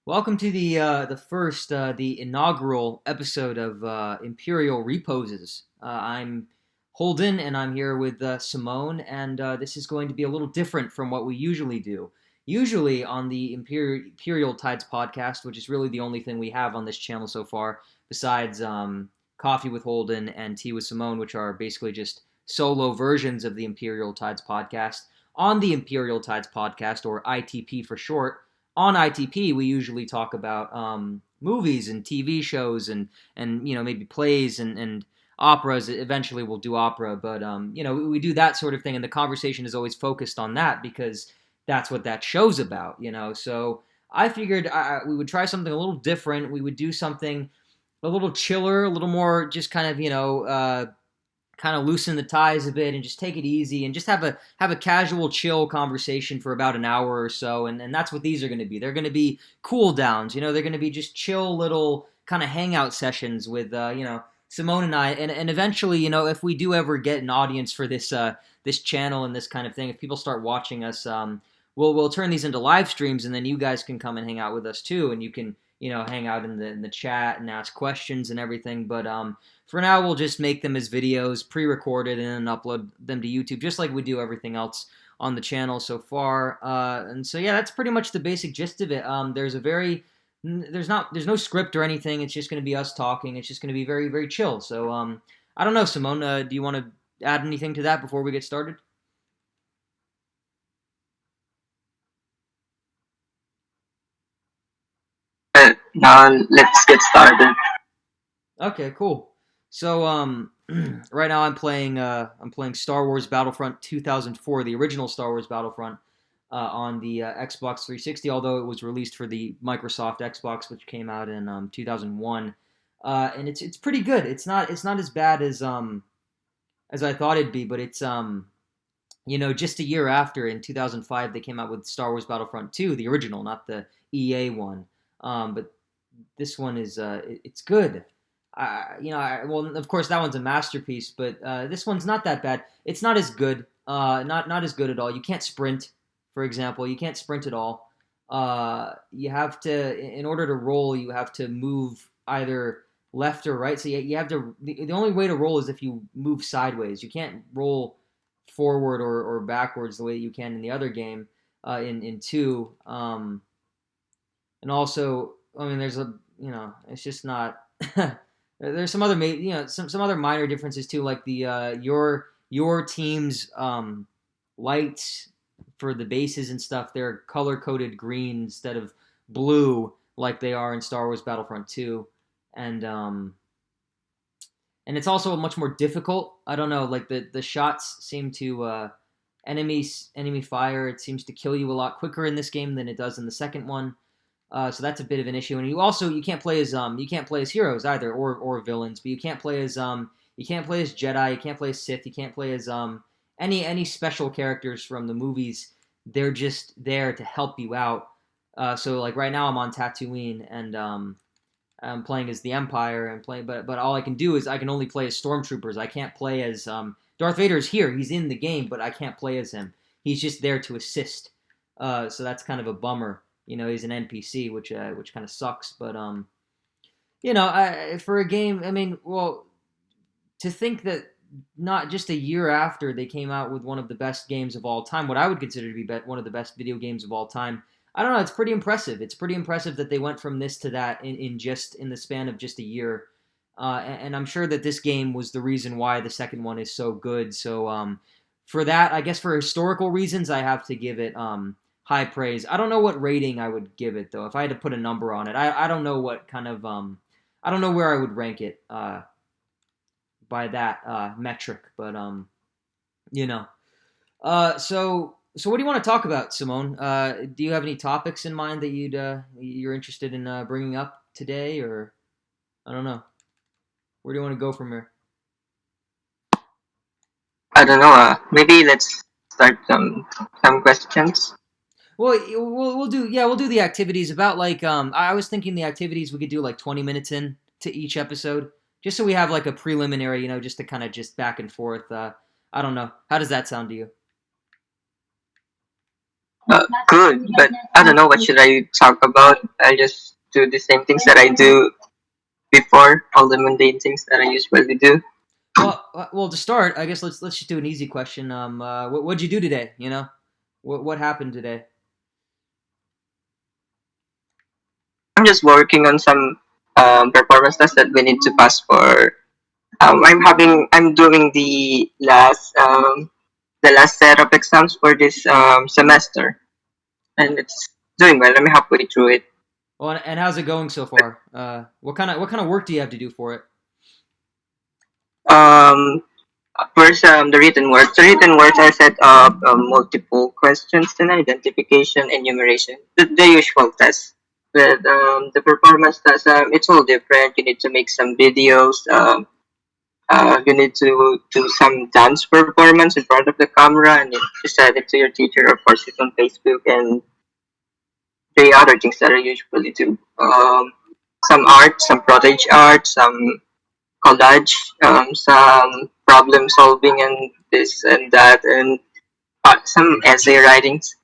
Welcome to the inaugural episode of Imperial Reposes. I'm Holden, and I'm here with Simone, and this is going to be a little different from what we usually do. Usually on the Imperial Tides podcast, which is really the only thing we have on this channel so far, besides Coffee with Holden and Tea with Simone, which are basically just solo versions of the Imperial Tides podcast. On the Imperial Tides podcast, or ITP for short, on ITP, we usually talk about movies and TV shows and maybe plays and operas. Eventually, we'll do opera, but we do that sort of thing, and the conversation is always focused on that because that's what that show's about. So I figured we would try something a little different. We would do something a little chiller, a little more just kind of kind of loosen the ties a bit and just take it easy and just have a casual chill conversation for about an hour or so, and that's what these are going to be. They're going to be cool downs. They're going to be just chill little kind of hangout sessions with Simone and I, and eventually, if we do ever get an audience for this channel and this kind of thing, if people start watching us, we'll turn these into live streams, and then you guys can come and hang out with us too, and you can hang out in the chat and ask questions and everything. But for now, we'll just make them as videos, pre-recorded, and then upload them to YouTube, just like we do everything else on the channel so far. And so, yeah, that's pretty much the basic gist of it. There's no script or anything. It's just going to be us talking. It's just going to be very, very chill. So, I don't know, Simone, do you want to add anything to that before we get started? Now let's get started. Okay, cool. So, right now I'm playing Star Wars Battlefront 2004, the original Star Wars Battlefront, on the Xbox 360. Although it was released for the Microsoft Xbox, which came out in 2001, and it's pretty good. It's not as bad as I thought it'd be, but it's just a year after, in 2005, they came out with Star Wars Battlefront 2, the original, not the EA one. But this one is it's good. Well, of course, that one's a masterpiece, but this one's not that bad. It's not as good. Not as good at all. You can't sprint, for example. You can't sprint at all. You have to, in order to roll, you have to move either left or right. So you have to. The only way to roll is if you move sideways. You can't roll forward or backwards the way you can in the other game in two. And also, I mean, it's just not. There's some other, some other minor differences too, like the your team's lights for the bases and stuff. They're color coded green instead of blue, like they are in Star Wars Battlefront 2, and and it's also much more difficult. I don't know, like the shots seem to enemy fire. It seems to kill you a lot quicker in this game than it does in the second one. So that's a bit of an issue, and you can't play as heroes either, or villains. But you can't play as Jedi, you can't play as Sith, you can't play as any special characters from the movies. They're just there to help you out. So like right now I'm on Tatooine, and I'm playing as the Empire and playing, but all I can do is I can only play as stormtroopers. I can't play as Darth Vader's here. He's in the game, but I can't play as him. He's just there to assist. So that's kind of a bummer. He's an NPC, which kind of sucks. But for a game, I mean, well, to think that not just a year after they came out with one of the best games of all time, what I would consider to be one of the best video games of all time. I don't know. It's pretty impressive. It's pretty impressive that they went from this to that in the span of just a year. And I'm sure that this game was the reason why the second one is so good. So for that, I guess for historical reasons, I have to give it high praise. I don't know what rating I would give it though. If I had to put a number on it, I don't know what kind of I don't know where I would rank it by that metric. But you know. So what do you want to talk about, Simone? Do you have any topics in mind that you're interested in bringing up today, or I don't know. Where do you want to go from here? I don't know. Maybe let's start some questions. Well, we'll do the activities about like I was thinking the activities we could do like 20 minutes in to each episode, just so we have like a preliminary, just to kind of just back and forth. I don't know. How does that sound to you? Good, but I don't know what should I talk about. I just do the same things that I do before, all the mundane things that I usually do. Well, to start, I guess let's just do an easy question. What'd you do today? You know, what happened today? I'm just working on some performance tests that we need to pass for. I'm doing the last set of exams for this semester, and it's doing well. I'm halfway through it. Well, and how's it going so far? What kind of work do you have to do for it? Um, First, the written words. The written words are set up multiple questions and identification, enumeration, the usual tests. But the performance test, it's all different. You need to make some videos. You need to do some dance performance in front of the camera, and you send it to your teacher or post it on Facebook, and the other things that I usually do. Some art, some protege art, some collage, some problem solving, and this and that, and some essay writings.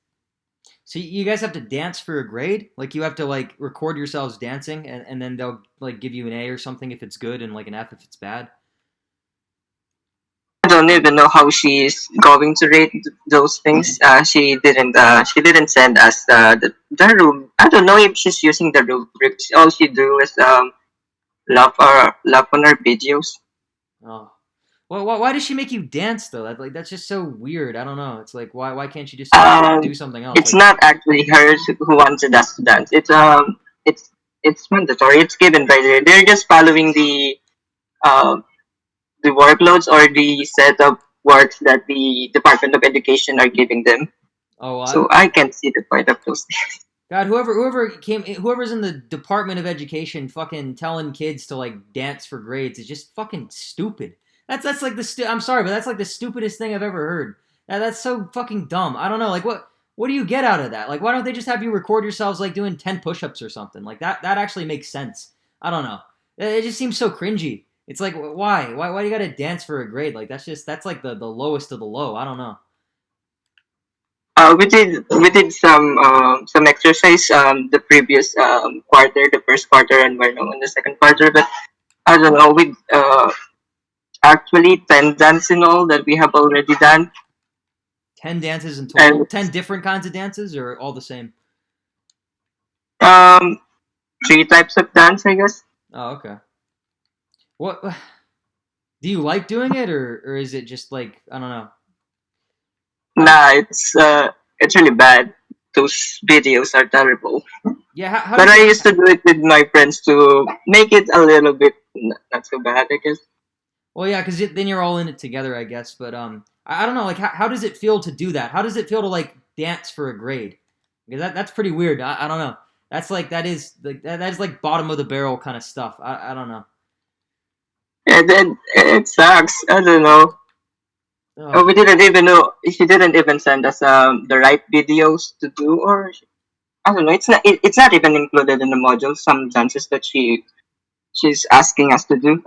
So you guys have to dance for a grade? Like you have to like record yourselves dancing, and then they'll like give you an A or something if it's good, and like an F if it's bad. I don't even know how she's going to rate those things. She didn't. She didn't send us the rule. I don't know if she's using the rubrics. All she do is laugh on her videos. Oh, well, why does she make you dance though? That's just so weird. I don't know. It's like why can't you just like do something else? It's Like not actually hers who wanted us to dance. It's it's mandatory. It's given by they're just following um the workloads or the set of works that the Department of Education are giving them. oh, So I can't see the point of those. God, whoever's in the Department of Education, fucking telling kids to like dance for grades is just fucking stupid. That's like I'm sorry, but that's like the stupidest thing I've ever heard. That's so fucking dumb. I don't know, like what do you get out of that? Like, why don't they just have you record yourselves like doing 10 push-ups or something? Like that actually makes sense. I don't know. It just seems so cringy. It's like why do you gotta dance for a grade? Like that's like the lowest of the low. I don't know. We did some exercise the previous quarter, the first quarter, and we're now in the second quarter. But I don't know. With actually 10 dance in all that we have already done, 10 dances in total? and 10 different kinds of dances or all the same? um, three types of dance, I guess. Oh, okay. What do you like doing it or is it just like I don't know. How Nah, it's really bad. Those videos are terrible. yeah, how But does I it used to do it with my friends to make it a little bit not so bad, I guess. well yeah, cuz then you're all in it together, I guess, but I don't know like how does it feel to do that? How does it feel to like dance for a grade? Because that's pretty weird. I don't know. That's like that is like bottom of the barrel kind of stuff. I don't know. And then it sucks. I don't know. Oh, We didn't even know. She didn't even send us the right videos to do, or I don't know. It's not even included in the module. Some dances that she's asking us to do.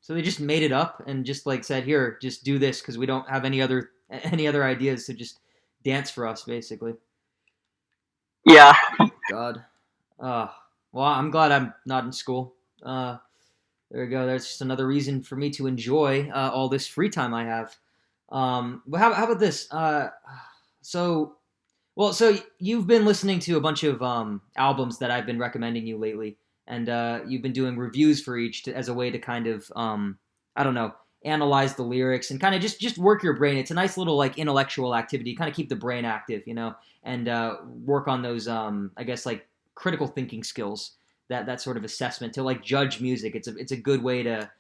so they just made it up and just like said, "Here, just do this because we don't have any other ideas to just dance for us basically." Yeah. God. Uh, well, I'm glad I'm not in school. There we go. That's just another reason for me to enjoy all this free time I have. But how about this? So, so you've been listening to a bunch of albums that I've been recommending you lately, and you've been doing reviews for each as a way to kind of, I don't know, analyze the lyrics and kind of just work your brain. It's a nice little like intellectual activity, kind of keep the brain active, and work on those, I guess, like critical thinking skills. That sort of assessment to like judge music. It's a good way to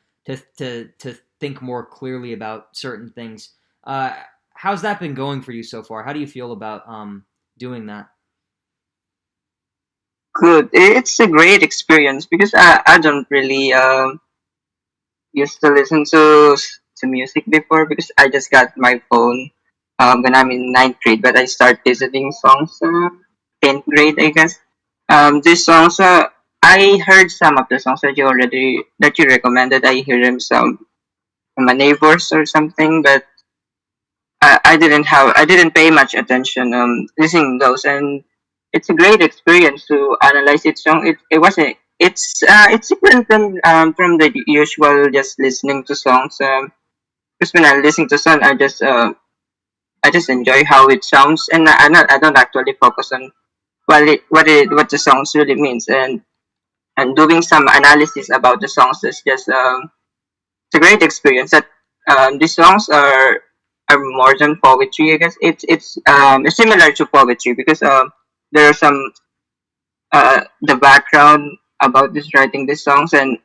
think more clearly about certain things. Uh, how's that been going for you so far? How do you feel about doing that? Good. It's a great experience because I don't really used to listen to music before because I just got my phone when I'm in ninth grade, but I start visiting songs 10th grade, I guess. These songs, I heard some of the songs that you recommended. I hear them some from my neighbors or something, but I didn't pay much attention listening those, and it's a great experience to analyze each song. It wasn't it's different from the usual just listening to songs. Because when I listen to song, I just enjoy how it sounds, and I don't actually focus on what the songs really means, and doing some analysis about the songs is just it's a great experience. That these songs are more than poetry. I guess it's similar to poetry because there are some the background about this writing these songs, and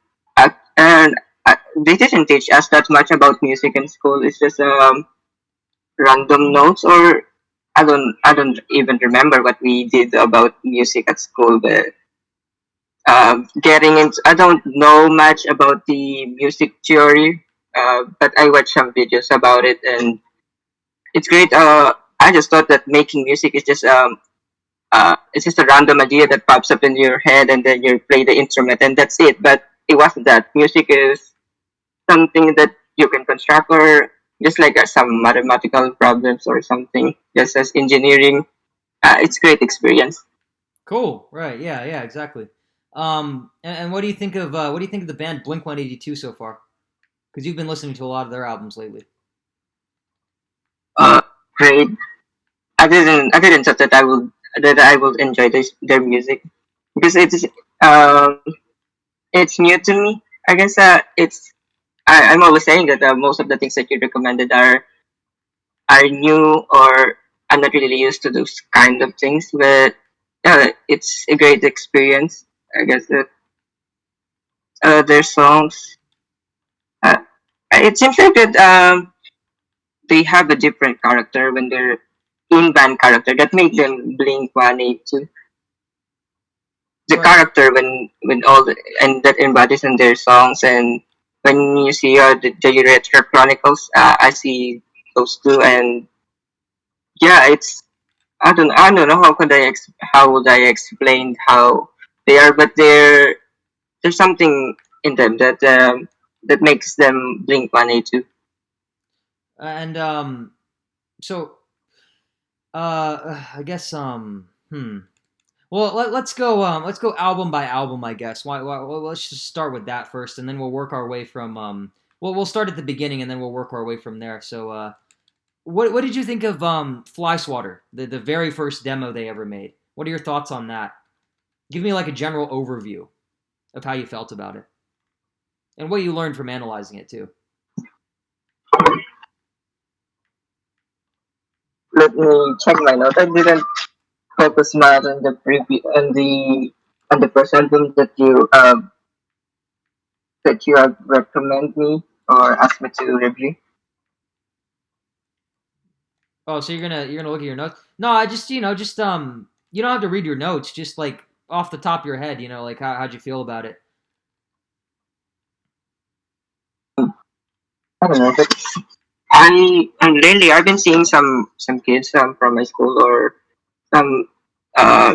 they didn't teach us that much about music in school. It's just random notes, or I don't even remember what we did about music at school. But getting into, I don't know much about the music theory, but I watched some videos about it, and it's great. I just thought that making music is just it's just a random idea that pops up in your head, and then you play the instrument, and that's it. But it wasn't that. Music is something that you can construct, or just like some mathematical problems or something, just as engineering. It's great experience. Cool. Right. Yeah. Yeah. Exactly. And what do you think of what do you think of the band Blink 182 so far? Because you've been listening to a lot of their albums lately. Uh, Great. I didn't thought that I will enjoy their music because um it's new to me. I guess I'm always saying that most of the things that you recommended are new, or I'm not really used to those kind of things, but it's a great experience. I guess that their songs. Uh, it seems like that they have a different character when they're in band character that make them Blink 182. The Right. character when all and that embodies in their songs, and when you see the Retro Chronicles, I see those two, and yeah, it's I don't know how would I explain how they are, but there's something in them that makes them Blink 182. And so I guess well let's go album by album I guess. Well, let's just start with that first, and then we'll work our way from we'll start at the beginning and then we'll work our way from there. So what did you think of Fly Swatter, the very first demo they ever made? What are your thoughts on that? Give me like a general overview of how you felt about it and what you learned from analyzing it too. Let me check my notes. I didn't focus much on the preview on the first album that you have recommend me or asked me to review. Oh, so you're gonna look at your notes? No, I just just you don't have to read your notes. Just like off the top of your head, like how'd you feel about it? I don't know, but lately I've been seeing some kids from my school, or some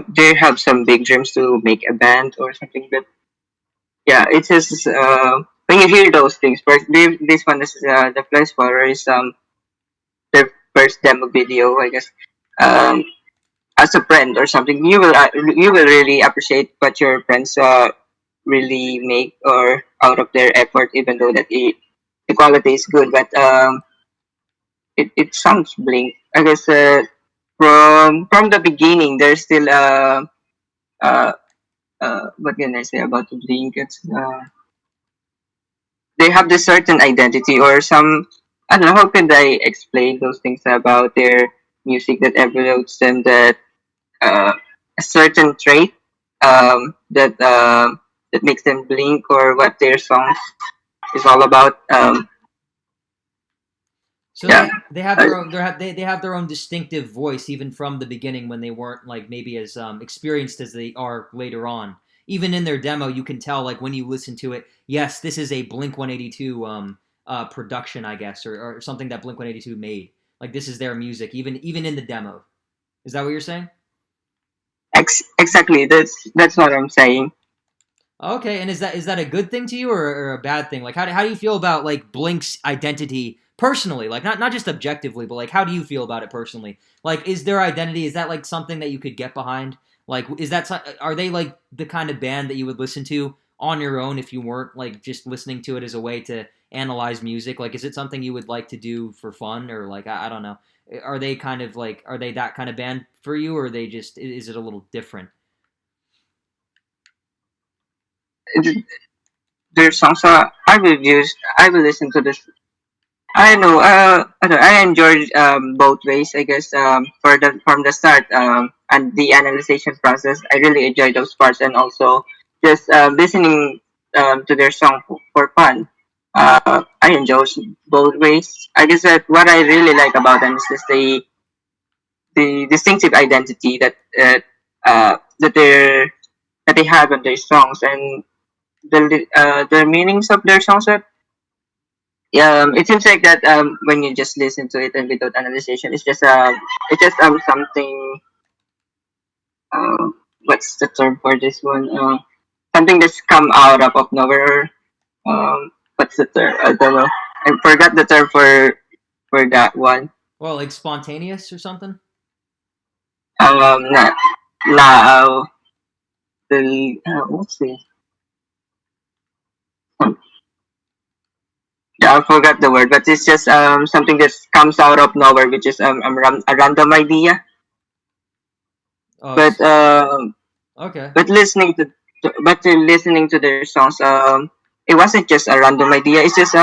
they have some big dreams to make a band or something. But yeah, it's just when you hear those things. First, this one is the Flash Horror is their first demo video, I guess. Um, as a friend or something, you will really appreciate what your friends really make or out of their effort, even though that the quality is good. But it sounds Blink. I guess from the beginning, there's still uh, what can I say about the Blink? They have this certain identity, or some, I don't know how can I explain those things about their music that envelopes them, that uh, a certain trait that makes them Blink, or what their songs is all about. So Yeah, they have uh, their own they have their own distinctive voice even from the beginning when they weren't like maybe as experienced as they are later on. Even in their demo, you can tell like when you listen to it. Yes, this is a Blink 182 production, I guess, or something that Blink 182 made. Like this is their music, even in the demo. Is that what you're saying? exactly. That's what I'm saying. Okay, and is that a good thing to you or a bad thing? Like how do you feel about like Blink's identity personally, like not just objectively, but like how do you feel about it personally? Like, is their identity, is that like something that you could get behind? Like, is that are they like the kind of band that you would listen to on your own if you weren't like just listening to it as a way to analyze music? Like, is it something you would like to do for fun, or like I don't know? Are they kind of like, are they that kind of band for you, or are they just, is it a little different? Their songs I will listen to this. I know, I enjoyed both ways. I guess for the from the start and the analyzation process, I really enjoyed those parts, and also just listening to their song for fun. I enjoy both ways. I guess that what I really like about them is just the distinctive identity that they have in their songs, and the meanings of their songs. That it seems like that when you just listen to it and without analyzation, it's just something. What's the term for this one? Something that's come out of nowhere. What's the term? I don't know. I forgot the term for that one. Well, like spontaneous or something. Not now the what's the yeah, I forgot the word, but it's just something that comes out of nowhere, which is a random idea. Oh, But okay. listening to their songs, it wasn't just a random idea. It's just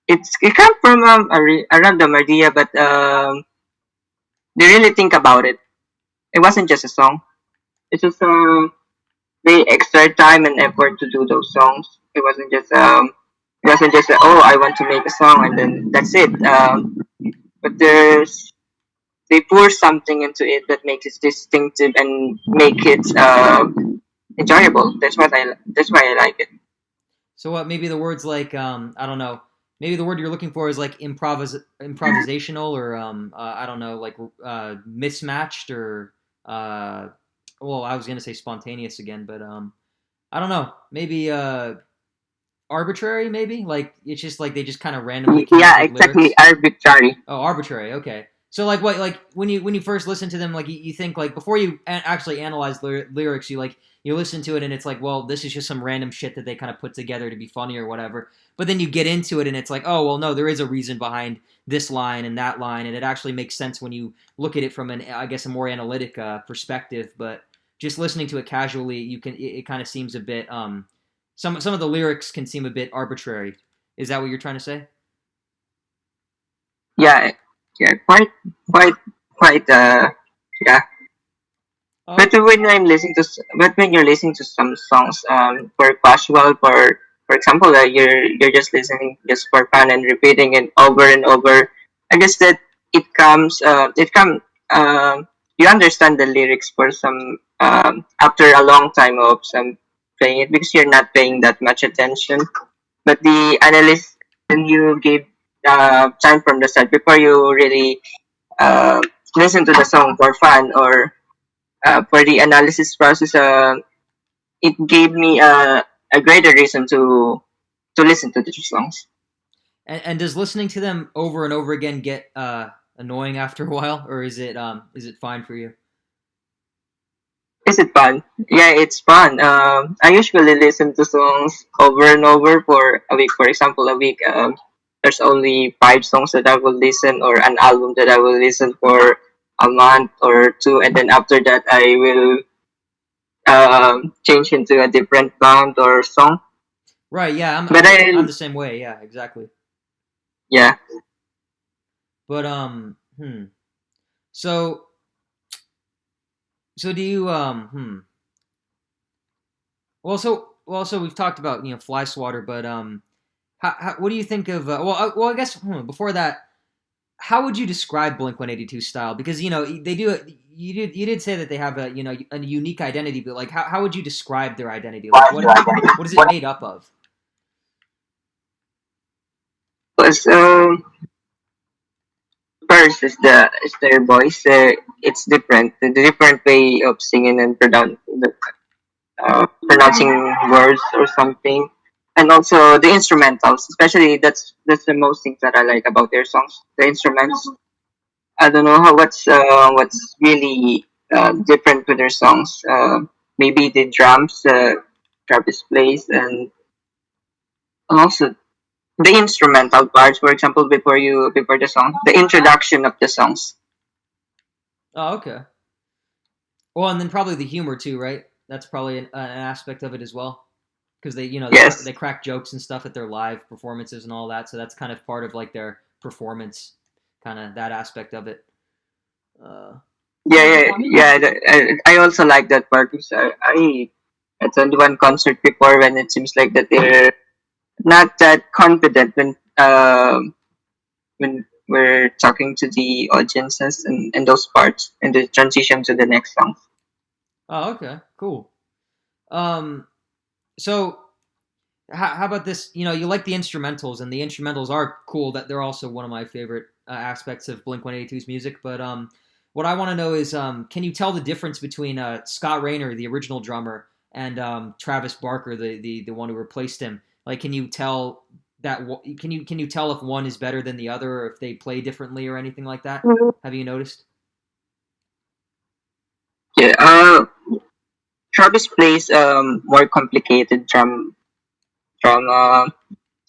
it came from a random idea, but they really think about it. It wasn't just a song. It's just they extra time and effort to do those songs. It wasn't just oh, I want to make a song and then that's it. But they pour something into it that makes it distinctive and make it enjoyable. That's why I like it. So what? Maybe the words like I don't know. Maybe the word you're looking for is like improvisational, or I don't know, like mismatched, or well, I was gonna say spontaneous again, but I don't know. Maybe arbitrary. Maybe like it's just like they just kind of randomly came up Yeah, with exactly. lyrics. Arbitrary. Oh, arbitrary. Okay. So like what, like when you first listen to them, like you think like before you actually analyze lyrics, you like you listen to it and it's like, well, this is just some random shit that they kind of put together to be funny or whatever. But then you get into it and it's like, oh well, no, there is a reason behind this line and that line, and it actually makes sense when you look at it from an, I guess, a more analytic perspective. But just listening to it casually, you can it kind of seems a bit some of the lyrics can seem a bit arbitrary. Is that what you're trying to say? Yeah, yeah, quite, quite. Yeah. Oh, okay. But when you're listening to some songs, for casual, for example, you're just listening just for fun and repeating it over and over. I guess that it come, you understand the lyrics for some after a long time of some playing it because you're not paying that much attention. But the analyst, when you give time from the start before you really uh, listen to the song for fun or for the analysis process, it gave me a greater reason to listen to the songs. And does listening to them over and over again get annoying after a while, or is it fine for you? Is it fun? Yeah, it's fun. I usually listen to songs over and over for a week. For example, a week, there's only 5 songs that I will listen, or an album that I will listen for a month or two, and then after that, I will change into a different band or song. Right. Yeah. But I'm I, the same way. Yeah. Exactly. yeah, But So do you so we've talked about fly swatter, but what do you think of I guess before that, how would you describe Blink 182 style? Because they do you did say that they have a unique identity, but like how would you describe their identity? Like what is it made up of? because first is their voice. It's different. The different way of singing and pronouncing words or something. and also the instrumentals. Especially that's the most things that I like about their songs. The instruments. I don't know how what's really different with their songs. Maybe the drums Travis plays, and also the instrumental parts. For example, before the song, the introduction of the songs. Oh, okay. Well, and then probably the humor too, right? That's probably an aspect of it as well, because Yes. they crack jokes and stuff at their live performances and all that. So that's kind of part of like their performance, kind of that aspect of it. Uh, Yeah, yeah, yeah. I also like that part because I attended one concert before when it seems like that they're not that confident when we're talking to the audiences and those parts and the transition to the next song. oh, okay, cool. Um, so how about this? You like the instrumentals, and the instrumentals are cool. That they're also one of my favorite aspects of Blink 182's music. But what I want to know is, can you tell the difference between Scott Rayner, the original drummer, and Travis Barker, the one who replaced him? Like, can you tell can you tell if one is better than the other, or if they play differently, or anything like that? Have you noticed? Yeah. Travis plays more complicated drum.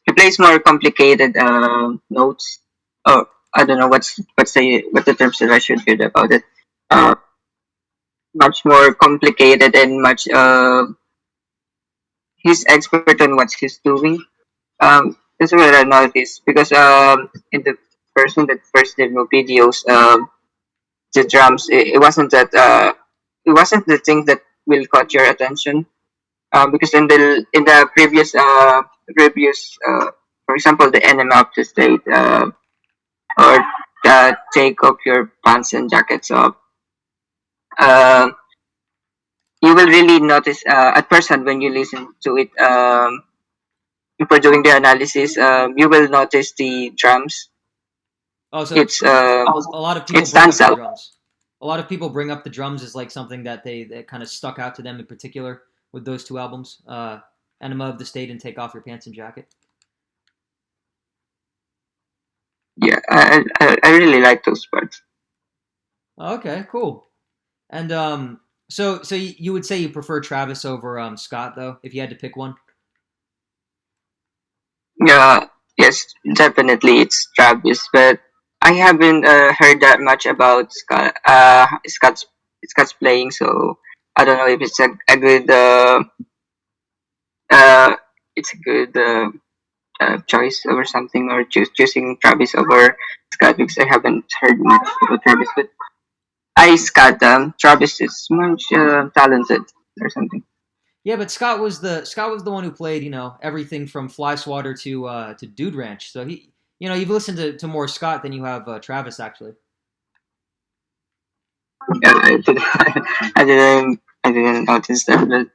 He plays more complicated notes. Oh, I don't know what the terms that I should use about it. Uh, Much more complicated and much he's expert on what he's doing. That's what I noticed because in the person that first did my videos, the drums it wasn't that it wasn't the thing that will caught your attention. Because in the previous reviews, for example, the enemy of the state, or take off your pants and jackets off. Uh, you will really notice at first hand when you listen to it. Before doing the analysis, you will notice the drums. Oh, so It's a lot of people it bring stands up the out. drums. A lot of people bring up the drums as like something that kind of stuck out to them in particular with those two albums, Enema of the State and Take Off Your Pants and Jacket. Yeah, I really like those parts. Oh, okay, cool. And so you would say you prefer Travis over Scott though, if you had to pick one. Yeah, yes, definitely it's Travis, but I haven't heard that much about Scott's playing, so I don't know if it's a good uh it's a good choice or something, or choosing Travis over Scott because I haven't heard much about Travis, but I Scott Travis is much talented or something. Yeah, but Scott was the one who played everything from Fly Swatter to Dude Ranch. So you've listened to more Scott than you have Travis actually. Yeah, I didn't notice that, but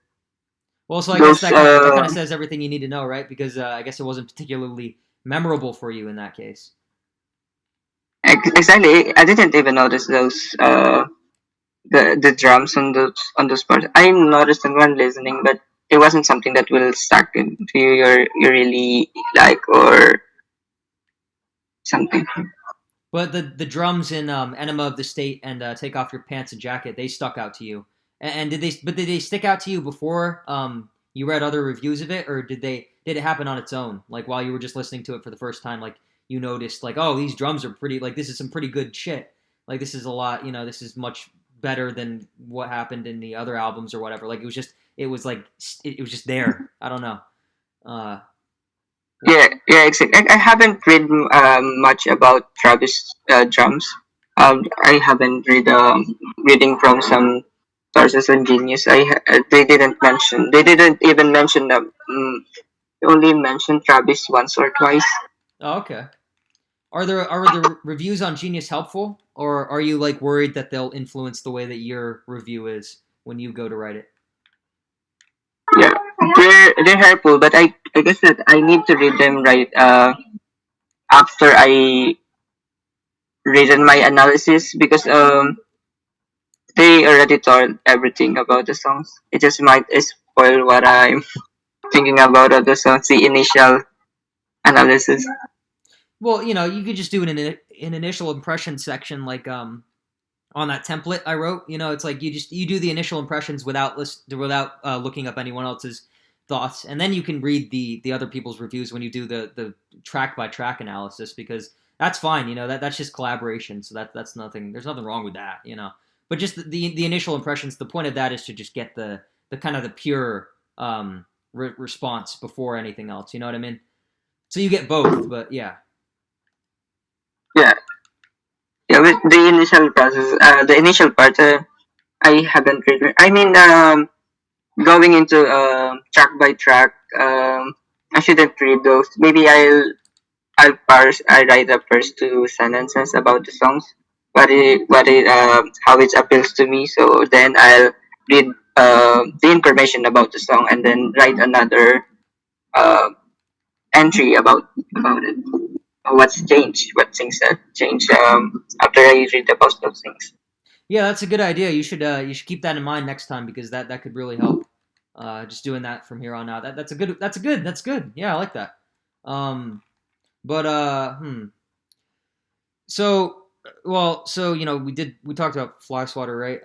Well, so I guess those that kind of says everything you need to know, right? Because I guess it wasn't particularly memorable for you in that case. exactly. I didn't even notice those the drums on those parts. I noticed them when listening, but it wasn't something that will stuck into you. You really like or something. But the drums in Enema of the State and Take Off Your Pants and Jacket, they stuck out to you. And did they stick out to you before you read other reviews of it, or did it happen on its own? Like while you were just listening to it for the first time, like you noticed like, oh, these drums are pretty, like this is some pretty good shit. Like this is a lot, this is much better than what happened in the other albums or whatever. Like it was like it was just there. I don't know. Uh, Yeah, yeah, exactly. I haven't read much about Travis drums. I haven't read reading from some sources on Genius. They didn't even mention them. They only mentioned Travis once or twice. oh, okay. Are the reviews on Genius helpful, or are you like worried that they'll influence the way that your review is when you go to write it? Yeah, they're helpful, but I guess that I need to read them right after I read my analysis because they already told everything about the songs. It just might spoil what I'm. thinking about the songs, the initial analysis. Well, you could just do it in an initial impression section, like on that template I wrote. It's like you do the initial impressions without looking up anyone else's thoughts, and then you can read the other people's reviews when you do the track by track analysis, because that's fine. That's just collaboration, so that's nothing. There's nothing wrong with that. But just the initial impressions. The point of that is to just get the kind of the pure response before anything else. You know what I mean? So you get both, but yeah. Yeah, yeah. With the initial process, the initial part, I haven't read. I mean, going into track by track, I shouldn't read those. Maybe I write the first two sentences about the songs, how it appeals to me. So then I'll read the information about the song and then write another uh, entry about it. What's changed? What things that changed after I read about those things. Yeah, that's a good idea. You should keep that in mind next time, because that could really help. Just doing that from here on out. That's good. Yeah, I like that. Um, but so we talked about Fly Swatter, right?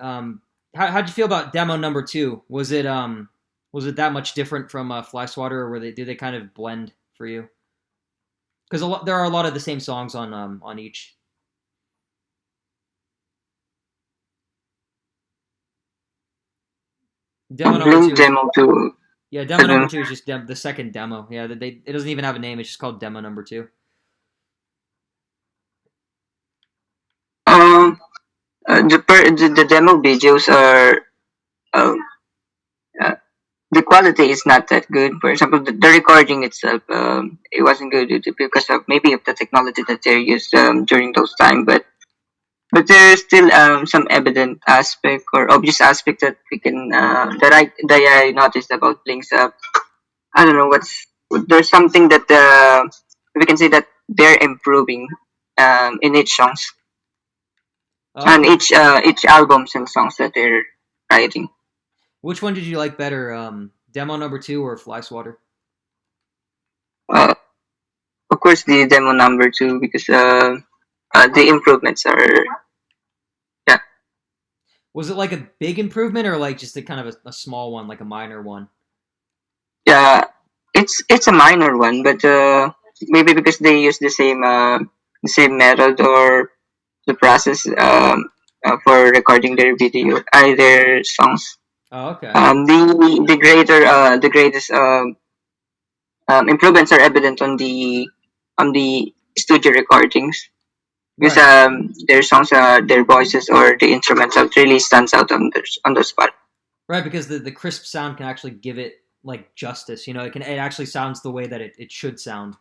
How'd you feel about demo number two? Was it that much different from Fly Swatter, or did they kind of blend for you? Because there are a lot of the same songs on each. Demo number Blink two is demo to Yeah, demo number uh, two is just the second demo. Yeah, it doesn't even have a name. It's just called demo number two. um the demo videos are um, uh, the quality is not that good. For example, the recording itself, it wasn't good because of maybe of the technology that they used during those time. But there is still some evident aspect or obvious aspect that we can that I noticed about Blink's. I don't know what's there's something that we can say that they're improving in each songs Oh, and okay. each albums and songs that they're writing. Which one did you like better, demo number two or Fly Swatter? Uh, of course, the demo number two because the improvements are yeah Was it like a big improvement, or like just a kind of a small one, like a minor one? yeah it's a minor one, but maybe because they use the same method or the process for recording their video, their songs. Oh, okay. The greatest improvements are evident on the studio recordings because Right. their songs, their voices or the instrumentals really stands out on the spot. Right, because the crisp sound can actually give it like justice. It actually sounds the way that it should sound.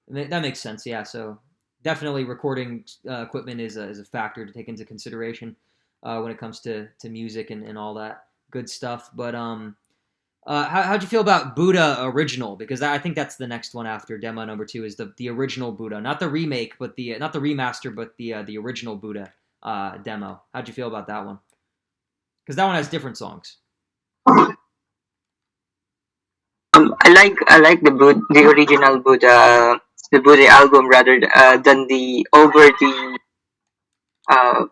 That makes sense. Yeah. So definitely recording equipment is a factor to take into consideration when it comes to music and all that good stuff. But how'd you feel about Buddha original? Because I think that's the next one after demo number two is the original Buddha, not the remake, but the not the remaster, but the original Buddha demo. How'd you feel about that one? Because that one has different songs. I like the original the Buddha album rather than uh,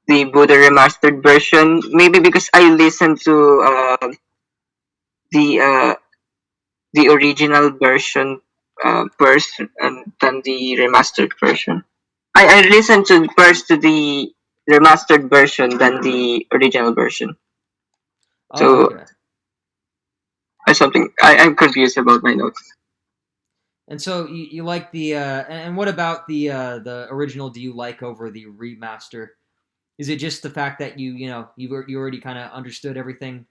the Buddha remastered version. Maybe because I listened to the uh, the original version first and then the remastered version. I listened to first to the remastered version than the original version. Oh, So okay. I'm confused about my notes. And so you like and what about the original? Do you like over the remaster? Is it just the fact that you already kind of understood everything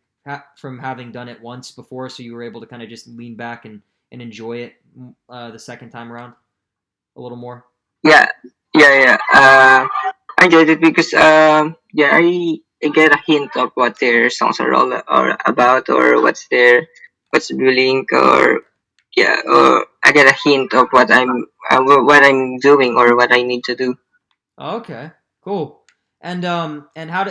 from having done it once before, so you were able to kind of just lean back and enjoy it the second time around a little more? Yeah, yeah. I get it because yeah, I get a hint of what their songs are about or what's the link or yeah, or I get a hint of what I'm doing or what I need to do. Oh, okay, cool. And how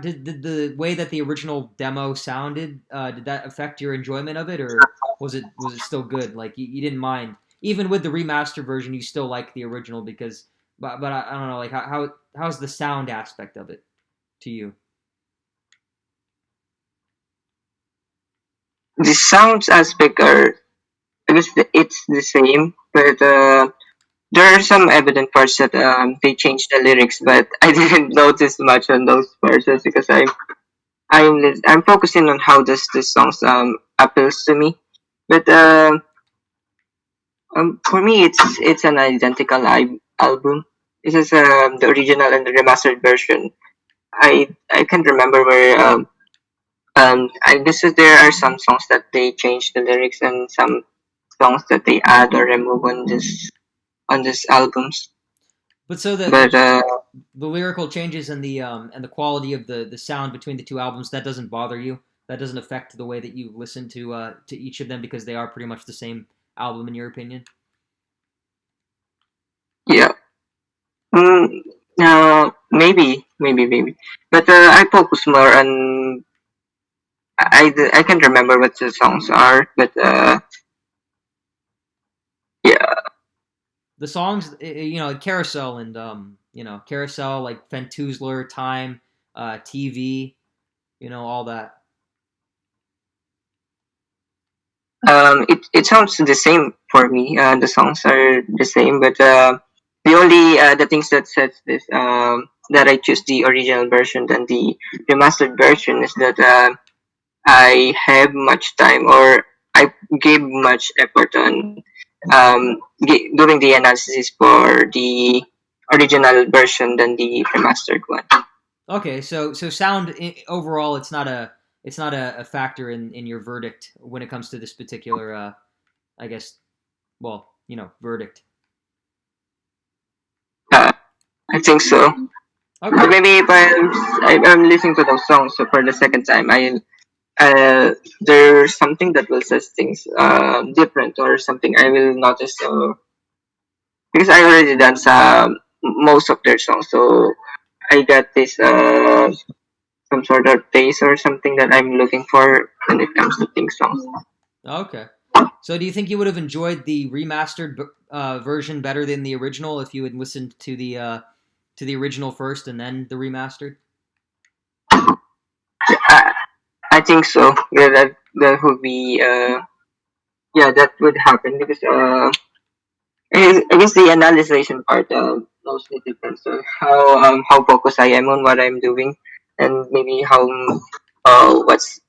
did the way that the original demo sounded, did that affect your enjoyment of it, or was it still good? Like you didn't mind even with the remastered version, you still like the original because, but I don't know, like how's the sound aspect of it to you? The sounds aspect are, I guess it's the same, but there are some evident parts that they changed the lyrics, but I didn't notice much on those parts just because I'm focusing on how does this songs appeals to me. But for me, it's an identical album. This is the original and the remastered version. I can't remember where I guess that there are some songs that they change the lyrics and some songs that they add or remove on this albums. But so But the lyrical changes and the quality of the sound between the two albums, that doesn't bother you. That doesn't affect the way that you listen to each of them because they are pretty much the same album in your opinion. yeah, mm, maybe. But I focus more on I can't remember what the songs are, but yeah, The songs, Carousel and Carousel, like Fentuzler, Time, TV, all that. it sounds the same for me. The songs are the same, but the only the things that sets this that I choose the original version than the remastered version is that I have much time or I gave much effort on doing the analysis for the original version than the remastered one. Okay, so sound overall, it's not a factor in your verdict when it comes to this particular, I guess, well, verdict. Uh, I think so. But Okay. maybe if I'm listening to those songs for the second time, there's something that will set things different or something I will notice. So because I already done most of their songs, so I got this some sort of taste or something that I'm looking for when it comes to things songs. Okay. So do you think you would have enjoyed the remastered version better than the original if you had listened to the original first and then the remastered? I, I think so. Yeah, that would be yeah, that would happen because I guess the analysis part mostly depends on how focused I am on what I'm doing, and maybe how what's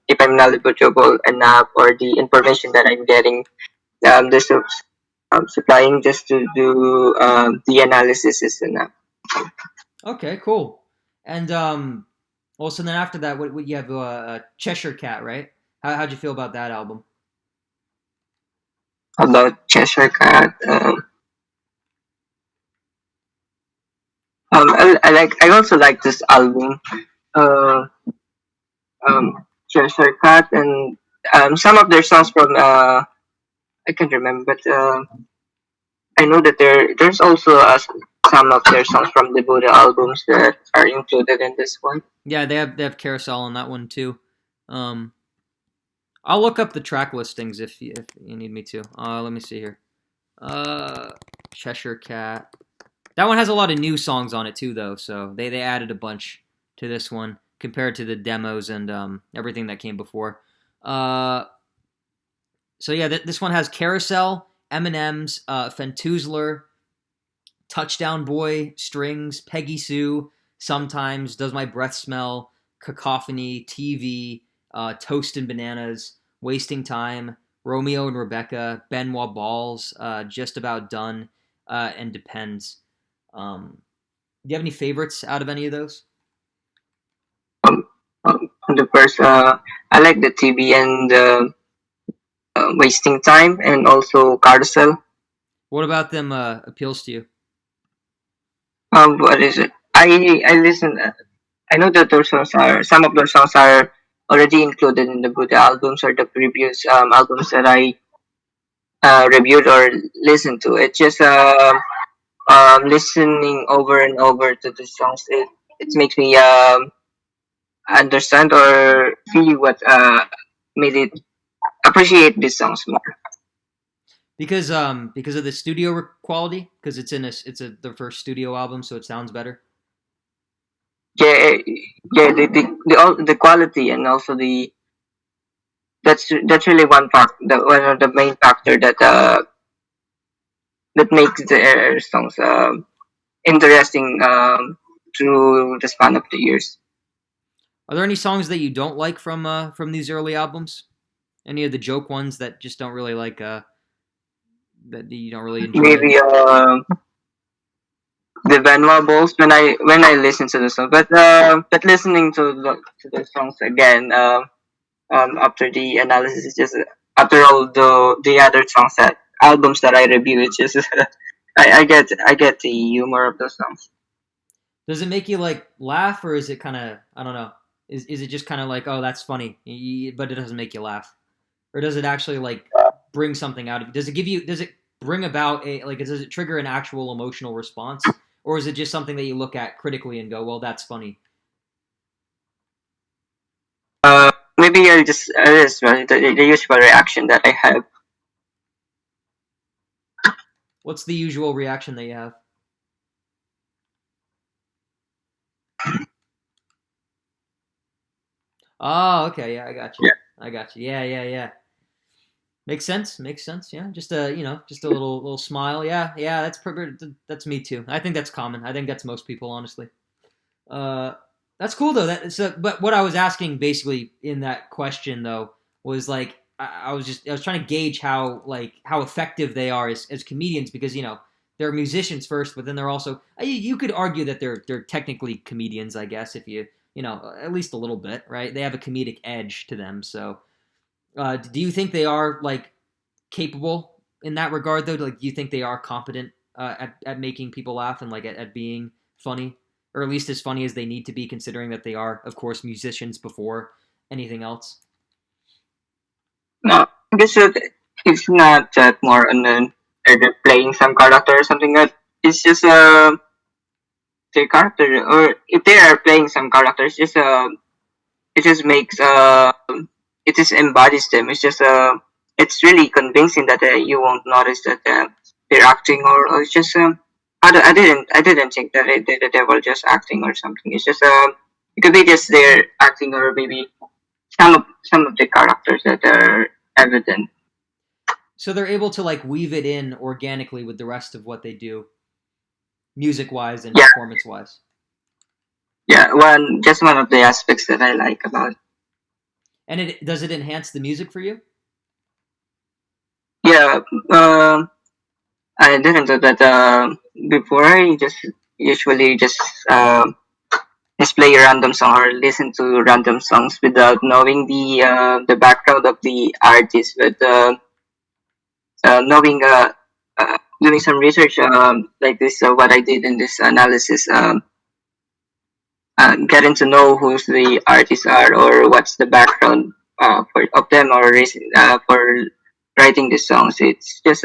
if I'm knowledgeable enough or the information that I'm getting this supplying just to do the analysis is enough. Okay, cool. And well, so then after that, what you have Cheshire Cat, right? How'd you feel about that album? About Cheshire Cat, I also like this album. Uh, Cheshire Cat and some of their songs from I can't remember, but I know that there's also some of their songs from the Buddha albums that are included in this one. Yeah, they have Carousel on that one too. Um, I'll look up the track listings if you need me to. Let me see here. Uh, Cheshire Cat. That one has a lot of new songs on it too, though. So they added a bunch to this one compared to the demos and everything that came before. Uh, so yeah, this one has Carousel, M&M's, Fentuzler, Touchdown Boy, Strings, Peggy Sue, Sometimes, Does My Breath Smell, Cacophony, TV, Toast and Bananas, Wasting Time, Romeo and Rebecca, Benoit Balls, Just About Done, and Depends. Do you have any favorites out of any of those? The first, I like the TV and wasting time, and also carousel. What about them appeals to you? What is it? I listen. I know that those songs are some of those songs are already included in the Buddha albums or the previous albums that I reviewed or listened to. It's just listening over and over to the songs, it makes me understand or feel what made it appreciate these songs more. Because of the studio quality, because it's their first studio album, so it sounds better. Yeah, yeah, the quality and also the that's really one of the main factor that makes their songs interesting through the span of the years. Are there any songs that you don't like from these early albums? Any of the joke ones that just don't really like that you don't really enjoy? Maybe the valuables when I listen to the song, but listening to the songs again after the analysis is just after all the other songs that albums that I review, it's just I get the humor of the songs. Does it make you like laugh, or is it kind of, I don't know? Is it just kind of like, oh, that's funny, but it doesn't make you laugh, or does it actually like bring something out of you? Does it give you? Does it bring about a like? Does it trigger an actual emotional response, or is it just something that you look at critically and go, well, that's funny? Maybe I just the usual reaction that I have. What's the usual reaction that you have? Oh, okay, yeah, I got you. Yeah. I got you. Yeah, yeah, yeah. Makes sense. Makes sense. Yeah, just a just a little smile. Yeah, yeah. That's me too. I think that's common. I think that's most people, honestly. Uh, that's cool though. But what I was asking basically in that question though was like I was trying to gauge how effective they are as comedians, because they're musicians first, but then they're also you could argue that they're technically comedians, I guess, if you at least a little bit, right? They have a comedic edge to them. So do you think they are like capable in that regard though? Like, do you think they are competent at making people laugh and like at being funny, or at least as funny as they need to be, considering that they are, of course, musicians before anything else? No, I guess it's not that more on they're playing some character or something. That it's just the character, or if they are playing some characters, just it just makes it just embodies them. It's just it's really convincing that you won't notice that they're acting, or it's just I didn't think that that they were just acting or something. It's just it could be just they're acting, or maybe some of the characters that are evident. So they're able to like weave it in organically with the rest of what they do, music wise and Yeah, performance wise. yeah. One of the aspects that I like about. And it does it enhance the music for you? Yeah, um, I didn't do that before. I usually just play a random song or listen to random songs without knowing the background of the artist. But knowing doing some research like this, what I did in this analysis, getting to know who the artists are or what's the background of them or for writing the songs. It's just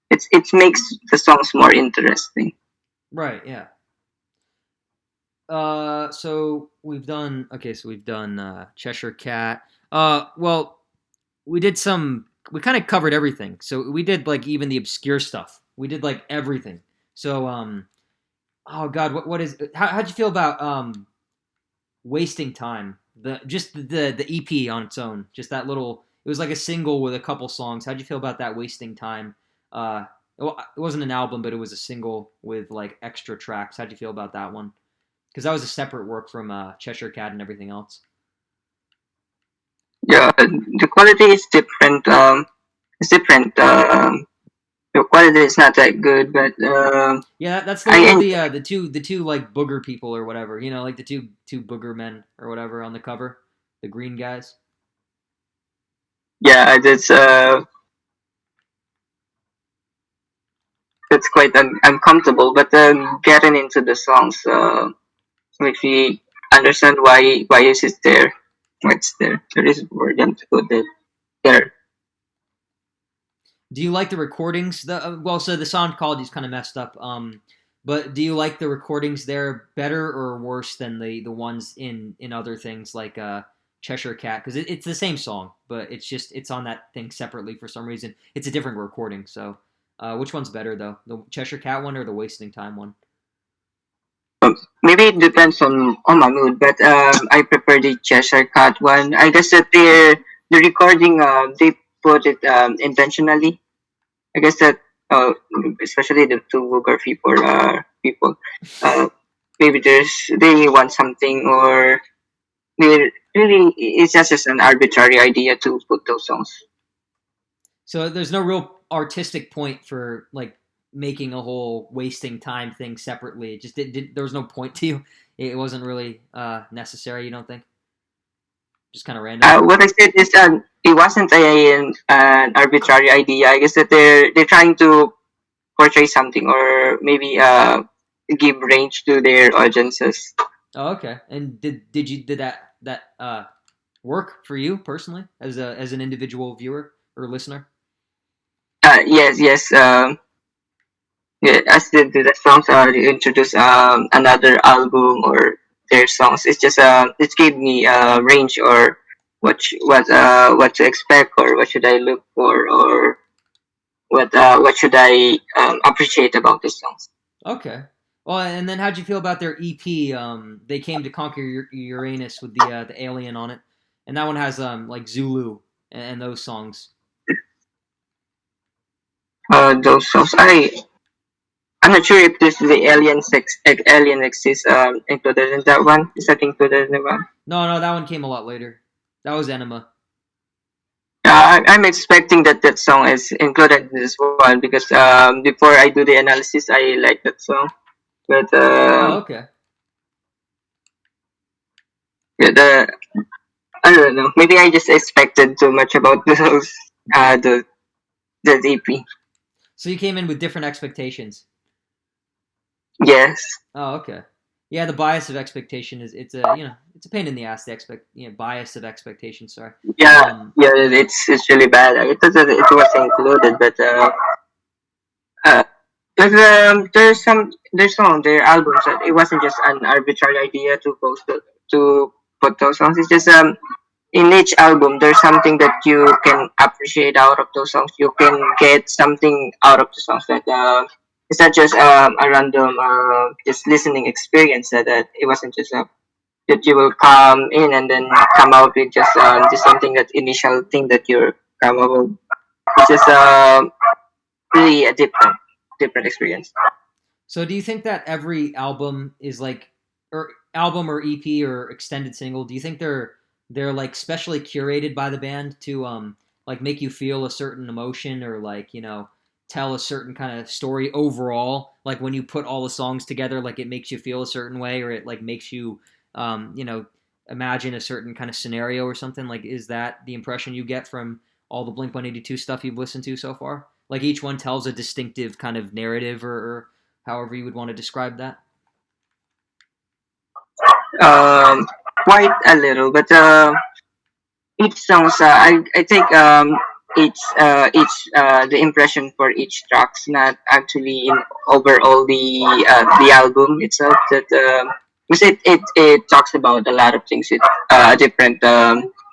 it makes the songs more interesting. Right. Yeah. So we've done okay. So we've done Cheshire Cat. Well, we did some. We kind of covered everything. So we did like even the obscure stuff. We did like everything. So oh God, what is? How'd you feel about wasting time? The EP on its own, just that little. It was like a single with a couple songs. How'd you feel about that wasting time? Well, it wasn't an album, but it was a single with like extra tracks. How'd you feel about that one? Because that was a separate work from Cheshire Cat and everything else. Yeah, the quality is different. It's different. The quality is not that good, but Yeah, that's the I one with en- the two like booger people or whatever. Like the two booger men or whatever on the cover, the green guys. yeah, that's quite uncomfortable. But getting into the songs makes me understand why is it there, what's there. There is for them to put it there. Do you like the recordings? Well, so the sound quality is kind of messed up. But do you like the recordings there better or worse than the ones in other things like Cheshire Cat? Because it's the same song, but it's on that thing separately for some reason. It's a different recording. So, which one's better though, the Cheshire Cat one or the Wasting Time one? Maybe it depends on my mood, but I prefer the Cheshire Cat one. I guess that the recording they put it intentionally. I guess that uh, especially the two vulgar people uh, maybe they want something or they really it's just an arbitrary idea to put those songs. So there's no real artistic point for like making a whole wasting time thing separately. It just there was no point to you. It wasn't really necessary. You don't think? Just kind of random. What I said is it wasn't an arbitrary idea. I guess that they're trying to portray something or maybe give range to their audiences. Oh, okay. And did that work for you personally as an individual viewer or listener? Yes, yes. Yeah, as the songs introduce another album or their songs, it's just it gave me range or what to expect or what should I look for or what should I appreciate about the songs. Okay. Well, and then how'd you feel about their EP? They came to conquer Uranus with the alien on it, and that one has like Zulu and those songs. Those songs, I'm not sure if this the alien exists included in that one. Is that included in the one? No, no, that one came a lot later. That was Enema. I'm expecting that that song is included in this one because before I do the analysis, I like that song. But Oh, okay. yeah, I don't know. Maybe I just expected too much about those the EP. So you came in with different expectations. Yes. Oh, okay. Yeah, the bias of expectation is it's a it's a pain in the ass. The bias of expectation. Sorry. Yeah. Um, Yeah. It's really bad. I thought that it was included, uh, but there's some their albums that it wasn't just an arbitrary idea to to put those songs. It's just in each album there's something that you can appreciate out of those songs. You can get something out of the songs that it's not just a random just listening experience that it wasn't just that you will come in and then come out with just something that initial thing that you're come up with. It's just really a different experience. so do you think that every album is like, or album or EP or extended single? Do you think they're like specially curated by the band to like make you feel a certain emotion or like tell a certain kind of story overall? Like when you put all the songs together, like it makes you feel a certain way, or it like makes you imagine a certain kind of scenario or something. Like is that the impression you get from all the Blink 182 stuff you've listened to so far? Like each one tells a distinctive kind of narrative or however you would want to describe that. Um, quite a little, but each songs I think each the impression for each track's not actually in overall the album itself that because it talks about a lot of things. It's different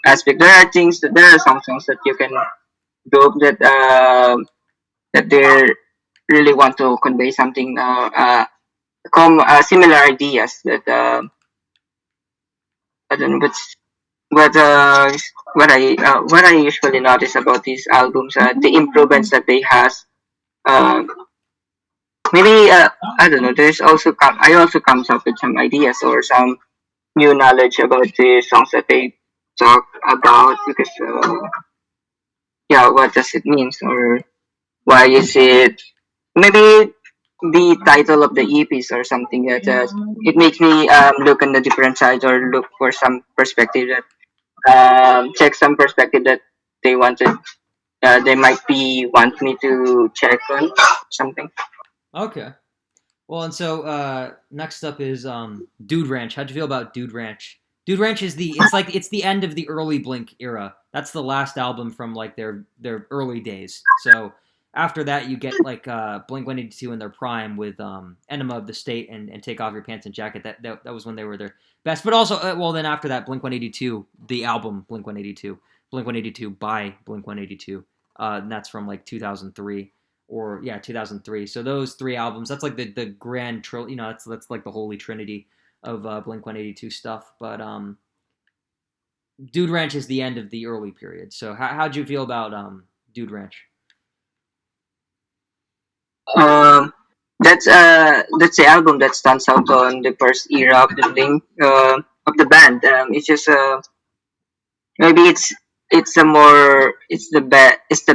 aspect. There are things that there are some songs that you can do that they really want to convey something similar ideas that I don't know, but what I usually notice about these albums, the improvements that they has, uh, maybe I don't know. I also comes up with some ideas or some new knowledge about the songs that they talk about because yeah, what does it mean or why is it maybe the title of the EPs or something that it makes me look on the different sides or look for some perspective that check some perspective that they wanted they might be want me to check on something. Okay. Well, and so next up is Dude Ranch. How'd you feel about Dude Ranch? Dude Ranch is it's the end of the early Blink era. That's the last album from like their early days. So After that, you get like Blink 182 in their prime with Enema of the State and Take Off Your Pants and Jacket. That was when they were their best. But also, well, then after that, Blink 182, the album Blink 182, Blink 182 by Blink 182, and that's from like 2003 or yeah 2003. So those three albums, that's like the grand trilogy. That's like the holy trinity of Blink 182 stuff. But Dude Ranch is the end of the early period. So how'd you feel about Dude Ranch? Um, that's the album that stands out on the first era of the Blink of the band. It's just maybe it's the more it's the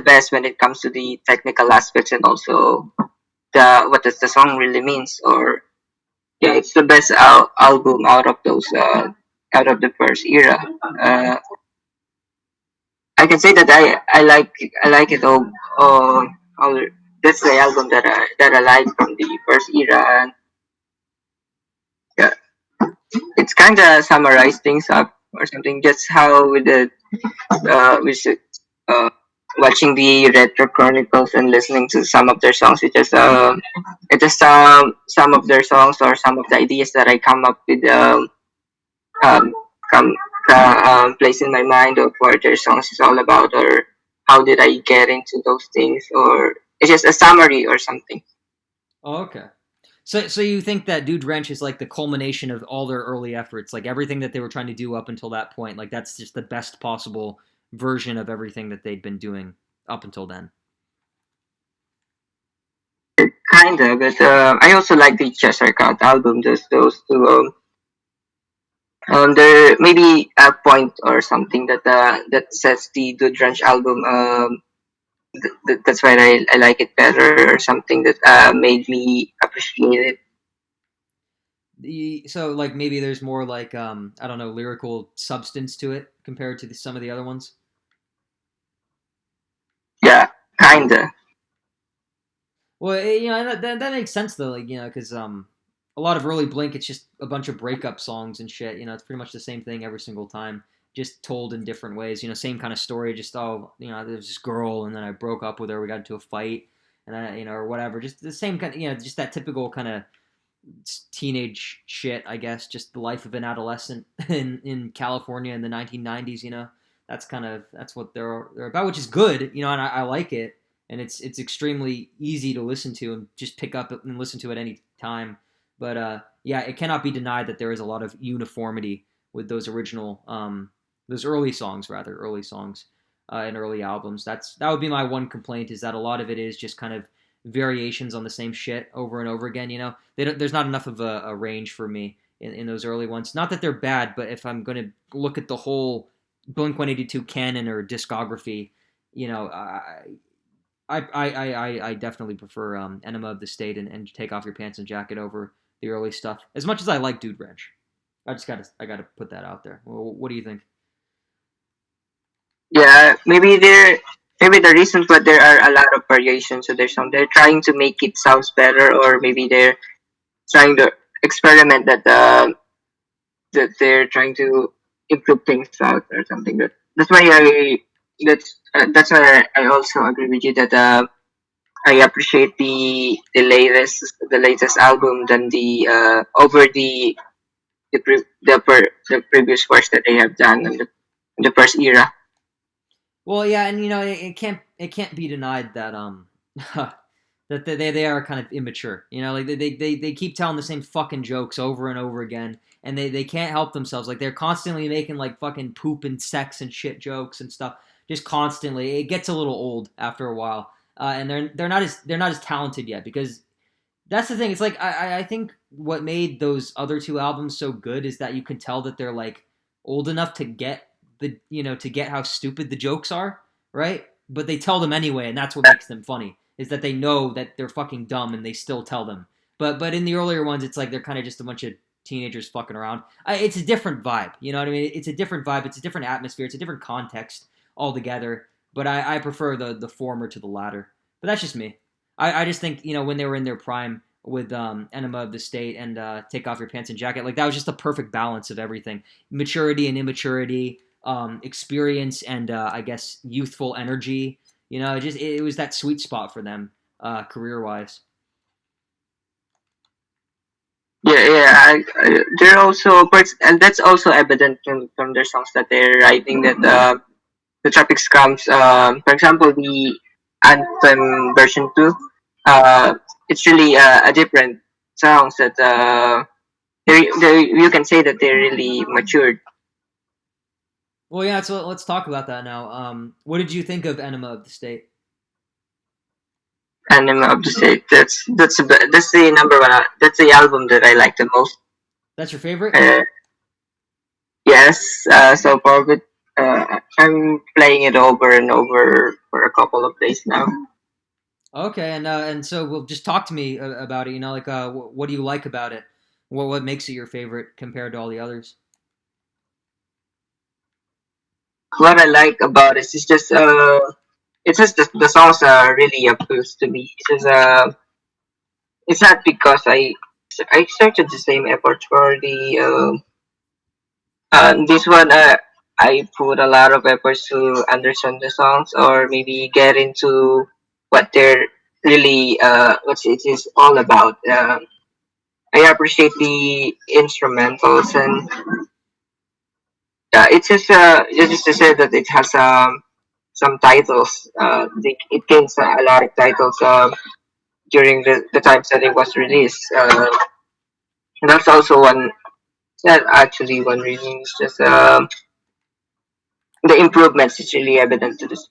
best when it comes to the technical aspects and also the what does the song really means or yeah it's the best album out of those out of the first era. Uh, I can say that I like it all that's the album that I like from the first era and yeah, it's kind of summarize things up or something. Just how we should uh, watching the retro chronicles and listening to some of their songs. It just some of their songs or some of the ideas that I come up with um come place in my mind of what their songs is all about or how did I get into those things or it's just a summary or something. Oh, okay. So you think that Dude Ranch is like the culmination of all their early efforts, like everything that they were trying to do up until that point, like that's just the best possible version of everything that they'd been doing up until then. Kinda, but I also like the Cheshire Cat album. Those two. There may be a point or something that sets the Dude Ranch album. That's why I like it better, or something that made me appreciate it. So like maybe there's more like I don't know lyrical substance to it compared to some of the other ones. Yeah, kinda. Well, that makes sense though, like because a lot of early Blink, it's just a bunch of breakup songs and shit. It's pretty much the same thing every single time, just told in different ways. Same kind of story. Just there's this girl, and then I broke up with her. We got into a fight, and I or whatever. Just the same kind. Just that typical kind of teenage shit. I guess just the life of an adolescent in California in the 1990s. That's what they're about, which is good. And I like it, and it's extremely easy to listen to and just pick up and listen to at any time. But yeah, it cannot be denied that there is a lot of uniformity with those original, those early songs and early albums. That would be my one complaint is that a lot of it is just kind of variations on the same shit over and over again. There's not enough of a range for me in those early ones. Not that they're bad, but if I'm going to look at the whole Blink 182 canon or discography, I definitely prefer Enema of the State and Take Off Your Pants and Jacket over the early stuff. As much as I like Dude Ranch, I gotta put that out there. What do you think? Yeah, maybe the reason but there are a lot of variations. So there's some they're trying to make it sounds better, or maybe they're trying to experiment that they're trying to improve things out or something. That's why that's why I also agree with you that I appreciate the latest album than the over the previous works that they have done in the first era. Well, yeah, and it can't be denied that that they are kind of immature. Like they keep telling the same fucking jokes over and over again, and they can't help themselves. Like they're constantly making like fucking poop and sex and shit jokes and stuff, just constantly. It gets a little old after a while, and they're not as talented yet because that's the thing. It's like I think what made those other two albums so good is that you can tell that they're like old enough to get to get how stupid the jokes are, right? But they tell them anyway, and that's what makes them funny. Is that they know that they're fucking dumb and they still tell them. But in the earlier ones, it's like they're kind of just a bunch of teenagers fucking around. It's a different vibe, you know what I mean? It's a different vibe. It's a different atmosphere. It's a different context altogether. But I prefer the former to the latter. But that's just me. I just think when they were in their prime with Enema of the State and Take Off Your Pants and Jacket, like that was just the perfect balance of everything, maturity and immaturity, experience and I guess youthful energy. It was that sweet spot for them, career wise. Yeah, yeah. They're also parts, and that's also evident from their songs that they're writing that the traffic scams. For example, the anthem version 2. Uh, it's really a different songs that you can say that they're really matured. Well, yeah. So let's talk about that now. What did you think of Enema of the State? Anime of the State. That's the number one. That's the album that I like the most. That's your favorite? Uh, yes. So far, but I'm playing it over and over for a couple of days now. Okay, and so well, just talk to me about it. Like what do you like about it? What makes it your favorite compared to all the others? What I like about it is just it's just the songs are really appeals to me. It's not because I exerted the same effort for the this one. I put a lot of efforts to understand the songs or maybe get into what they're really what it is all about. I appreciate the instrumentals and just to say that it has some titles. It gains a lot of titles during the times that it was released. And that's also one. Not actually one reason. It's just the improvements is really evident to this.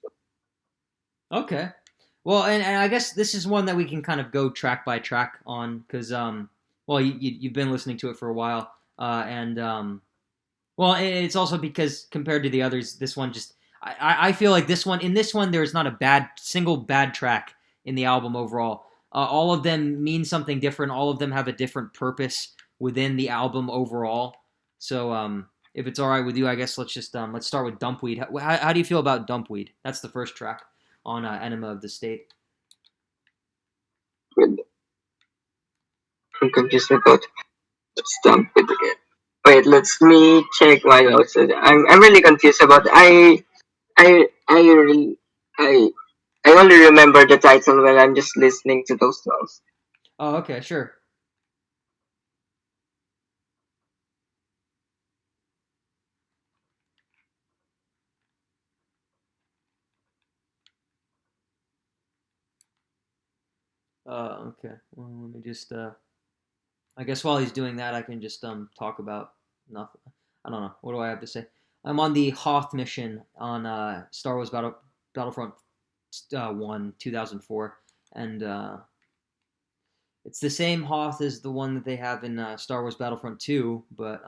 Okay. Well, and I guess this is one that we can kind of go track by track on because well, you've been listening to it for a while, and well, it's also because compared to the others, this one just I feel like this one there's not a single bad track in the album overall. All of them mean something different. All of them have a different purpose within the album overall. So if it's all right with you, I guess let's start with Dumpweed. How do you feel about Dumpweed? That's the first track on Enema of the State. I'm confused about stump it again. Wait, let me check my notes. I'm really confused about. I really I only remember the title when I'm just listening to those songs. Oh, okay, sure. Okay. Well, let me just. I guess while he's doing that, I can just talk about nothing. I don't know. What do I have to say? I'm on the Hoth mission on Star Wars Battlefront 1 2004, and it's the same Hoth as the one that they have in Star Wars Battlefront 2, but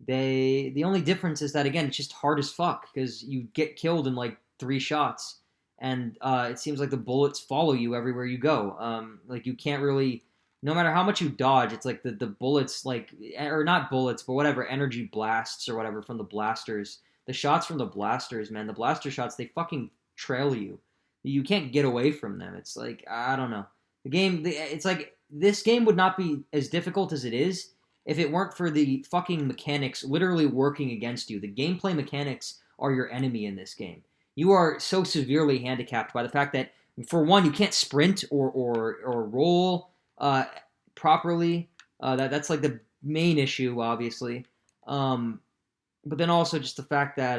the only difference is that again it's just hard as fuck because you get killed in like 3 shots, and it seems like the bullets follow you everywhere you go. Like you can't really, no matter how much you dodge, it's like the bullets like or not bullets but whatever energy blasts or whatever from the blasters. The shots from the blasters, man, the blaster shots they fucking trail you. You can't get away from them. It's like I don't know. It's like this game would not be as difficult as it is if it weren't for the fucking mechanics literally working against you. The gameplay mechanics are your enemy in this game. You are so severely handicapped by the fact that, for one, you can't sprint or roll properly. That's like the main issue, obviously. Um, but then also just the fact that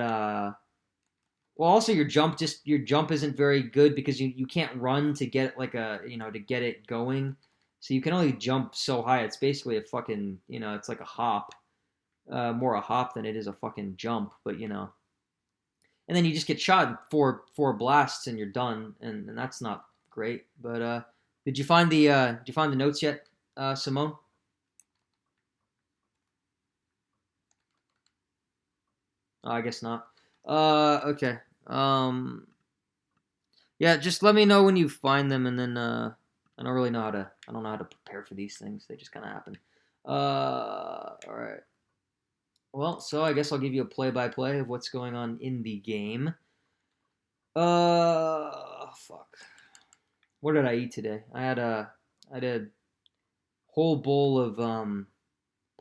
well, also your jump isn't very good because you can't run to get like to get it going. So you can only jump so high. It's basically a fucking it's like a hop, more a hop than it is a fucking jump. But and then you just get shot in four blasts and you're done, and that's not great. But did you find the notes yet, Simone? Oh, I guess not. Okay. Yeah, just let me know when you find them, and then I don't know how to prepare for these things. They just kind of happen. All right. Well, so I guess I'll give you a play-by-play of what's going on in the game. Fuck. What did I eat today? I had a whole bowl of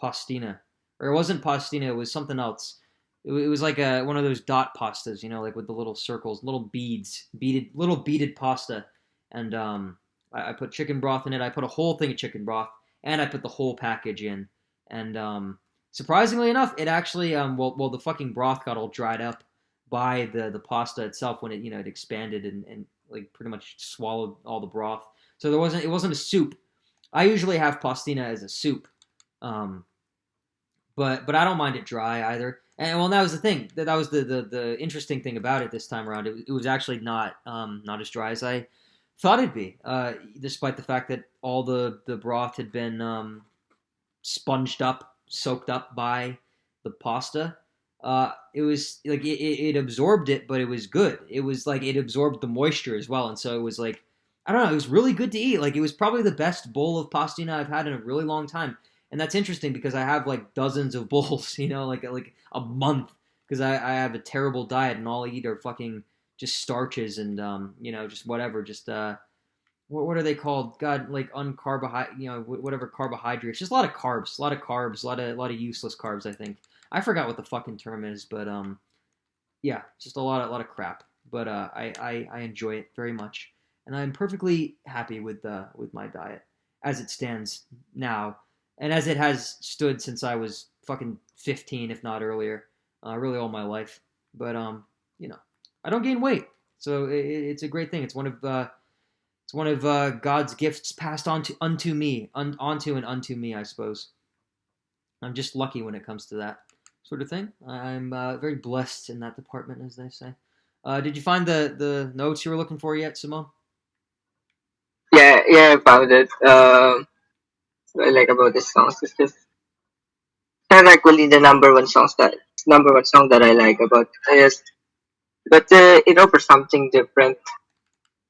pastina, or it wasn't pastina. It was something else. It was like one of those dot pastas, like with the little circles, little beads, little beaded pasta, and I put chicken broth in it. I put a whole thing of chicken broth, and I put the whole package in, and surprisingly enough, it actually well the fucking broth got all dried up by the pasta itself when it expanded and like pretty much swallowed all the broth. So it wasn't a soup. I usually have pastina as a soup, um, but I don't mind it dry either. And well, that was the thing. That was the interesting thing about it this time around. It was actually not as dry as I thought it'd be, despite the fact that all the broth had been sponged up, soaked up by the pasta. It was like it absorbed it, but it was good. It was like it absorbed the moisture as well, and so it was like I don't know. It was really good to eat. Like it was probably the best bowl of pastina I've had in a really long time, and that's interesting because I have like dozens of bowls, like a month because I have a terrible diet and all I eat are fucking just starches and just whatever, just what are they called? God, like uncarbohydrate, whatever carbohydrates. Just a lot of carbs, a lot of useless carbs. I think I forgot what the fucking term is, but yeah, just a lot of crap. But I enjoy it very much, and I'm perfectly happy with my diet as it stands now, and as it has stood since I was fucking 15, if not earlier, really all my life. But I don't gain weight, so it's a great thing. It's one of God's gifts passed on to unto me, onto and unto me, I suppose. I'm just lucky when it comes to that sort of thing. I'm very blessed in that department, as they say. Did you find the notes you were looking for yet, Simone? Yeah, yeah, I found it. What I like about this song is just not like really the number one song that I like about this, but it offers something different.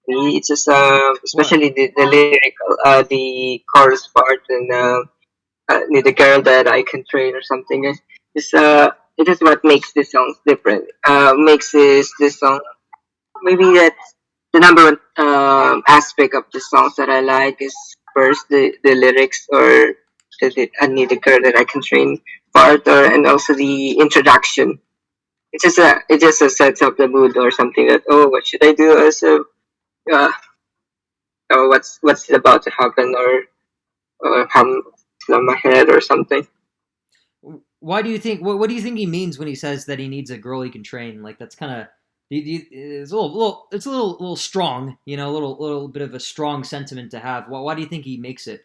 It's just What? especially the lyrical, the chorus part and the girl that I can train or something. It's it is what makes this song different. Makes this song maybe that's the number one aspect of the songs that I like is first the lyrics or I need a girl that I can train part or and also the introduction. It just a sets up the mood or something that oh what should I do as a uh, or what's about to happen or come from my head or something. Why do you think? What do you think he means when he says that he needs a girl he can train? Like that's kind of it's it's a little strong, a little bit of a strong sentiment to have. Why do you think he makes it?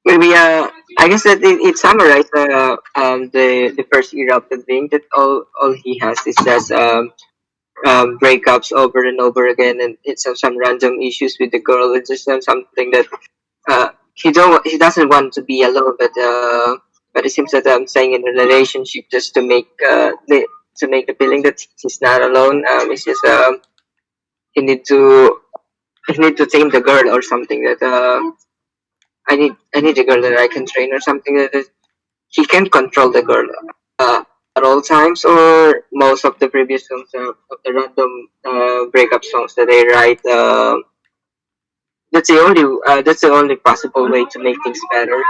Maybe I guess that it summarizes the first era of the thing that all he has is just breakups over and over again, and it's some random issues with the girl. It's just something that he doesn't want to be alone, but it seems that staying in a relationship just to make the feeling that he's not alone. It's just he need to he need to tame the girl or something that I need a girl that I can train or something that he can control the girl at all times or most of the previous songs of the random breakup songs that they write. That's the only possible way to make things better.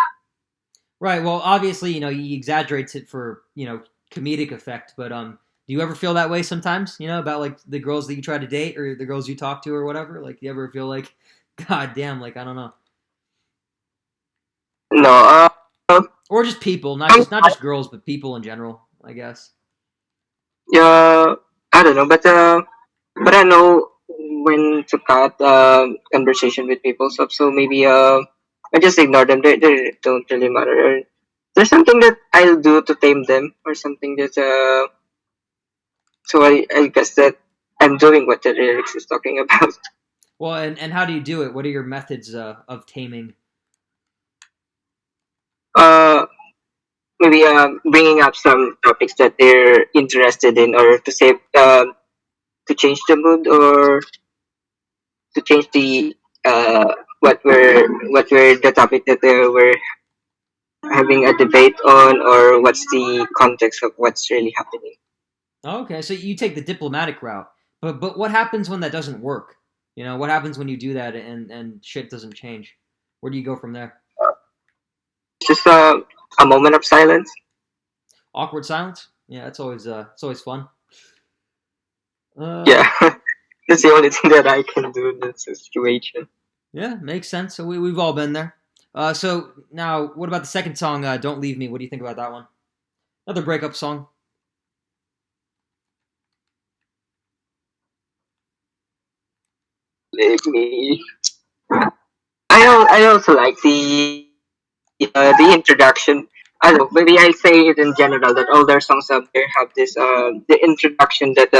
Right. Well, obviously, he exaggerates it for comedic effect. But do you ever feel that way sometimes? About like the girls that you try to date or the girls you talk to or whatever. Like, do you ever feel like, God damn, like I don't know, No, or just people, not I'm, just girls, but people in general, I guess. I don't know, but I know when to cut conversation with people. So maybe I just ignore them. They don't really matter. There's something that I'll do to tame them or something that so I guess that I'm doing what the lyrics is talking about. Well, and how do you do it? What are your methods of taming? Uh, maybe bringing up some topics that they're interested in, or to save to change the mood, or to change the what were the topic that they were having a debate on, or what's the context of what's really happening. Oh, okay, so you take the diplomatic route, but what happens when that doesn't work? What happens when you do that and shit doesn't change? Where do you go from there? It's just a moment of silence. Awkward silence. Yeah, it's always fun. Uh, Yeah, that's the only thing that I can do in this situation. yeah, makes sense. So we've all been there. So now, what about the second song? Don't leave me. What do you think about that one? Another breakup song. Leave me. I also like the introduction. I don't know, maybe I say it in general that all their songs up there have this the introduction that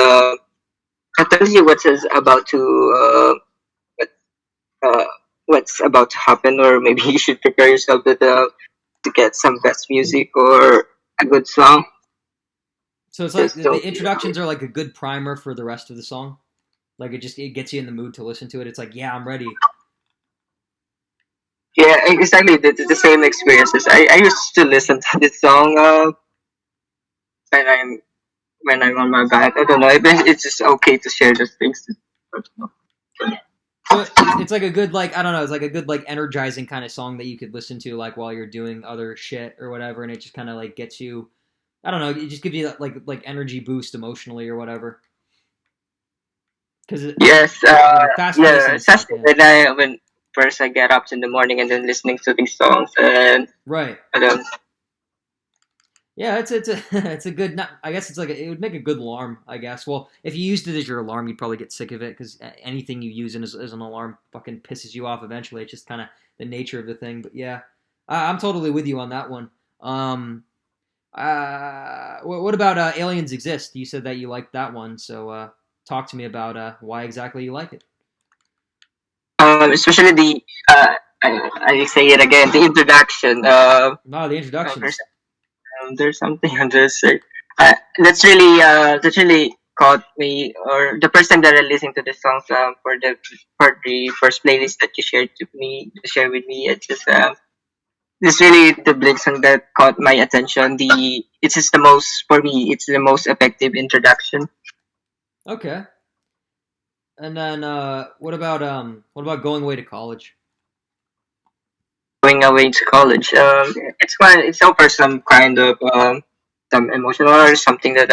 tells you what is about to what, uh, what's about to happen, or maybe you should prepare yourself to get some best music or a good song. So it's like Just the don't. introductions are like a good primer for the rest of the song. Like it gets you in the mood to listen to it. It's like, yeah, I'm ready. Yeah, exactly. The same experiences. I used to listen to this song when I'm on my bike. I don't know. It's just okay to share those things. So it's like a good like I don't know. It's like a good like energizing kind of song that you could listen to like while you're doing other shit or whatever, and it just kind of like gets you. I don't know. It just gives you that like energy boost emotionally or whatever. Because Yes, like a fast pace yeah, and stuff. especially Yeah. when first I get up in the morning and then listening to these songs and Right. I don't. Yeah, it's a it's a good. Not, I guess it's like it would make a good alarm. I guess. Well, if you used it as your alarm, you'd probably get sick of it because anything you use as an alarm fucking pisses you off eventually. It's just kind of the nature of the thing. But yeah, I'm totally with you on that one. What about Aliens Exist? You said that you liked that one, so talk to me about why exactly you like it. Especially I say it again, the introduction. No, the There's introductions. there's something on this. That's really caught me. Or the first time that I listened to the songs for the first playlist that you shared to me, share with me, it's just it's really the Blink song that caught my attention. It's just the most for me. It's the most effective introduction. Okay, and then what about going away to college? Going away to college. It's over some kind of some emotional or something that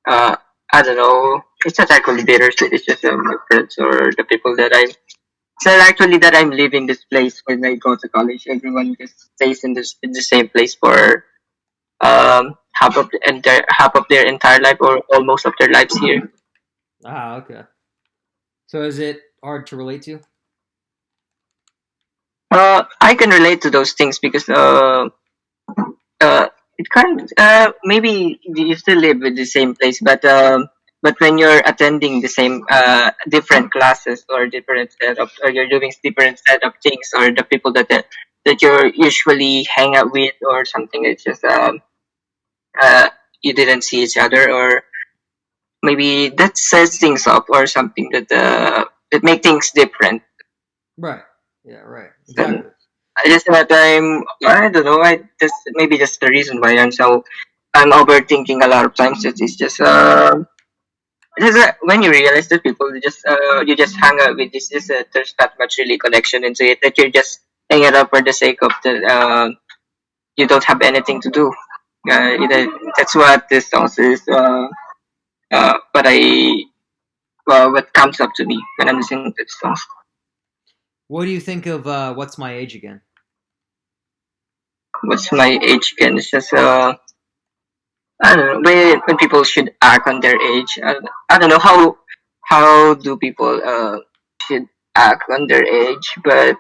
uh I don't know. It's not actually bittersweet. It's just my friends or the people that I. It's not actually that I'm leaving this place when I go to college. Everyone just stays in the same place for half of their entire life or almost of their lives here. Ah, okay. So is it hard to relate to? I can relate to those things because it kind maybe you still live with the same place, but when you're attending the same different classes or different set of or you're doing different set of things or the people that you're usually hang out with or something, it's just uh, you didn't see each other or maybe that sets things up or something that make things different. Right. Yeah. Right. And Exactly. I just that I don't know. I just maybe that's the reason why I'm overthinking a lot of times. It's just when you realize that people you just hang out with this. Just there's not much really connection into it. That you're just hanging out for the sake of the you don't have anything to do. That's what this song is. But what comes up to me when I'm listening to this song. What do you think of What's My Age Again? What's my age again? It's just I don't know when people should act on their age. I don't know how do people should act on their age, but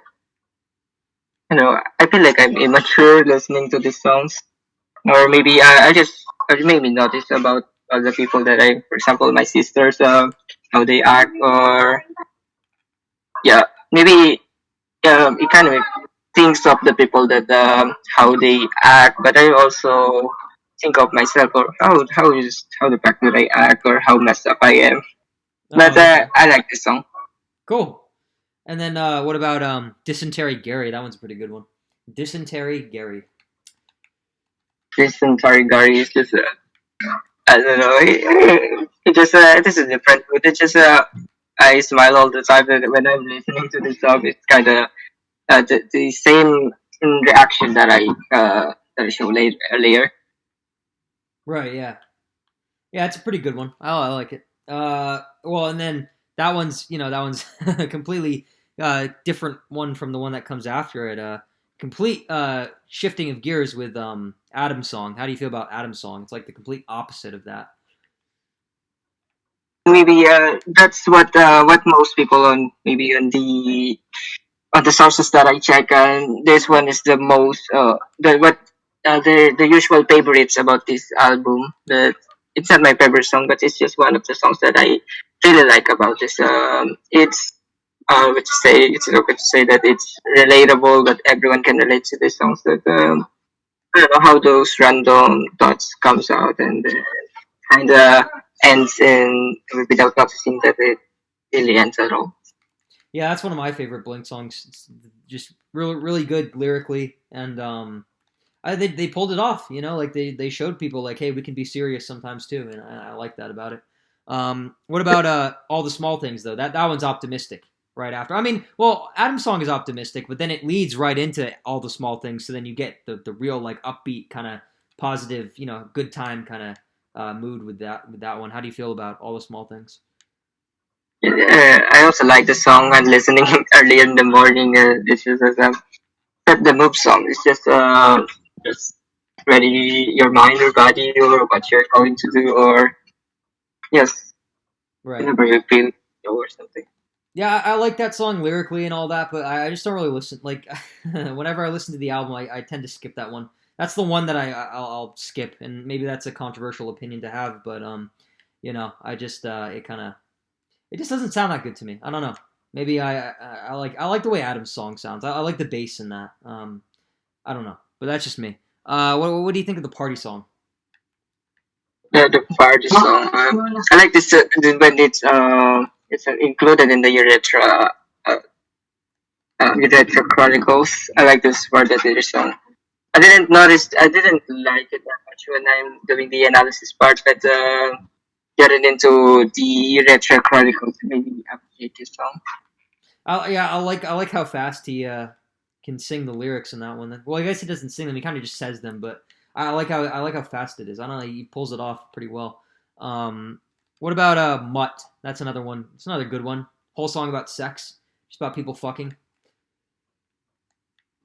I feel like I'm immature listening to these songs, or maybe I just or maybe notice about other people that for example, my sisters, how they act, or yeah, maybe it kind of thinks of the people that how they act, but I also think of myself or how the fact that I act or how messed up I am. But Oh, okay. I like this song. Cool. And then what about Dysentery Gary? That one's a pretty good one. Dysentery Gary. Tristan Tarigari is just I don't know. It just this is different, but it's just I smile all the time when I'm listening to this song. It's kind of the same reaction that I showed later earlier. Right. Yeah. Yeah. It's a pretty good one. I like it. Well, and then that one's a completely different one from the one that comes after it. Complete shifting of gears with Adam's song. How do you feel about Adam's song? It's like the complete opposite of that. Maybe that's what most people on maybe on the sources that I check, and this one is the most the usual favorites about this album. The It's not my favorite song, but it's just one of the songs that I really like about this. It's would say it's okay to say that it's relatable, that everyone can relate to this song. That I don't know how those random thoughts comes out and kind of ends in without noticing that it really ends at all. Yeah, that's one of my favorite Blink songs. It's just really, really good lyrically, and they pulled it off. Like they showed people like, hey, we can be serious sometimes too, and I like that about it. What about all the small things though? That one's optimistic. Right after, I mean, well, Adam's song is optimistic, but then it leads right into all the small things. So then you get the real like upbeat kind of positive, good time kind of mood with that one. How do you feel about all the small things? I also like the song and listening early in the morning. It's just the move song. It's just ready your mind or body or what you're going to do or yes, Right. whenever you feel or something. Yeah, I like that song lyrically and all that, but I just don't really listen. Like, whenever I listen to the album, I tend to skip that one. That's the one that I'll skip, and maybe that's a controversial opinion to have, but I just it just doesn't sound that good to me. I don't know. Maybe I like the way Adam's song sounds. I like the bass in that. I don't know, but that's just me. What do you think of the party song? The party song. I like this when it's included in the Urethra Chronicles. I like this part of the song. I didn't like it that much when I'm doing the analysis part, but getting into the Retro Chronicles made me appreciate this song. Yeah, I like how fast he can sing the lyrics in that one. Well, I guess he doesn't sing them; he kind of just says them. But I like how fast it is. I don't know. He pulls it off pretty well. What about Mutt? That's another one. It's another good one. Whole song about sex, just about people fucking.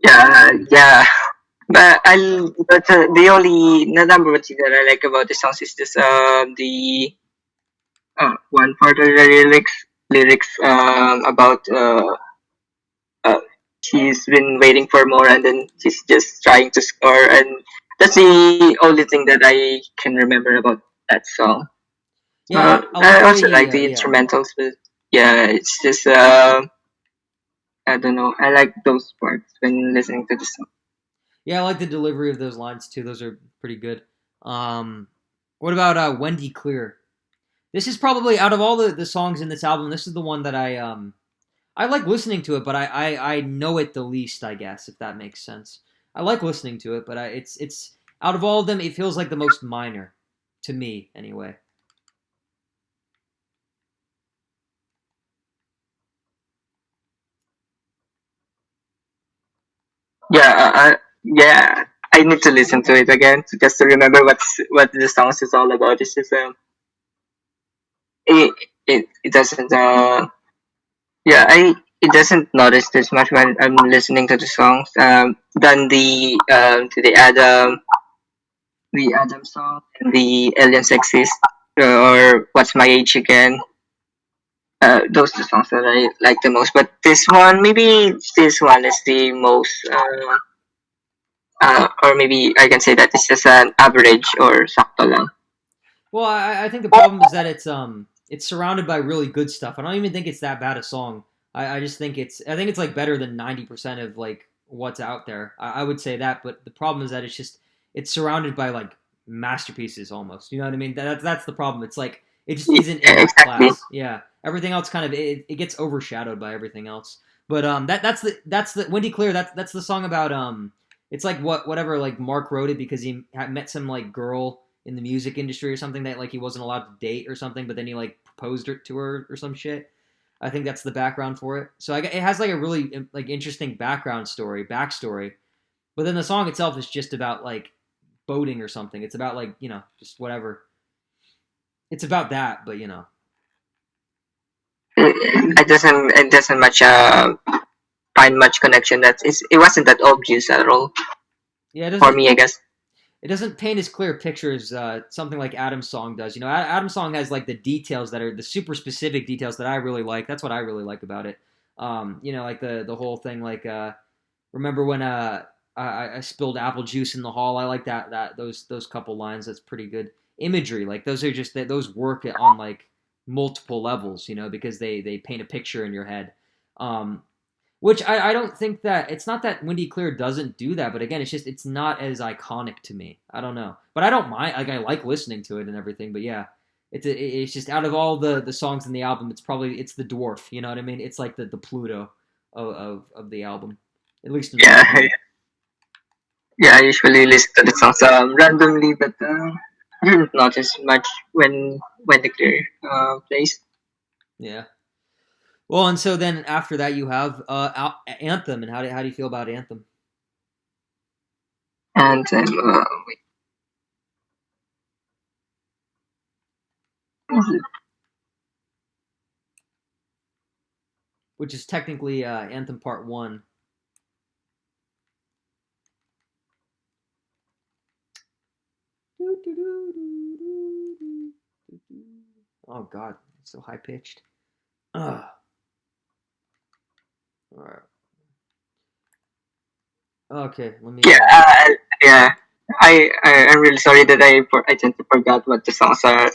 Yeah. The number one thing that I like about the songs is just the one part of the lyrics about she's been waiting for more and then she's just trying to score, and that's the only thing that I can remember about that song. Yeah, I like I the way also he. like the Yeah, instrumentals, but yeah, it's just I don't know. I like those parts when listening to the song. yeah, I like the delivery of those lines too. Those are pretty good. Um, what about Wendy Clear? This is probably out of all the songs in this album, this is the one that I like listening to it, but I know it the least, I guess, if that makes sense. I like listening to it, but it's out of all of them, it feels like the most minor to me, anyway. Yeah, I need to listen to it again just to remember what the songs is all about. It's just it it doesn't yeah I it doesn't notice this much when I'm listening to the songs than the Adam song and the Aliens Exist or What's My Age Again. Those are the songs that I like the most. But maybe this one is the most, or maybe I can say that it's just an average or sakto lang. Well, I think the problem is that it's surrounded by really good stuff. I don't even think it's that bad a song. I just think it's like better than 90% of like what's out there. I would say that, but the problem is that it's surrounded by like masterpieces almost. You know what I mean? That's the problem. It's like it just Yeah, isn't in that exactly. class. Yeah, everything else kind of it gets overshadowed by everything else. But that's the Wendy Clear. That's the song about it's like whatever like Mark wrote it because he met some like girl in the music industry or something that like he wasn't allowed to date or something, but then he like proposed it to her or some shit. I think that's the background for it. So it has like a really like interesting backstory. But then the song itself is just about like boating or something. It's about like just whatever. It's about that, but It doesn't much find much connection. It wasn't that obvious at all yeah, for me, I guess. it doesn't paint as clear a picture as something like Adam's song does. Adam's song has like the details that are the super specific details that I really like. That's what I really like about it. Like the whole thing. Like remember when I spilled apple juice in the hall? I like those couple lines. That's pretty good imagery. Like those are just those work on like multiple levels. Because they paint a picture in your head. Which I don't think that it's not that Windy Clear doesn't do that, but again, it's not as iconic to me. I don't know, but I don't mind. Like I like listening to it and everything. But yeah, it's just out of all the songs in the album, it's the dwarf. You know what I mean? It's like the Pluto of the album, at least in my Yeah, opinion. yeah. I usually listen to the songs randomly, but not as much when the clear plays. Yeah. Well, and so then after that you have Anthem, and how do you feel about Anthem? And Which is technically Anthem Part One. Oh God, it's so high pitched. All right. Okay, let me. yeah, yeah. I'm really sorry that I tend to forget what the songs are.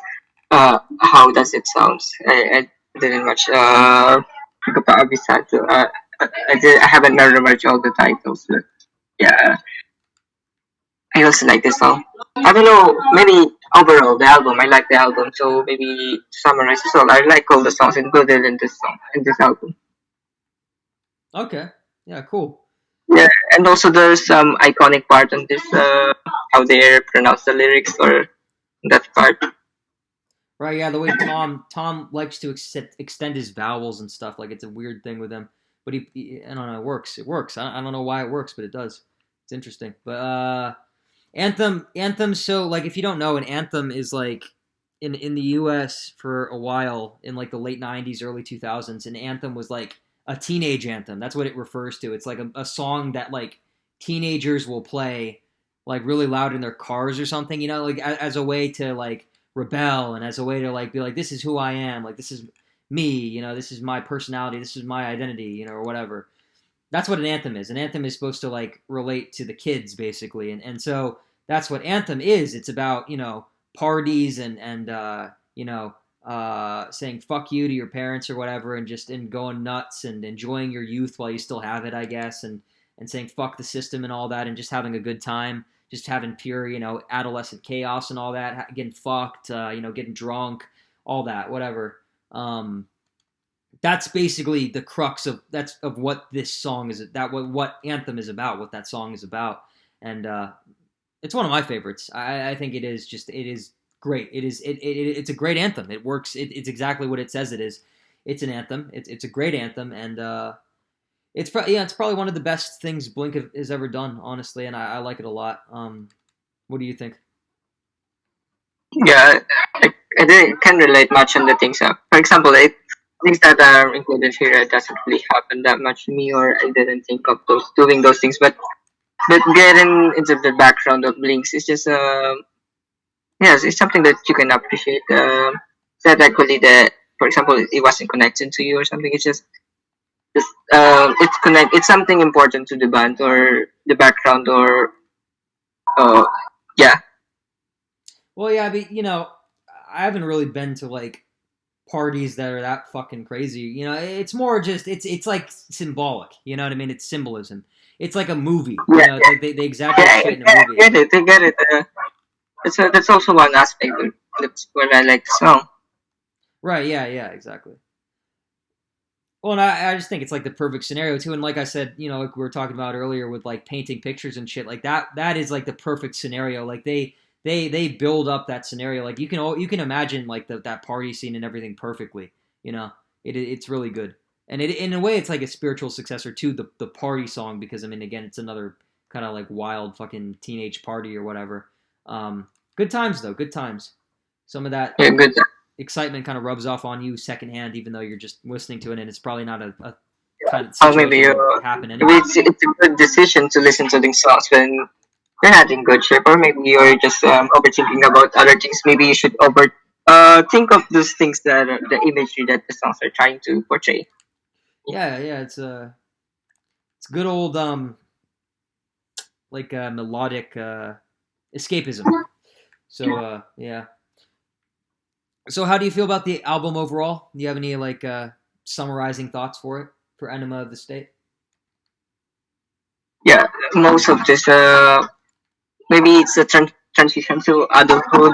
How does it sound? I didn't much kabisado. I haven't memorized all the titles, but yeah, I also like this song. I don't know, maybe overall the album. I like the album, so maybe to summarize this all, I like all the songs included in this album. Okay, yeah, cool. Yeah, and also there's some iconic part on this, how they pronounce the lyrics or that part. Right, yeah, the way Tom likes to extend his vowels and stuff, like it's a weird thing with him, but I don't know, it works. It works. I don't know why it works, but it does. It's interesting. But Anthem. So like, if you don't know, an anthem is like in the U.S. for a while in like the late '90s, early 2000s. An anthem was like a teenage anthem. That's what it refers to. It's like a song that like teenagers will play like really loud in their cars or something. Like as a way to like rebel and as a way to like be like, this is who I am. Like this is me. This is my personality. This is my identity. Or whatever. That's what an anthem is. An anthem is supposed to like relate to the kids basically, and so that's what anthem is. It's about parties and saying fuck you to your parents or whatever, and just going nuts and enjoying your youth while you still have it, I guess, and saying fuck the system and all that, and just having a good time, just having pure adolescent chaos and all that, getting fucked, getting drunk, all that, whatever. That's basically the crux of what this song is. That what anthem is about. What that song is about, and it's one of my favorites. I think it is great. It's a great anthem. It works. It's exactly what it says it is. It's an anthem. It's a great anthem, and it's probably one of the best things Blink has ever done, honestly, and I like it a lot. What do you think? Yeah, can relate much on the things. For example, things that are included here doesn't really happen that much to me, or I didn't think of doing those things. But getting into the background of Blinks is just yes, it's something that you can appreciate. It's not actually that, for example, it wasn't connected to you or something. It's something important to the band or the background or uh yeah. Well, yeah, but I haven't really been to like parties that are that fucking crazy. It's more just it's like symbolic. You know what I mean? It's symbolism. It's like a movie. Yeah, It's like they exaggerate yeah, shit in a I movie. get it. I get it. That's also one aspect. That's what I like the song. Right? Yeah. Yeah. Exactly. Well, and I just think it's like the perfect scenario too. And like I said, like we were talking about earlier with like painting pictures and shit like that. That is like the perfect scenario. Like they build up that scenario. Like you can imagine like that party scene and everything perfectly. You know, it's really good. And in a way, it's like a spiritual successor to the party song because I mean, again, it's another kind of like wild fucking teenage party or whatever. Good times though, good times. Some of that Yeah, good. excitement kind of rubs off on you secondhand, even though you're just listening to it, and it's probably not a kind of Or maybe situation that would happen maybe anyway. it's a good decision to listen to these songs when you're not in good shape, or maybe you're just overthinking about other things. Maybe you should think of those things that are, the imagery that the songs are trying to portray. Yeah, yeah, it's good old like melodic escapism. So yeah. So how do you feel about the album overall? Do you have any like summarizing thoughts for it for Enema of the State? Yeah, most of this maybe it's a transition to adulthood.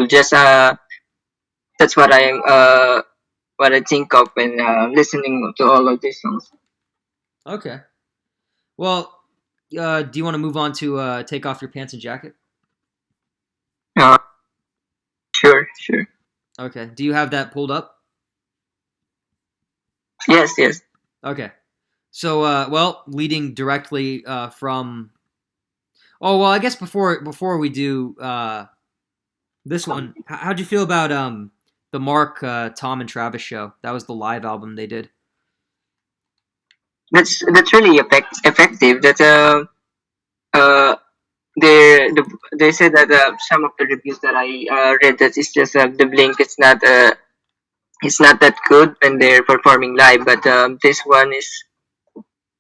Just that's what I think of when listening to all of these songs. Okay. Well, do you want to move on to take off your pants and jacket? Uh, sure, sure. Okay. Do you have that pulled up? Yes, yes. Okay. So, well, leading directly from. Oh well, I guess before we do this one, how'd you feel about the Mark, Tom, and Travis show? That was the live album they did. That's really effective. That uh they said that some of the reviews that I read that it's just the Blink. It's not that good when they're performing live. But this one is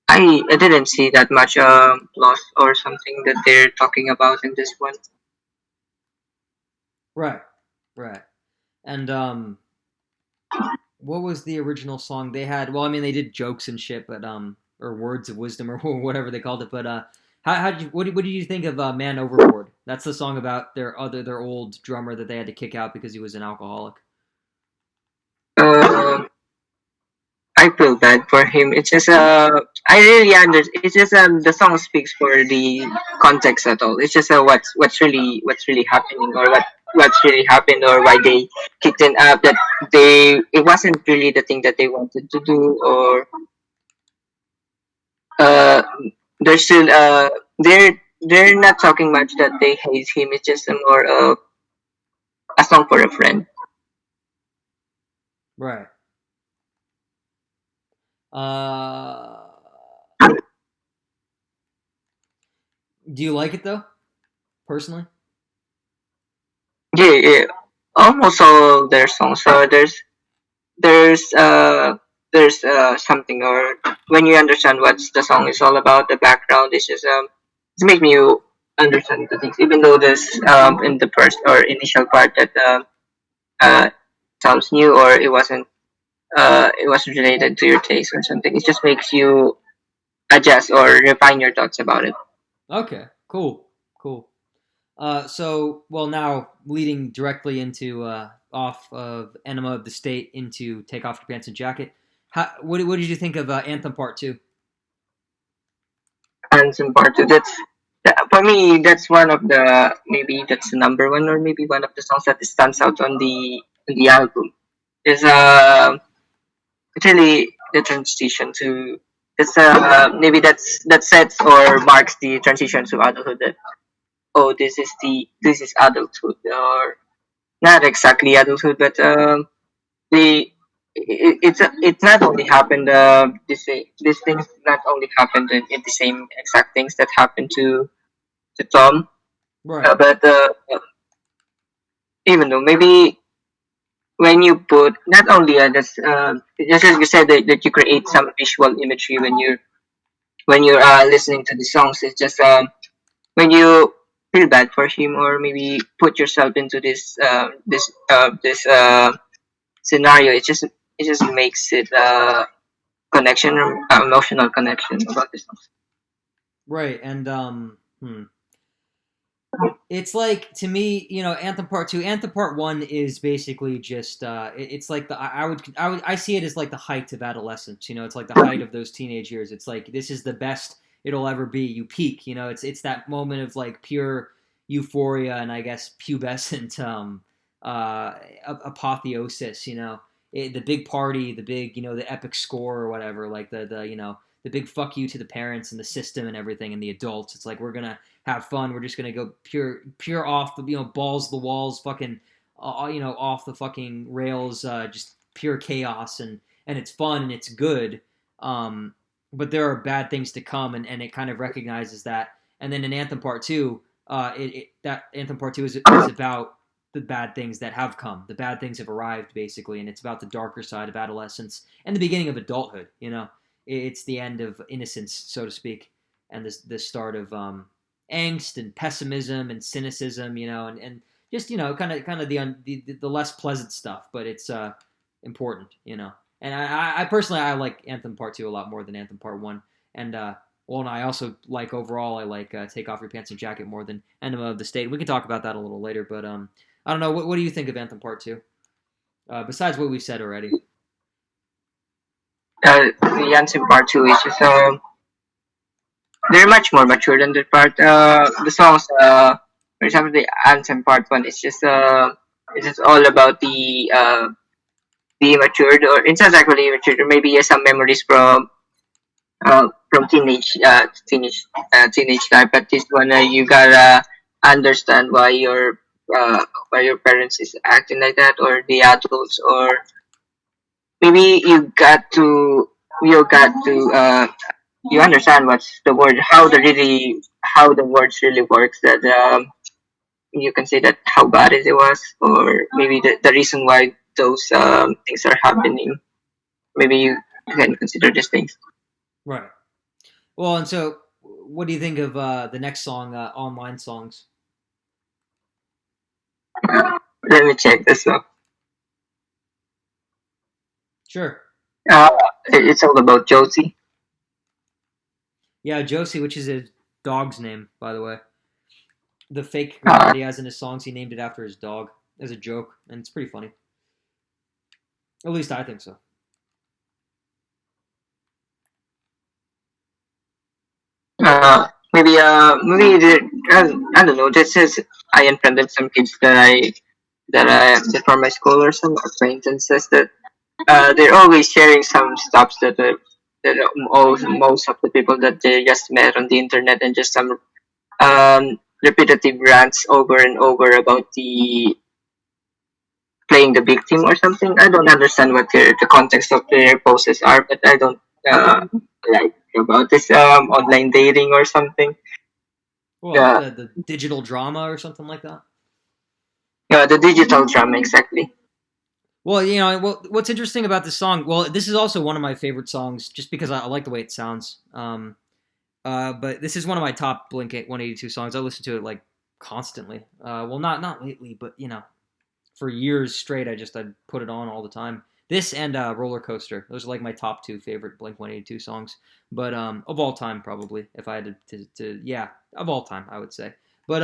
I didn't see that much loss or something that they're talking about in this one. Right. Right. And what was the original song they had? Well, I mean, they did jokes and shit, but or words of wisdom or whatever they called it. But how did you what did you think of Man Overboard? That's the song about their old drummer that they had to kick out because he was an alcoholic. Uh, I feel bad for him. It's just I really understand. It's just the song speaks for the context at all. It's just what's really happening or what's really happened or why they kicked it up that they it wasn't really the thing that they wanted to do or uh they're still they're not talking much that they hate him. It's just a more of a song for a friend. Right. Uh, do you like it though, personally? Yeah, yeah. Almost all their songs. So there's uh there's something or when you understand what the song is all about, the background is just it makes you understand the things. Even though this in the first or initial part that uh sounds new or it wasn't related to your taste or something. It just makes you adjust or refine your thoughts about it. Okay. Cool. Cool. So well now leading directly into off of Enema of the State into Take Off Your Pants and Jacket. What did you think of Anthem Part Two? And some part two. For me. That's one of the maybe that's the number one or maybe one of the songs that stands out on the album. Is it's really the transition to it's maybe that sets or marks the transition to adulthood. That oh this is adulthood or not exactly adulthood, but the it's not only happened these things not only happened in the same exact things that happened to Tom, Right. but even though maybe when you put not only this just as you said that you create some visual imagery when you're listening to the songs, it's just when you feel bad for him or maybe put yourself into this scenario, it just makes it connection emotional connection about the songs. Right. And it's like to me, Anthem Part Two. Anthem Part One is basically just it's like I see it as like the height of adolescence. It's like the height of those teenage years. It's like this is the best it'll ever be. You peak. It's that moment of like pure euphoria and I guess pubescent apotheosis. The big party, the big the epic score or whatever. Like the the big fuck you to the parents and the system and everything and the adults. It's like we're gonna have fun. We're just gonna go pure off the balls to the walls, fucking off the fucking rails, just pure chaos and it's fun and it's good. But there are bad things to come, and it kind of recognizes that. And then in Anthem Part Two, that Anthem Part Two is about the bad things that have come. The bad things have arrived, basically, and it's about the darker side of adolescence and the beginning of adulthood. It's the end of innocence, so to speak, and the start of angst and pessimism and cynicism. And just kind of the less pleasant stuff, but it's important. And I personally I like Anthem Part Two a lot more than Anthem Part One, and and I also like overall I like Take Off Your Pants and Jacket more than Enema of the State. We can talk about that a little later, but I don't know. What do you think of Anthem Part Two? Besides what we've said already. The Anthem Part Two is just they're much more mature than the part. The songs, for example, the Anthem Part One is just it's just all about the being matured, or it's not actually matured, or maybe some memories from teenage life. But this one, you gotta understand why your parents is acting like that, or the adults, or maybe you got to you understand what's the word, how the words really works, that you can say that how bad it was, or maybe the reason why those things are happening. Maybe you can consider these things. Right. Well, and so what do you think of the next song, Online Songs? Let me check this one. Sure. Uh, it's all about Josie. Yeah, Josie, which is his dog's name, by the way. The fake girl Uh, that he has in his songs, he named it after his dog as a joke, and it's pretty funny. At least I think so. I don't know. This is I unfriended some kids that from my school, or some acquaintances, that they're always sharing some stuff that most of the people that they just met on the internet, and just some repetitive rants over and over about the playing the victim or something. I don't understand what the context of their posts are, but I don't like about this online dating or something. Well, Yeah, the digital drama or something like that. yeah, the digital drama, exactly. Well, what's interesting about this song? Well, this is also one of my favorite songs, just because I like the way it sounds. But this is one of my top Blink 182 songs. I listen to it like constantly. Well, not lately, but for years straight, I'd put it on all the time. This and Roller Coaster. Those are like my top two favorite Blink 182 songs. But of all time, probably, if I had to yeah, of all time, I would say. But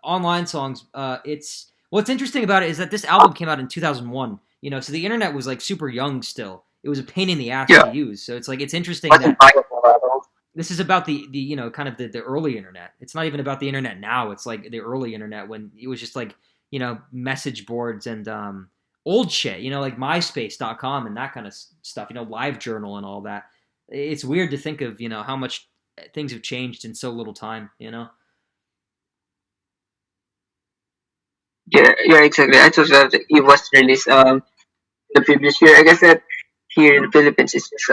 Online Songs, it's what's interesting about it is that this album came out in 2001. So the internet was like super young still. It was a pain in the ass to Yeah, use. So it's like it's interesting wasn't that viable at all. this is about the kind of the early internet. It's not even about the internet now. It's like the early internet when it was just like message boards and old shit. Like MySpace.com and that kind of stuff. LiveJournal and all that. It's weird to think of how much things have changed in so little time. Yeah, yeah, exactly. I thought that it was released the previous year. I guess that here in the Philippines, it's just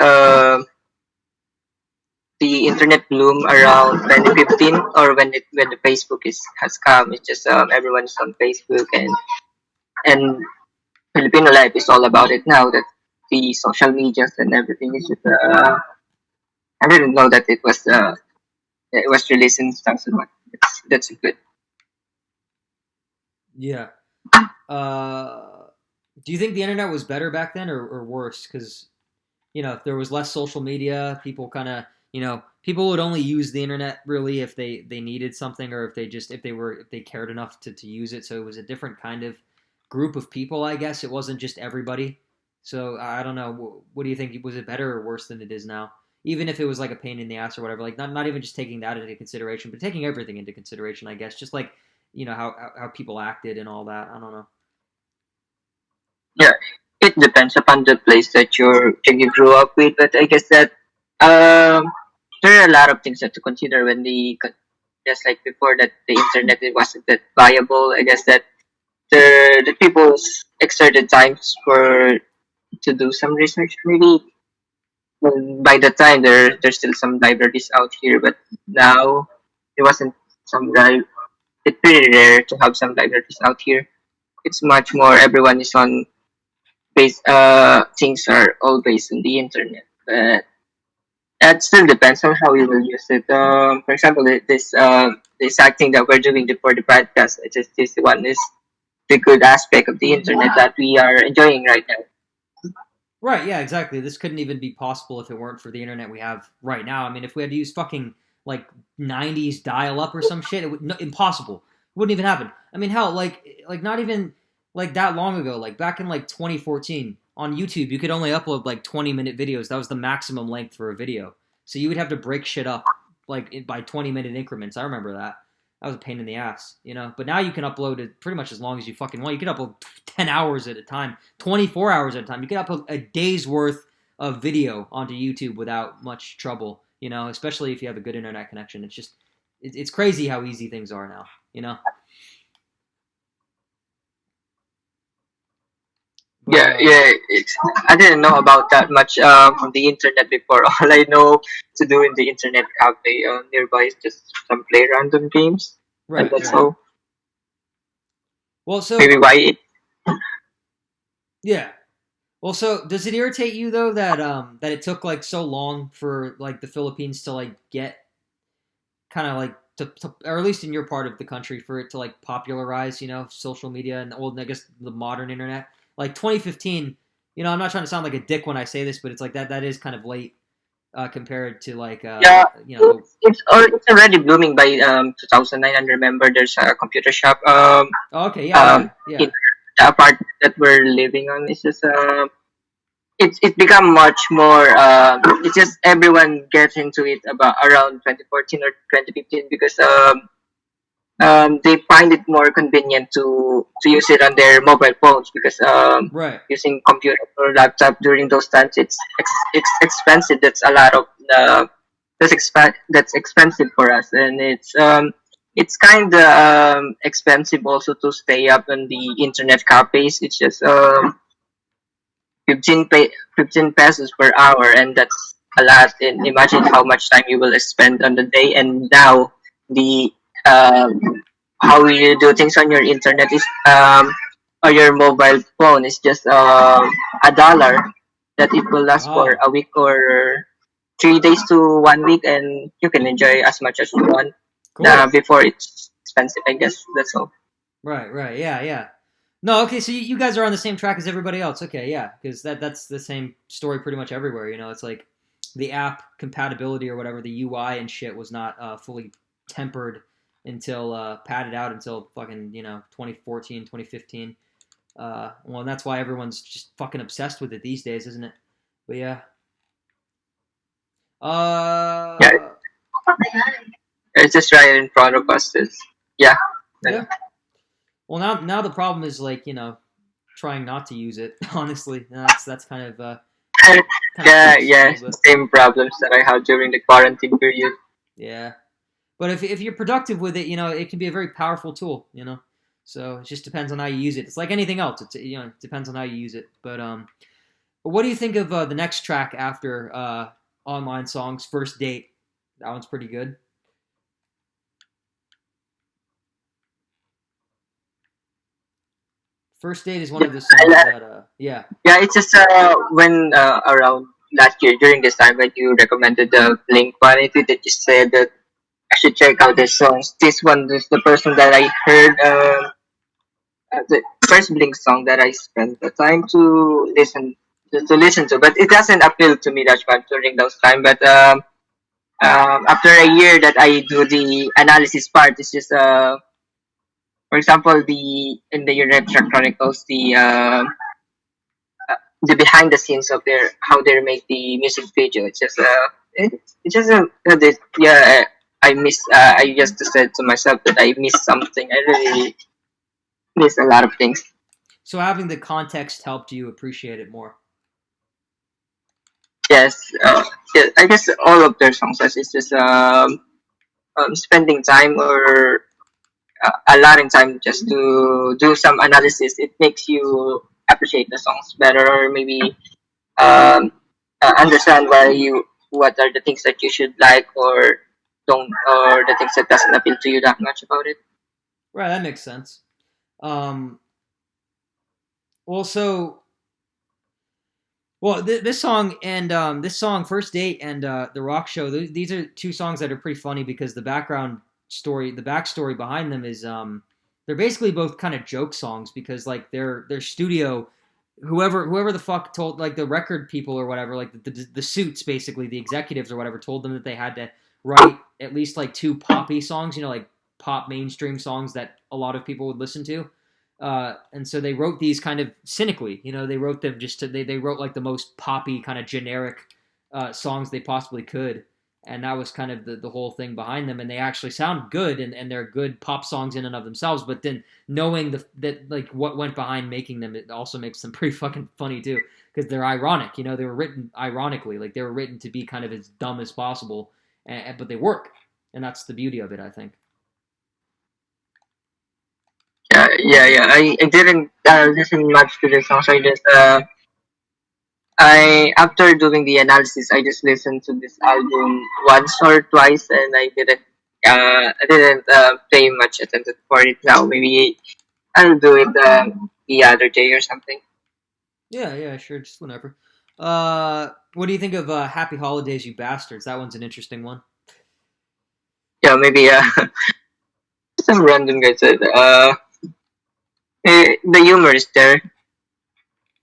the internet bloom around 2015, or when the Facebook is has come. It's just everyone is on Facebook, and Filipino life is all about it now. That the social medias and everything is just. I didn't know that it was released in 2001. That's good. Yeah. Do you think the internet was better back then or worse? Because if there was less social media, people kind of people would only use the internet really if they needed something, or if they cared enough to use it. So it was a different kind of group of people, I guess. It wasn't just everybody. So I don't know. What do you think? Was it better or worse than it is now? Even if it was like a pain in the ass or whatever, like not even just taking that into consideration, but taking everything into consideration, I guess. Just like how people acted and all that. I don't know. Yeah, it depends upon the place that you grew up with, but I guess that Um, there are a lot of things that to consider when just like before that the internet it wasn't that viable. I guess that the people exerted times for to do some research. Maybe by the time there's still some libraries out here, but now it wasn't some it's pretty rare to have some libraries out here. It's much more everyone is on base things are all based on the internet. But that still depends on how you will use it. For example, this acting that we're doing for the podcast, it's just this one is the good aspect of the internet that we are enjoying right now. Right, yeah, exactly. This couldn't even be possible if it weren't for the internet we have right now. I mean, if we had to use fucking like '90s dial-up or some shit, it would impossible. It wouldn't even happen. I mean, hell, like not even like that long ago, like back in like 2014 on YouTube, you could only upload like 20-minute videos. That was the maximum length for a video. So you would have to break shit up like by 20-minute increments. I remember that. That was a pain in the ass, you know. But now you can upload it pretty much as long as you fucking want. You can upload 10 hours at a time, 24 hours at a time. You can upload a day's worth of video onto YouTube without much trouble, you know, especially if you have a good internet connection. It's just, it's crazy how easy things are now, you know. But, Yeah, yeah. I didn't know about that much from the internet before. All I know to do in the internet cafe nearby is just some play random games, and right, that's right. all. Well, so, Maybe why it. yeah. Well, so does it irritate you though that it took like so long for like the Philippines to like get kind of like to, or at least in your part of the country, for it to like popularize, you know, social media and old, I guess, the modern internet. Like 2015, you know, I'm not trying to sound like a dick when I say this, but it's like that is kind of late compared to like Yeah, you know it's already blooming by 2009. And remember, there's a computer shop oh, okay, yeah, um yeah, yeah, in the apartment that we're living on. It's just it's become much more. It's just everyone gets into it about around 2014 or 2015 because they find it more convenient to use it on their mobile phones because right, using computer or laptop during those times it's expensive. That's a lot of that's expensive for us, and it's kind of expensive also to stay up on the internet cafes. It's just 15 pesos per hour, and that's a lot. And imagine how much time you will spend on the day. And now the um, how you do things on your internet is or your mobile phone is just $1 that it will last for oh, a week or 3 days to 1 week, and you can enjoy as much as you want. cool, Before it's expensive, I guess that's all. right, right, yeah, yeah. No, okay, so you guys are on the same track as everybody else. Okay, yeah, because that's the same story pretty much everywhere. You know, it's like the app compatibility or whatever, the UI and shit was not fully tempered until padded out until fucking 2014, 2015. Well, and that's why everyone's just fucking obsessed with it these days, isn't it? But yeah. Yeah, Uh, it's just right in front of us. Yeah. yeah. Well, now the problem is like trying not to use it. Honestly, that's kind of Yeah, sucks a yeah, little it's the bit. same problems that I had during the quarantine period. Yeah. But if you're productive with it, it can be a very powerful tool. So it just depends on how you use it. It's like anything else. It depends on how you use it. But what do you think of the next track after Online Songs, First Date? That one's pretty good. First Date is one Yeah, of the songs that yeah. yeah, it's just when around last year during this time when you recommended the Blink 182 that you said that I should check out this songs. This one is the person that I heard the first Blink song that I spent the time to listen to, but it doesn't appeal to me that much during those time. But after a year that I do the analysis part, it's just for example, the in the Electra Chronicles, the behind the scenes of their how they make the music video. It's just it's just this, yeah. I miss. I just said to myself that I miss something. I really miss a lot of things. So having the context helped you appreciate it more. Yes, yeah, I guess all of their songs is just spending time or allotting time just to do some analysis. It makes you appreciate the songs better, or maybe um, understand why you what are the things that you should like or don't, or the things that doesn't appeal to you that much about it. Right, that makes sense. Um, also, well, this song and this song, First Date and The Rock Show, these are two songs that are pretty funny because the backstory behind them is they're basically both kind of joke songs because like their studio, whoever the fuck told like the record people or whatever, like the suits basically, the executives or whatever told them that they had to write at least like two poppy songs, like pop mainstream songs that a lot of people would listen to. And so they wrote these kind of cynically. They wrote them just to they wrote like the most poppy kind of generic songs they possibly could, and that was kind of the whole thing behind them. And they actually sound good, and they're good pop songs in and of themselves. But then knowing that like what went behind making them, it also makes them pretty fucking funny too, because they're ironic. They were written ironically, like they were written to be kind of as dumb as possible, but they work, and that's the beauty of it, I think. Yeah, yeah, yeah. I didn't listen much to the songs. I after doing the analysis, I just listened to this album once or twice, and I didn't pay much attention for it now. Maybe I'll do it the other day or something. Yeah, yeah, sure, just whenever. What do you think of Happy Holidays, You Bastards? That one's an interesting one. Yeah, maybe some random guy said the humor is there.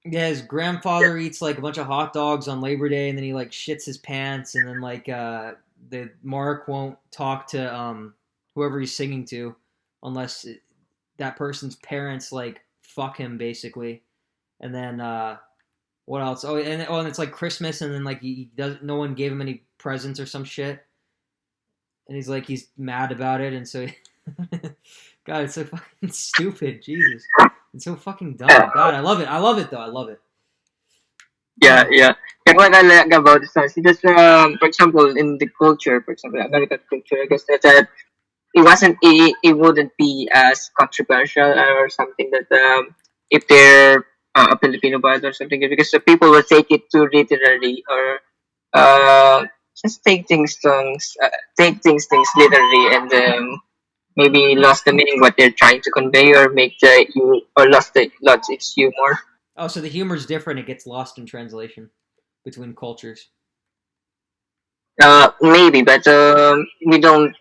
Yeah, his grandfather eats like a bunch of hot dogs on Labor Day, and then he like shits his pants, and then like the Mark won't talk to whoever he's singing to unless that person's parents like fuck him basically, and then what else? And it's like Christmas, and then like he does no one gave him any presents or some shit, and he's mad about it, and so God, it's so fucking stupid. Jesus, it's so fucking dumb. Yeah, God, I love it. I love it though. I love it. yeah, yeah. And what I like about this is just for example, in the culture, for example, American culture, I guess that it wouldn't be as controversial or something that if they're a Filipino band or something, because the people will take it too literally, or just take things literally, and maybe lost the meaning what they're trying to convey, or make the you or lost its humor. Oh, so the humor's different. It gets lost in translation between cultures. Maybe, but we don't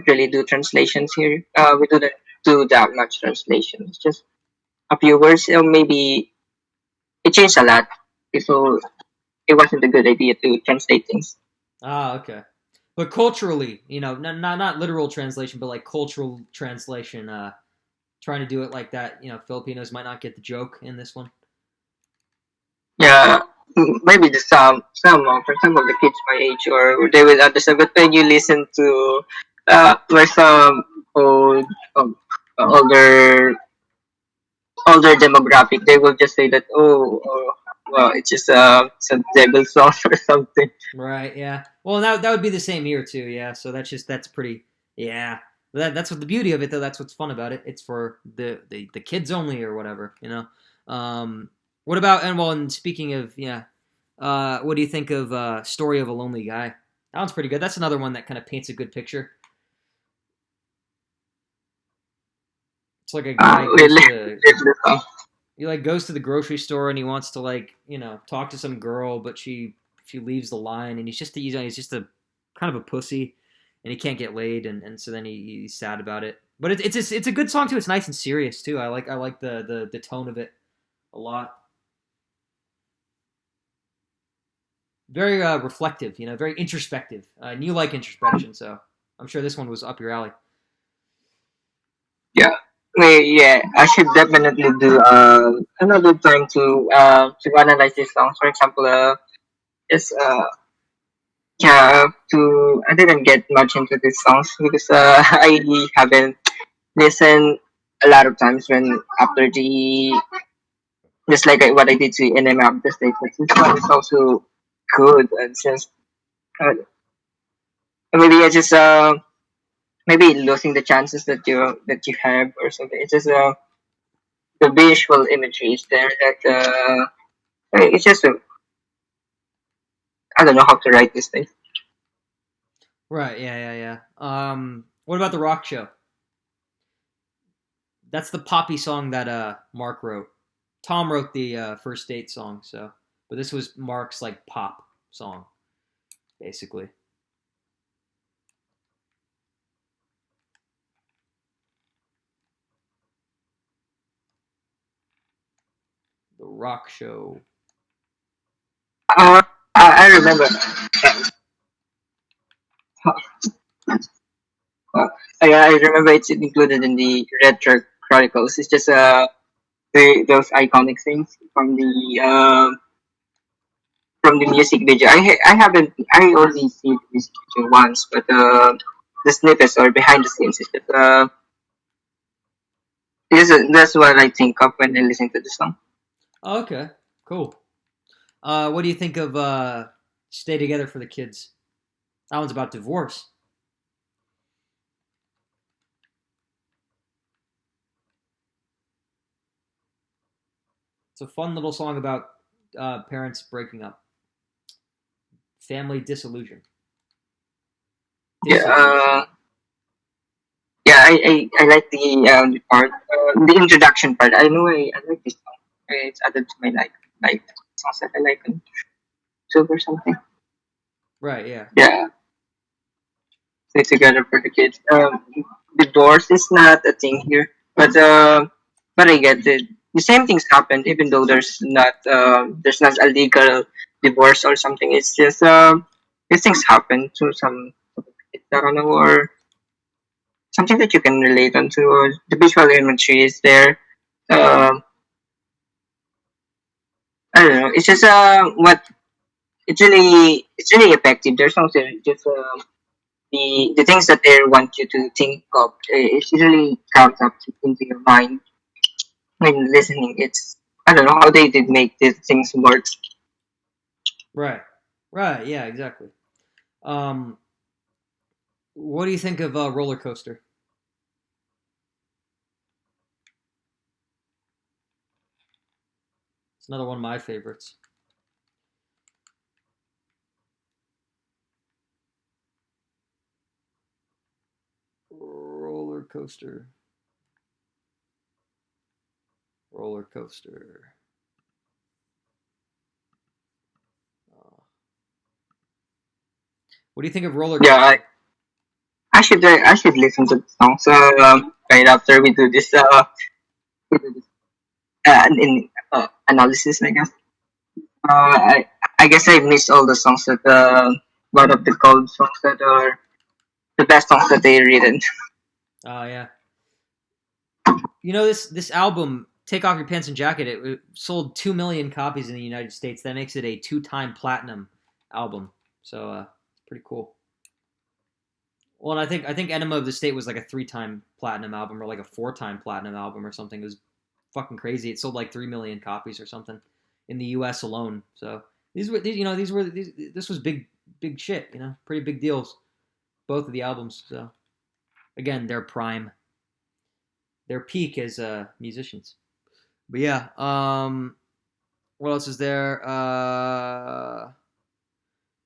really do translations here. We don't do that much translation. It's just a few words. Maybe it changed a lot, so it wasn't a good idea to translate things. Ah, okay. But culturally, not literal translation, but like cultural translation. Trying to do it like that, Filipinos might not get the joke in this one. Yeah, maybe the some for example the kids my age, or they will understand. But when you listen to where some old older demographic, they will just say that well, it's just some devil song or something. Right. Yeah. Well, that would be the same here too. Yeah. So that's pretty. Yeah. That's what the beauty of it though. That's what's fun about it. It's for the kids only or whatever. What about and speaking of what do you think of Story of a Lonely Guy? That one's pretty good. That's another one that kind of paints a good picture. It's like a guy Really, he like goes to the grocery store and he wants to like talk to some girl, but she leaves the line, and he's just a kind of a pussy, and he can't get laid, and so then he's sad about it. But it's a good song too. It's nice and serious too. I like the tone of it a lot. Very reflective, very introspective. And you like introspection, so I'm sure this one was up your alley. yeah. Yeah, I should definitely do another time to analyze these songs. For example, is yeah, to I didn't get much into these songs because I haven't listened a lot of times when after the just like what I did to NM after statements. This one is also good. And just uh, maybe I just maybe losing the chances that you have or something. It's just the visual imagery is there that it's just I don't know how to write this thing. Right. Yeah. Yeah. Yeah. What about the rock show? That's the poppy song that Mark wrote. Tom wrote the first date song. So, but this was Mark's like pop song, basically. The rock show. Uh, I remember. I remember it's included in the Retro Chronicles. It's just those iconic things from the music video. I haven't I only seen the music video once, but the snippets or behind the scenes is just that's what I think of when I listen to the song. Oh, okay. Cool. What do you think of "Stay Together for the Kids"? That one's about divorce. It's a fun little song about parents breaking up, family disillusion, Yeah, dissolution. yeah. I like the part, the introduction part. I know I like this song. It's added to my like songs that I like on YouTube or something. Right. Yeah. Yeah, stay together for the kids. Divorce is not a thing here, but I get it. The same things happen even though there's not a legal divorce or something. It's just these things happen to some kids. I don't know, or something that you can relate on to. Or the visual imagery is there. Um, I don't know. It's just what it's really effective. There's also just the things that they want you to think of. It really comes up into your mind when listening. It's I don't know how they did make these things work. Right. Right. Yeah. Exactly. Um, what do you think of Roller Coaster? It's another one of my favorites. Roller Coaster. Roller Coaster. Uh, what do you think of Roller Yeah, I, Coaster? I should listen to the songs right after we do this analysis. I guess. I guess I missed all the songs that one of the gold songs that are the best songs that they written. Oh yeah. You know this album, "Take Off Your Pants and Jacket." It sold 2 million copies in the United States. That makes it a two-time platinum album. So pretty cool. Well, and I think "Enema of the State" was like a three-time platinum album or like a four-time platinum album or something. It was fucking crazy. It sold like 3 million copies or something in the U.S. alone. So this was big shit. Pretty big deals. Both of the albums. So again, their prime, their peak as musicians. But yeah, what else is there?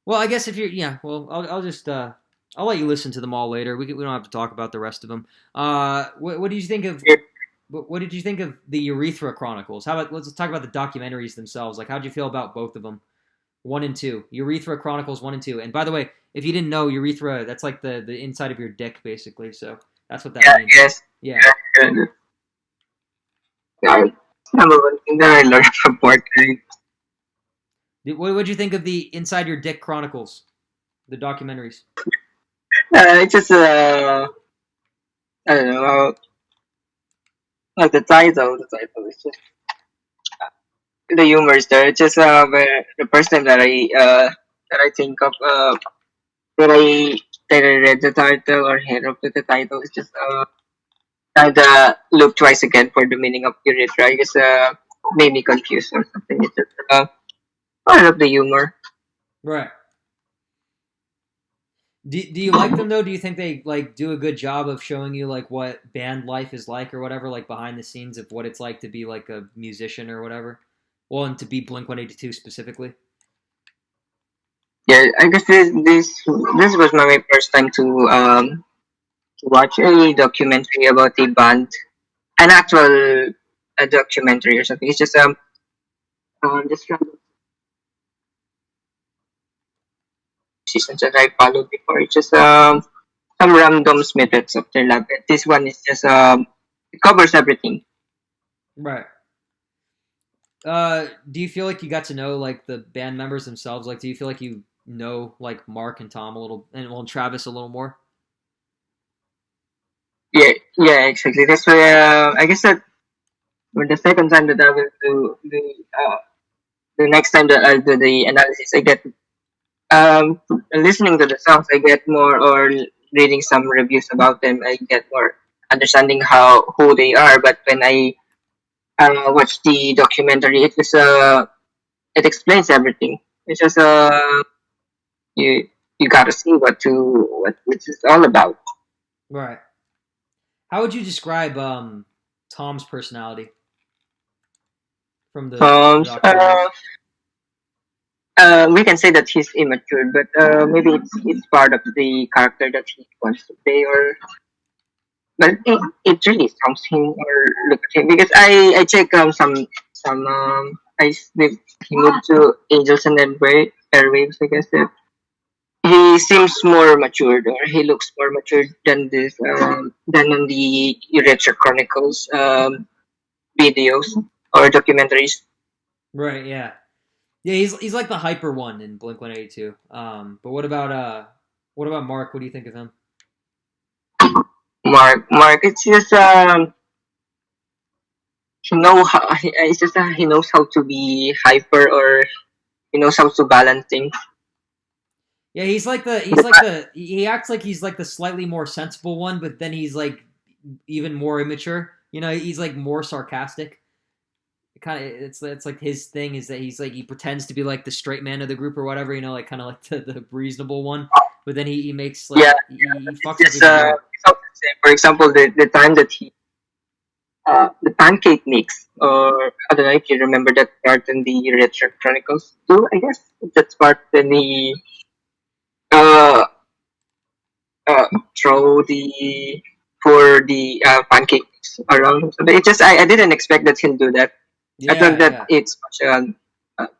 Well, I guess if you're, yeah, well, I'll just, I'll let you listen to them all later. We don't have to talk about the rest of them. What did you think of? What did you think of the Urethra Chronicles? How about let's talk about the documentaries themselves. Like, how did you feel about both of them? One and two, Urethra Chronicles 1 and 2. And by the way, if you didn't know, urethra, that's like the inside of your dick, basically. So that's what that Yeah, means. yes. Yeah. Yeah, yeah. Number one thing that I learned from work. What would you think of the Inside Your Dick Chronicles, the documentaries? It's just I don't know, like the title is just the humor is there. It's just where the first time that I think of that I that I read the title or heard of the title is just kind of look twice again for the meaning of urethra. I guess made me confused or something. It's just part of the humor. Right. Do you like them though? Do you think they like do a good job of showing you like what band life is like or whatever, like behind the scenes of what it's like to be like a musician or whatever? Well, and to be Blink 182 specifically. Yeah, I guess this was my first time to watch a documentary about a band, an actual a documentary or something. It's just random seasons that I followed before. It's just some random snippets of their life. This one is just it covers everything. Right. Do you feel like you got to know like the band members themselves? Like, do you feel like you know like Mark and Tom a little, and well, and Travis a little more? Yeah, yeah, exactly. That's why I guess that when the second time that I will do the next time that I'll do the analysis, I get listening to the songs, I get more, or reading some reviews about them, I get more understanding how who they are. But when I watch the documentary, it explains everything. It's just you you gotta see what it's all about. Right. How would you describe Tom's personality from the Um, uh, documentaries? we can say that he's immature, but maybe it's part of the character that he wants to play, or but it really sounds him or look at him because I check some he moved to Angels and Airwaves, I guess that he seems more matured, or he looks more matured than this than on the Retro Chronicles videos or documentaries. Right. Yeah. Yeah. He's like the hyper one in Blink 182. But what about Mark? What do you think of him? Mark, it's just it's just he knows how to be hyper, or he knows how to balance things. Yeah, The he acts like he's like the slightly more sensible one, but then he's like even more immature. You know, he's like more sarcastic. It's like his thing is that he's like he pretends to be like the straight man of the group or whatever. You know, like kind of like the reasonable one, but then he makes Yeah, like he it's fucks up just even more. for example, the time that he the pancake mix, or I don't know if you remember that part in the Retro Chronicles too. I guess that's part when he uh throw the for the pancakes around. So it just I didn't expect that he'll do that. I thought Yeah, that yeah, it's much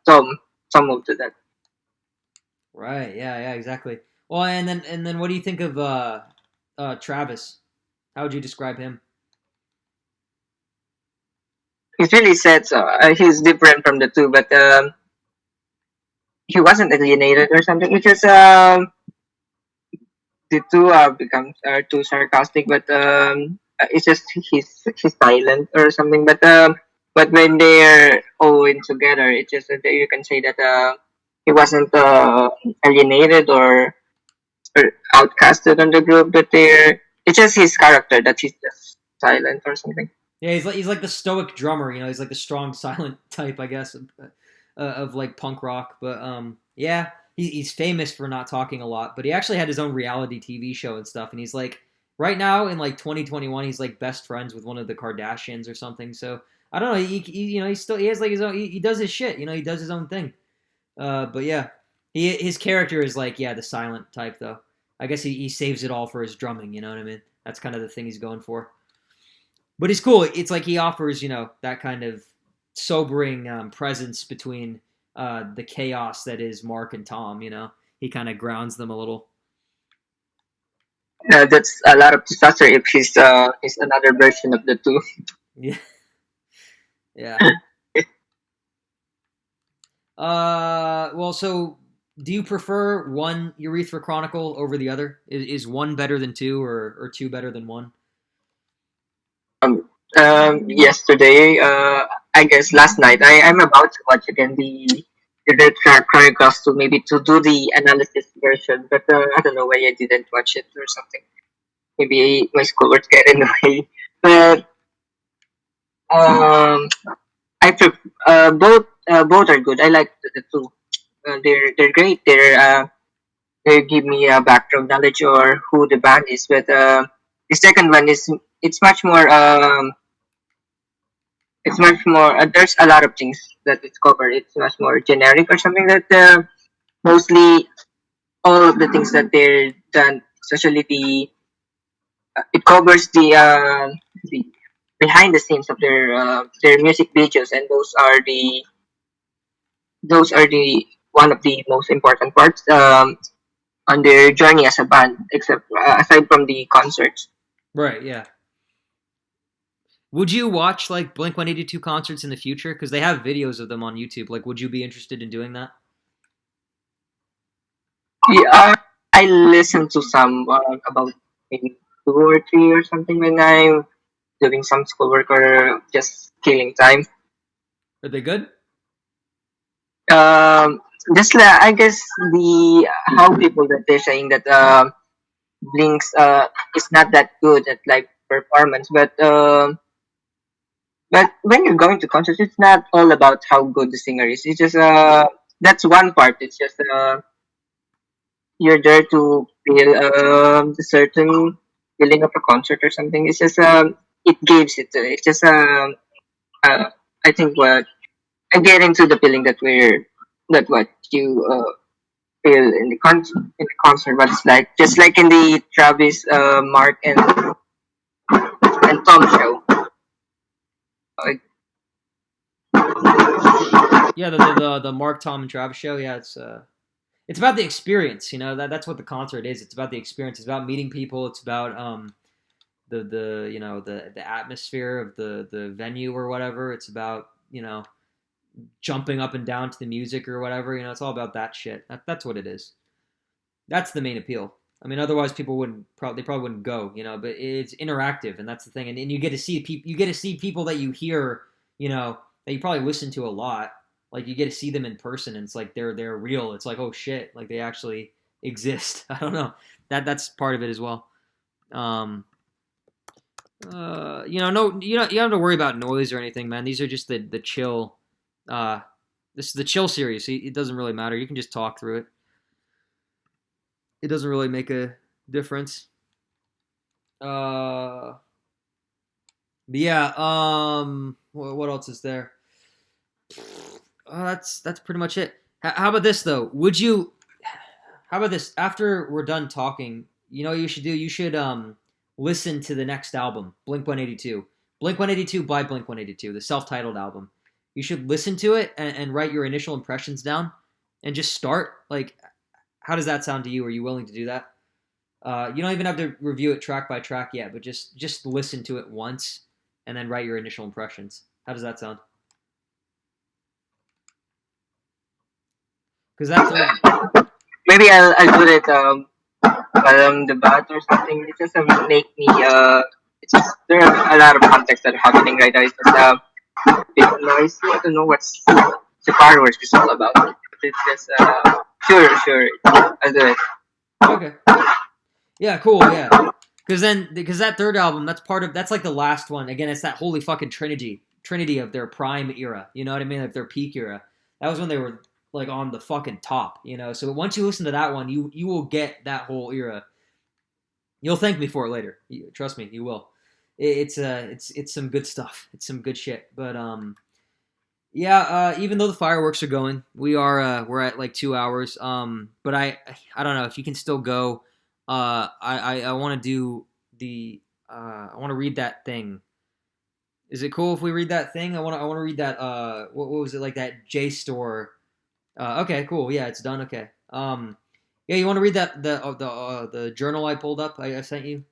Tom will do that. right. Yeah, yeah, exactly. Well, and then what do you think of Travis? How would you describe him? He's really sad, so he's different from the two, but he wasn't alienated or something. It's just the two becomes are too sarcastic, but it's just he's silent or something. But when they're all in together, it's just that you can say that he wasn't alienated or outcasted on the group. But they're it's just his character that he's just silent or something. Yeah, he's like the stoic drummer. You know, he's like the strong, silent type, I guess, of like punk rock. But yeah, he's famous for not talking a lot. But he actually had his own reality TV show and stuff. And he's like right now in like 2021, he's like best friends with one of the Kardashians or something. So I don't know. You know he has like his own. He does his shit. You know, he does his own thing. But yeah, his character is like yeah the silent type though. I guess he saves it all for his drumming. You know what I mean? That's kind of the thing he's going for. But he's cool. It's like he offers, you know, that kind of sobering presence between the chaos that is Mark and Tom. You know, he kind of grounds them a little. That's a lot of disaster if he's another version of the two. Yeah, yeah. Well, so do you prefer one Urethra Chronicle over the other? Is one better than two, or two better than one? Um, yesterday, I guess last night, I'm about to watch again the Red Chronicles to maybe to do the analysis version, but I don't know why I didn't watch it or something. Maybe my schoolwork get in the way. But um, both are good. I like the two. they're great. They give me a background knowledge or who the band is. But the second one is it's much more there's a lot of things that it's covered. It's much more generic or something that mostly all of the things that they're done, especially it covers the behind the scenes of their music videos, and those are the one of the most important parts on their journey as a band, except aside from the concerts. Right. Yeah. Would you watch like Blink 182 concerts in the future? Because they have videos of them on YouTube. Like, would you be interested in doing that? Yeah, I listen to some about maybe two or three or something when I'm doing some schoolwork or just killing time. Are they good? Um, just I guess the how people that they're saying that Blinks is not that good at like performance, but when you're going to concerts, it's not all about how good the singer is. It's just that's one part. It's just you're there to feel the certain feeling of a concert or something. It's just it gives it. It's just I think what I get into the feeling that what you feel in the concert. But it's like just like in the Travis, Mark, and Tom show. Like, Yeah, the Mark, Tom, and Travis show. Yeah, it's about the experience. You know that's what the concert is. It's about the experience. It's about meeting people. It's about the you know the atmosphere of the venue or whatever. It's about jumping up and down to the music or whatever. It's all about that shit. That's what it is. That's the main appeal. I mean, otherwise people they probably wouldn't go. But it's interactive, and that's the thing. And you get to see people. You get to see people that you hear. That you probably listen to a lot. Like you get to see them in person, and it's like they're real. It's like, oh shit, like they actually exist. I don't know. That's part of it as well. Um, no, you don't have to worry about noise or anything, man. These are just the chill. Uh, this is the chill series. So it doesn't really matter. You can just talk through it. It doesn't really make a difference. But yeah. What else is there? That's pretty much it. How about this though? Would you? How about this? After we're done talking, you know what you should do? You should listen to the next album, Blink 182. Blink 182 by Blink 182, the self-titled album. You should listen to it and write your initial impressions down and just start. Like, how does that sound to you? Are you willing to do that? You don't even have to review it track by track yet, but just listen to it once and then write your initial impressions. How does that sound? Because that third, maybe I'll do it while I'm the bat or something. It just make me it's just there are a lot of context that are happening right now. It's just big noise. I don't know what's the fireworks is all about. It's just sure I'll do it. okay, yeah, cool, yeah. Because that third album, that's like the last one. Again, it's that holy fucking trinity of their prime era. You know what I mean? Like their peak era. That was when they were like on the fucking top. So once you listen to that one, you will get that whole era. You'll thank me for it later. Trust me, you will. It's some good stuff. It's some good shit. But yeah. Even though the fireworks are going, we're at like 2 hours. But I don't know if you can still go. I want to do the. I want to read that thing. Is it cool if we read that thing? I want to read that. What was it like that JSTOR? Okay, cool. Yeah, it's done. Okay. Yeah, you want to read that the journal I pulled up? I sent you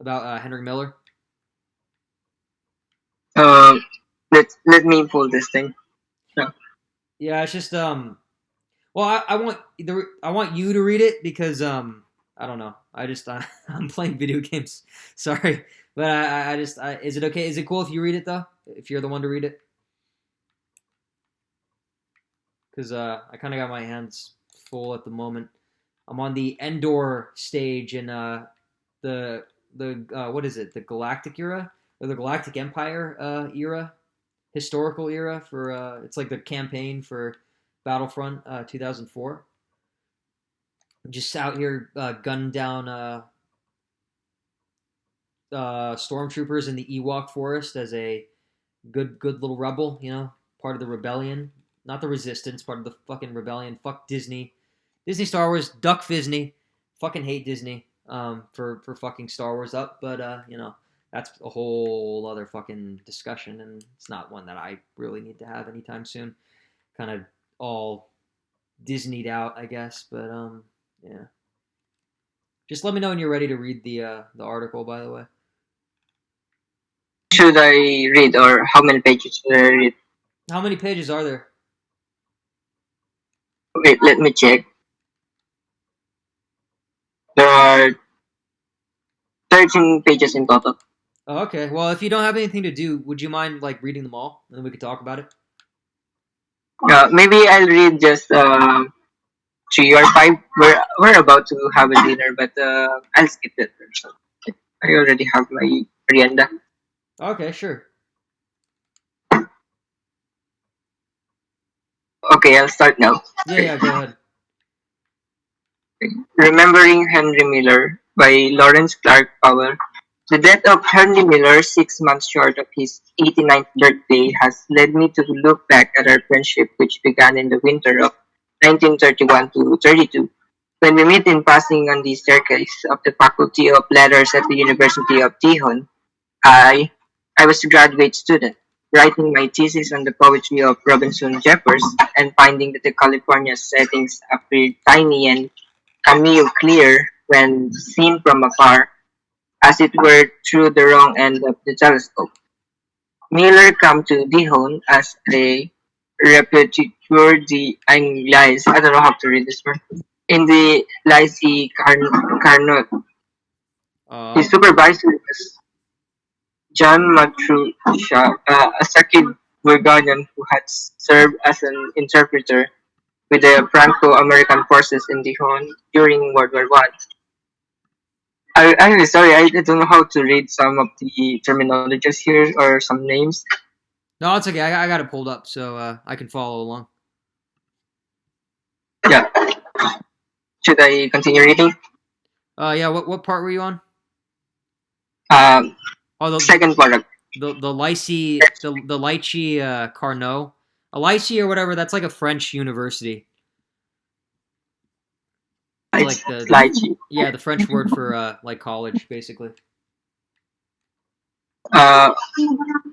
about Henry Miller. Um, let me pull this thing. Yeah. Yeah, it's just Well, I want you to read it because I don't know. I'm playing video games. Sorry, but is it okay? Is it cool if you read it though? If you're the one to read it, because I kind of got my hands full at the moment. I'm on the Endor stage in the what is it? The Galactic era or the Galactic Empire era, historical era for it's like the campaign for Battlefront 2004. Just out here gunning down stormtroopers in the Ewok forest as a good little rebel, part of the rebellion, not the resistance, part of the fucking rebellion. Fuck Disney, Disney Star Wars, duck Disney. Fucking hate Disney for fucking Star Wars up, but that's a whole other fucking discussion, and it's not one that I really need to have anytime soon. Kind of all Disneyed out, I guess, but yeah. Just let me know when you're ready to read the article. By the way, Should I read, or how many pages should I read? how many pages are there? Wait, let me check. There are 13 pages in total. Oh, okay. Well, if you don't have anything to do, would you mind like reading them all, and then we could talk about it? Maybe I'll read just 3 or 5. We're about to have a dinner, but I'll skip it. So I already have my merienda. Okay, sure. Okay, I'll start now. Yeah, yeah. Go ahead. Remembering Henry Miller by Lawrence Clark Powell. The death of Henry Miller, 6 months short of his 89th birthday, has led me to look back at our friendship, which began in the winter of 1931 to 32, when we met in passing on the staircase of the Faculty of Letters at the University of Tihon. I, I was a graduate student, writing my thesis on the poetry of Robinson Jeffers, and finding that the California settings appeared tiny and cameo clear when seen from afar, as it were through the wrong end of the telescope. Miller came to Dihon as a repetiteur d'Anglais. I don't know how to read this word. In the Lycée Carnot. His Uh, supervisor was John Matrusha, a Saki Bulgarian who had served as an interpreter with the Franco-American forces in Dihon during World War One. I'm really sorry, I don't know how to read some of the terminologies here or some names. no, it's okay. I got it pulled up, so I can follow along. Yeah, should I continue reading? Yeah. What part were you on? Um, Oh, Second paragraph. the Lycée, the Lycée Carnot, a Lycée or whatever. That's like a French university. It's It's like the lychee. yeah, the French word for like college, basically. Uh,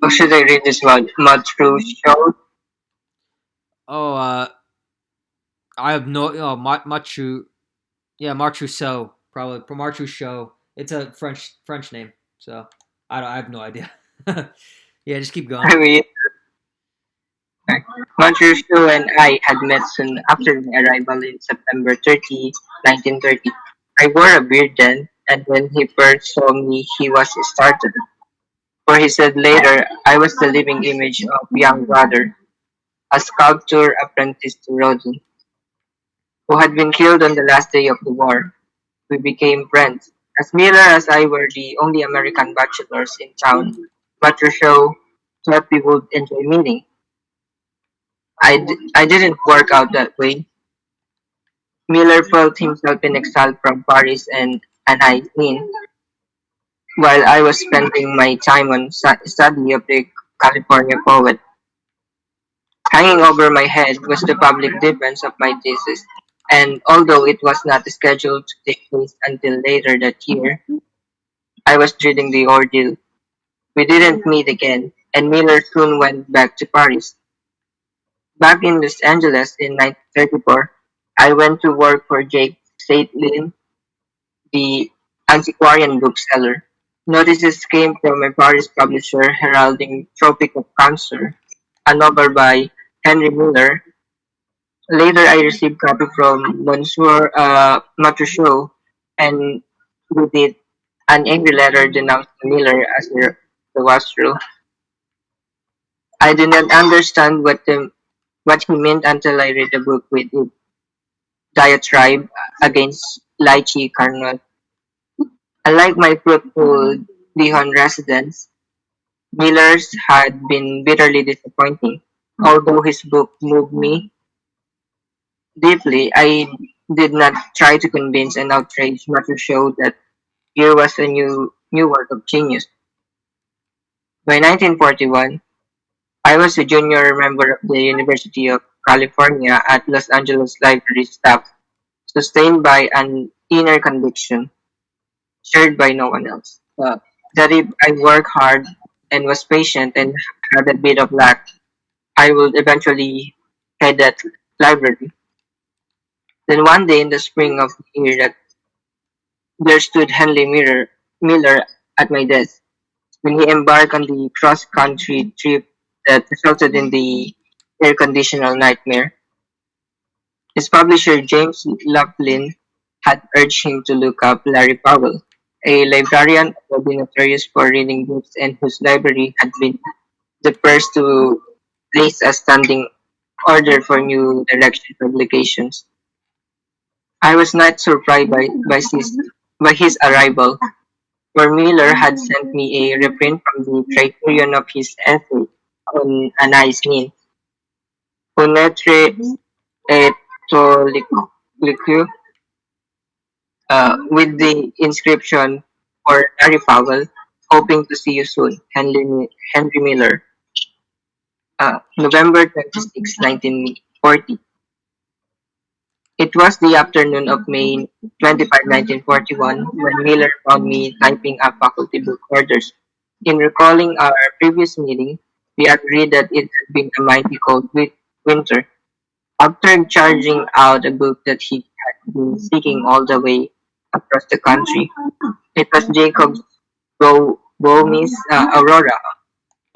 or should I read this one? Matrusha. Oh, I have no. Oh, Machu. Yeah, Martrousseau, probably Martrousseau. It's a French name, so I have no idea. Yeah, just keep going. I mean, Matrusha and I had met soon after my arrival in September 30, 1930. I wore a beard then, and when he first saw me, he was startled. For he said later, I was the living image of young brother, a sculptor apprenticed to Rodin, who had been killed on the last day of the war. We became friends. As Miller as I were the only American bachelors in town, Matrusha thought we would enjoy meeting. I didn't work out that way. Miller felt himself in exile from Paris and Anne, while I was spending my time on study of the California poet. Hanging over my head was the public defense of my thesis, and although it was not scheduled to take place until later that year, I was dreading the ordeal. We didn't meet again, and Miller soon went back to Paris. Back in Los Angeles in 1934, I went to work for Jake Saitlin, the antiquarian bookseller. Notices came from a Paris publisher heralding Tropic of Cancer, a novel by Henry Miller. Later I received copy from Monsieur Matruchot, and with it an angry letter denounced Miller as the wastrel. I did not understand what he meant until I read the book with its diatribe against lychee carnot. Unlike my fruitful Lehon residence, Miller's had been bitterly disappointing. Although his book moved me, Deeply, I did not try to convince and outrage, but to show that here was a new work of genius. By 1941, I was a junior member of the University of California at Los Angeles Library staff, sustained by an inner conviction shared by no one else. That if I worked hard and was patient and had a bit of luck, I would eventually head that library. Then one day in the spring of the year that there stood Miller at my desk when he embarked on the cross-country trip that resulted in the air-conditional nightmare. His publisher James Laughlin had urged him to look up Larry Powell, a librarian who had been notorious for reading books and whose library had been the first to place a standing order for new direction publications. I was not surprised by his arrival, for Miller had sent me a reprint from the criterion of his essay on Anais Nin, Unetre et Tolicu, with the inscription for Larry Powell, hoping to see you soon, Henry Miller, November 26, 1940. It was the afternoon of May 25, 1941, when Miller found me typing up faculty book orders. In recalling our previous meeting, we agreed that it had been a mighty cold winter. After charging out a book that he had been seeking all the way across the country, it was Jacob's Bowman's Aurora,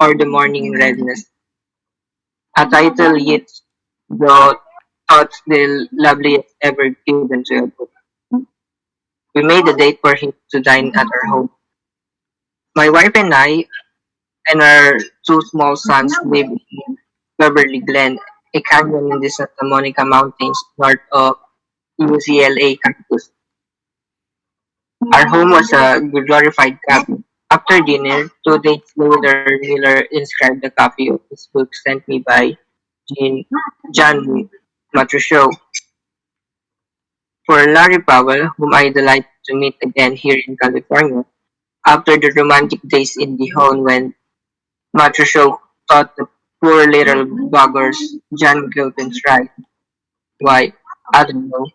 or The Morning Redness, a title yet though thought the loveliest ever given to a book. We made a date for him to dine at our home. My wife and I and our two small sons live in Beverly Glen, a canyon in the Santa Monica Mountains north of UCLA campus. Our home was a glorified cabin. After dinner, 2 days later, Miller inscribed a copy of his book sent me by Jean, John Matrushio for Larry Powell, whom I delight to meet again here in California. After the romantic days in the home when Matrushio taught the poor little buggers John Gilpin's right, why, I don't know.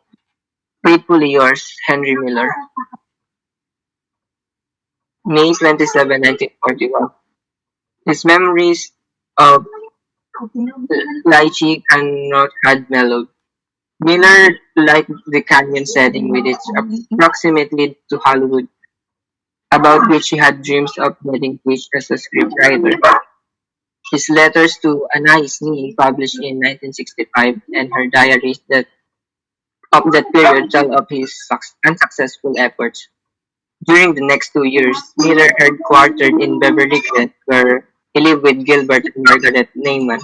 Faithfully yours, Henry Miller. May 27, 1941. His memories of lychee cannot had mellowed. Miller liked the canyon setting with its proximity to Hollywood, about which he had dreams of getting pitched as a scriptwriter. His letters to Anais Nin, published in 1965, and her diaries of that period tell of his unsuccessful efforts. During the next 2 years, Miller headquartered in Beverly Hills, where he lived with Gilbert and Margaret Neyman,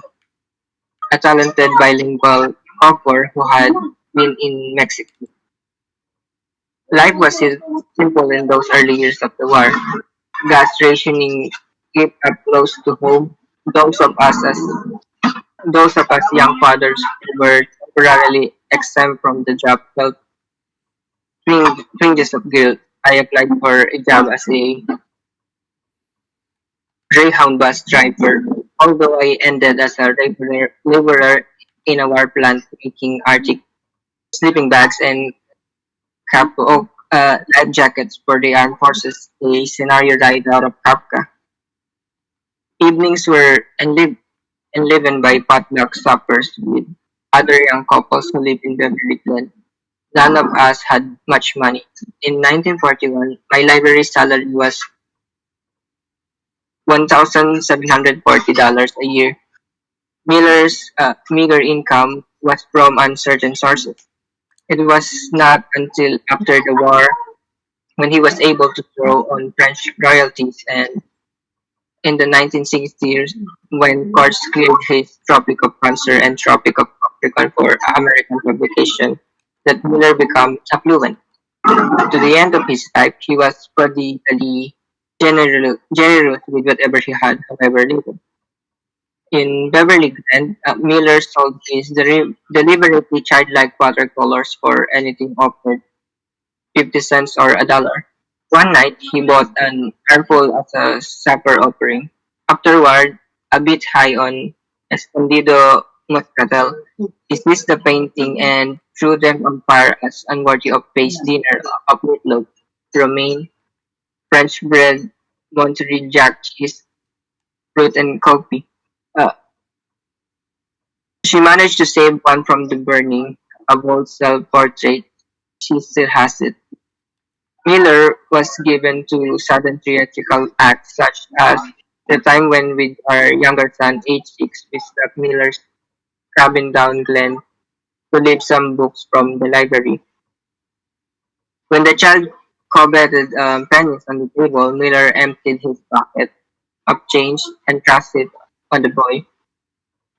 a talented bilingual author who had been in Mexico. Life was simple in those early years of the war. Gas rationing kept up close to home. Those of us as those of us young fathers who were temporarily exempt from the job felt twinges of guilt. I applied for a job as a Greyhound bus driver, although I ended as a laborer in a war plant making Arctic sleeping bags and life jackets for the armed forces, a scenario right out of Kafka. Evenings were enlivened by potluck suppers with other young couples who lived in Beverly Glen. None of us had much money. In 1941, my library salary was $1,740 a year. Miller's meager income was from uncertain sources. It was not until after the war when he was able to draw on French royalties and in the 1960s when courts cleared his Tropic of Cancer and Tropic of Capricorn for American publication that Miller became affluent. To the end of his life, he was prodigally generous with whatever he had, however little. In Beverly Glen, Miller sold his deliberately childlike watercolors for anything offered, 50 cents or a dollar. One night, he bought an armful as a supper offering. Afterward, a bit high on Escondido Moscatel, he seized the painting and threw them on fire as unworthy of Faye's dinner of meatloaf, romaine, French bread, Monterey Jack cheese, fruit, and coffee. Uh, she managed to save one from the burning, a bold self-portrait. She still has it. Miller was given to sudden theatrical acts such as the time when with our younger son, age 6, we struck Miller's cabin down Glen to leave some books from the library. When the child coveted pennies on the table, Miller emptied his pocket of change and thrust it on the boy.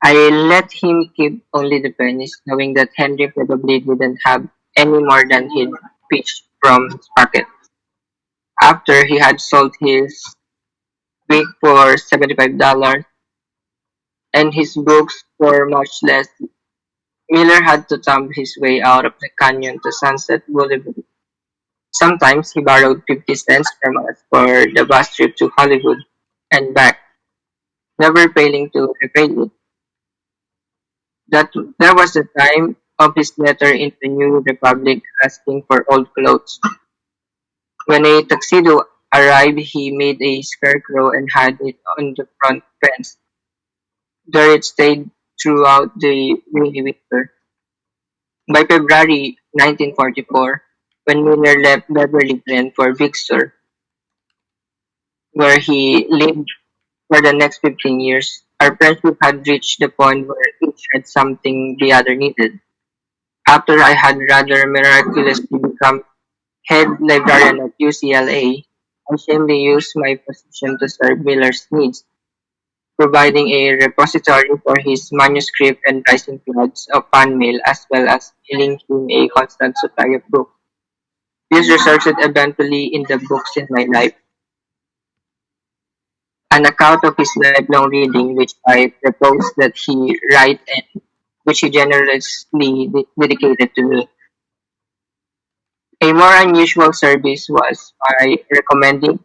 I let him keep only the pennies, knowing that Henry probably didn't have any more than he'd pitched from his pocket. After he had sold his wig for $75 and his books for much less, Miller had to thumb his way out of the canyon to Sunset Boulevard. Sometimes he borrowed 50 cents from us for the bus trip to Hollywood and back, never failing to repay it. That was the time of his letter in the New Republic asking for old clothes. When a tuxedo arrived, he made a scarecrow and had it on the front fence. There it stayed throughout the rainy winter. By February 1944, when Miller left Beverly Glen for Victor, where he lived for the next 15 years, our friendship had reached the point where each had something the other needed. After I had rather miraculously become head librarian at UCLA, I shamelessly used my position to serve Miller's needs, providing a repository for his manuscript and rising floods of fan mail as well as mailing him a constant supply of books. This resulted eventually in the books in my life, an account of his lifelong reading which I proposed that he write and which he generously dedicated to me. A more unusual service was by recommending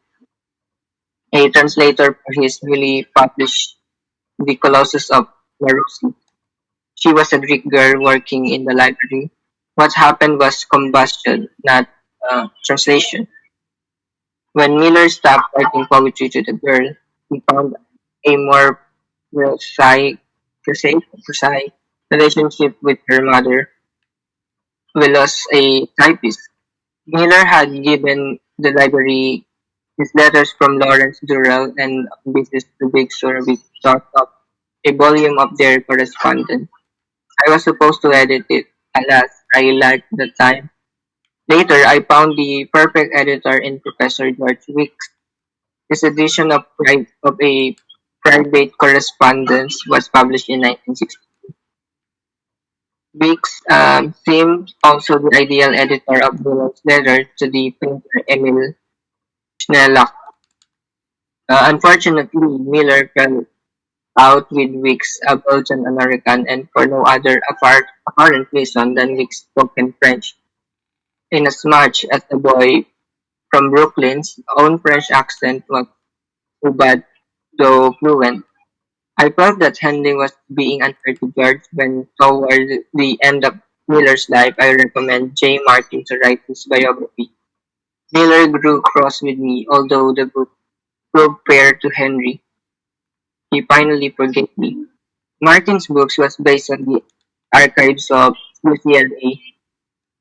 a translator for his newly published The Colossus of Larousse. She was a Greek girl working in the library. What happened was combustion, not translation. When Miller stopped writing poetry to the girl, he found a more precise relationship with her mother, Willis, a typist. Miller had given the library his letters from Lawrence Durrell and business to Big Sur which thought up a volume of their correspondence. I was supposed to edit it. Alas, I lacked the time. Later, I found the perfect editor in Professor George Weeks. His edition of a private correspondence was published in 1960. Weeks seemed also the ideal editor of Bullock's letter to the painter Emil Schnellock. Unfortunately, Miller fell out with Weeks, a Belgian American, and for no other apparent reason than Weeks spoken French. Inasmuch as the boy from Brooklyn's own French accent was too bad, though fluent, I felt that Henry was being unfair to George when toward the end of Miller's life I recommend J. Martin to write his biography. Miller grew cross with me, although the book proved fair to Henry. He finally forgave me. Martin's books was based on the archives of UCLA.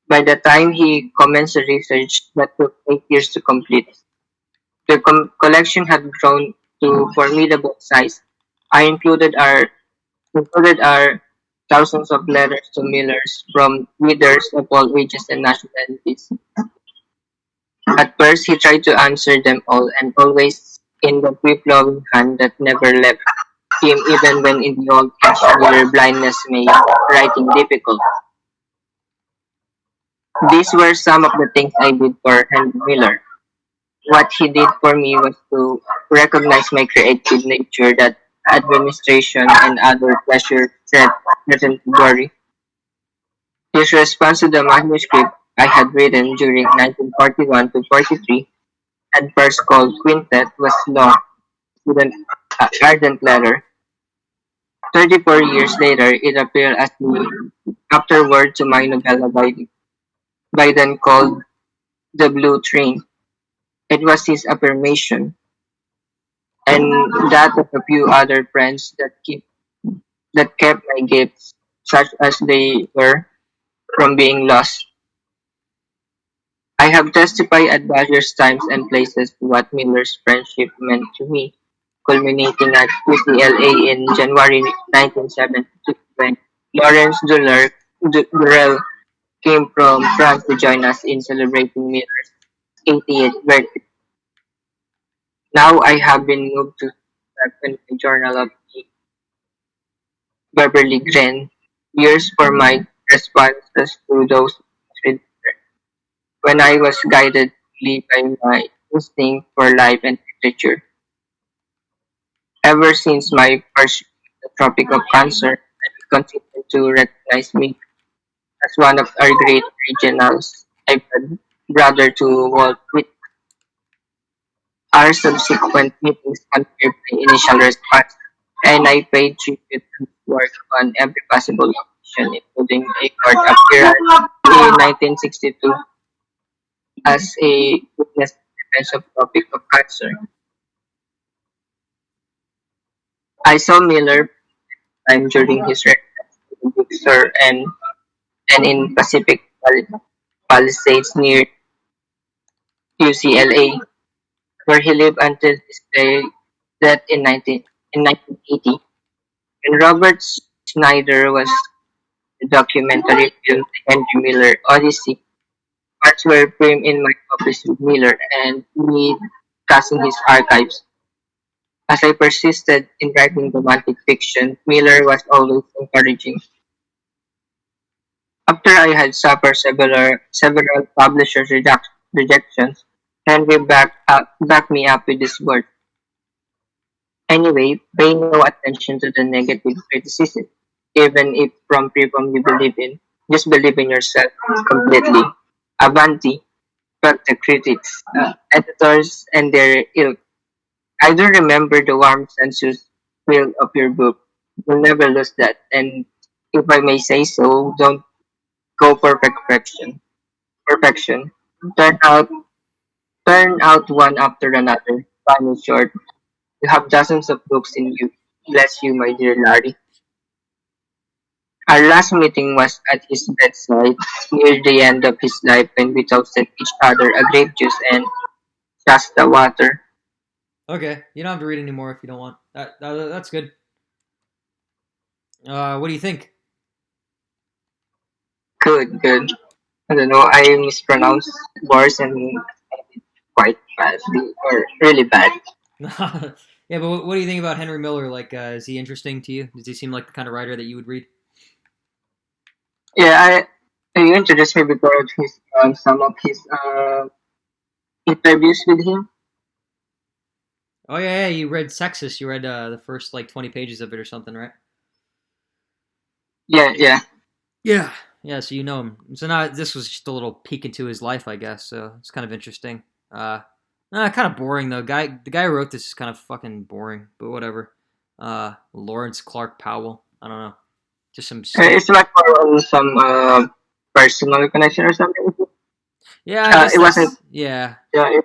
By the time he commenced the research that took 8 years to complete, the collection had grown to formidable size. I included our thousands of letters to Millers from readers of all ages and nationalities. At first, he tried to answer them all, and always in the free-flowing hand that never left him, even when in the old age Miller blindness made writing difficult. These were some of the things I did for Henry Miller. What he did for me was to recognize my creative nature that administration, and other pressure threatened to worry. His response to the manuscript I had written during 1941 to 43 and first called Quintet was long, with an ardent letter. 34 years later, it appeared as the afterword to my novella by then called The Blue Train. It was his affirmation, and that of a few other friends that kept my gifts, such as they were, from being lost. I have testified at various times and places to what Miller's friendship meant to me, culminating at UCLA in January 1972 when Lawrence Durrell came from France to join us in celebrating Miller's 80th birthday. Now I have been moved to second journal of the Beverly Gren years for my responses to those read when I was guided fully by my instinct for life and literature. Ever since my first the Tropic of Cancer, I continue to recognize me as one of our great regionals. I brother to Walt Whitman. Our subsequent meetings confirmed my initial response, and I paid tribute to his work on every possible occasion, including a court appearance in 1962 as a witness in defense of Tropic of Cancer. I saw Miller time during his residence in Big Sur and in Pacific Palisades near UCLA, where he lived until his death in 1980. When Robert Snyder was the documentary film The Henry Miller Odyssey, parts were framed in my office with Miller and me discussing his archives. As I persisted in writing romantic fiction, Miller was always encouraging. After I had suffered several publishers' rejections, Henry backed me up with his word. Anyway, pay no attention to the negative criticism, even if from people you believe in. Just believe in yourself completely. Avanti, fuck the critics, editors, and their ilk. I do remember the warm sensuous feel of your book. You'll never lose that, and if I may say so, don't go for perfection. Perfection. Turn out, turn out one after another. Time is short. You have dozens of books in you. Bless you, my dear Larry. Our last meeting was at his bedside near the end of his life when we toasted each other a grape juice and Shasta water. Okay, you don't have to read anymore if you don't want. That's good. What do you think? Good, good. I don't know, I mispronounced words and I did quite badly, or really bad. Yeah, but what do you think about Henry Miller? Like, is he interesting to you? Does he seem like the kind of writer that you would read? Yeah, you introduced me because of some of his interviews with him. Oh yeah, you read Sexist. You read the first like 20 pages of it or something, right? Yeah, yeah. Yeah. Yeah, so you know him. So now this was just a little peek into his life, I guess. So it's kind of interesting. Kind of boring though. The guy who wrote this is kind of fucking boring, but whatever. Lawrence Clark Powell. I don't know. Just some stupid. It's like more on some personal connection or something. Yeah, I guess It wasn't. that's yeah. Yeah,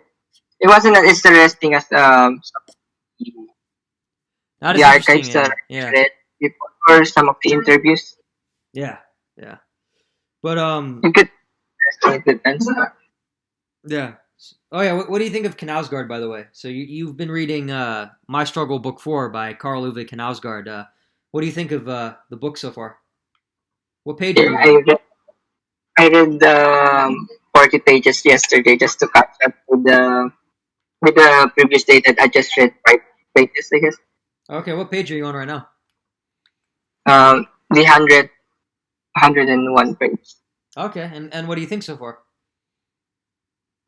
it wasn't as interesting as Not the as interesting. archives Yeah, that I yeah, read before or some of the interviews. yeah, yeah. But It could it depends. yeah. Oh yeah. What do you think of Knausgaard, by the way? So you've been reading My Struggle Book 4 by Carl Uwe Knausgaard. What do you think of the book so far? What page are Yeah, you on? I read 40 pages yesterday just to catch up with the previous day that I just read 5 pages, I guess. Okay, what page are you on right now? The 101 page. Okay, and what do you think so far?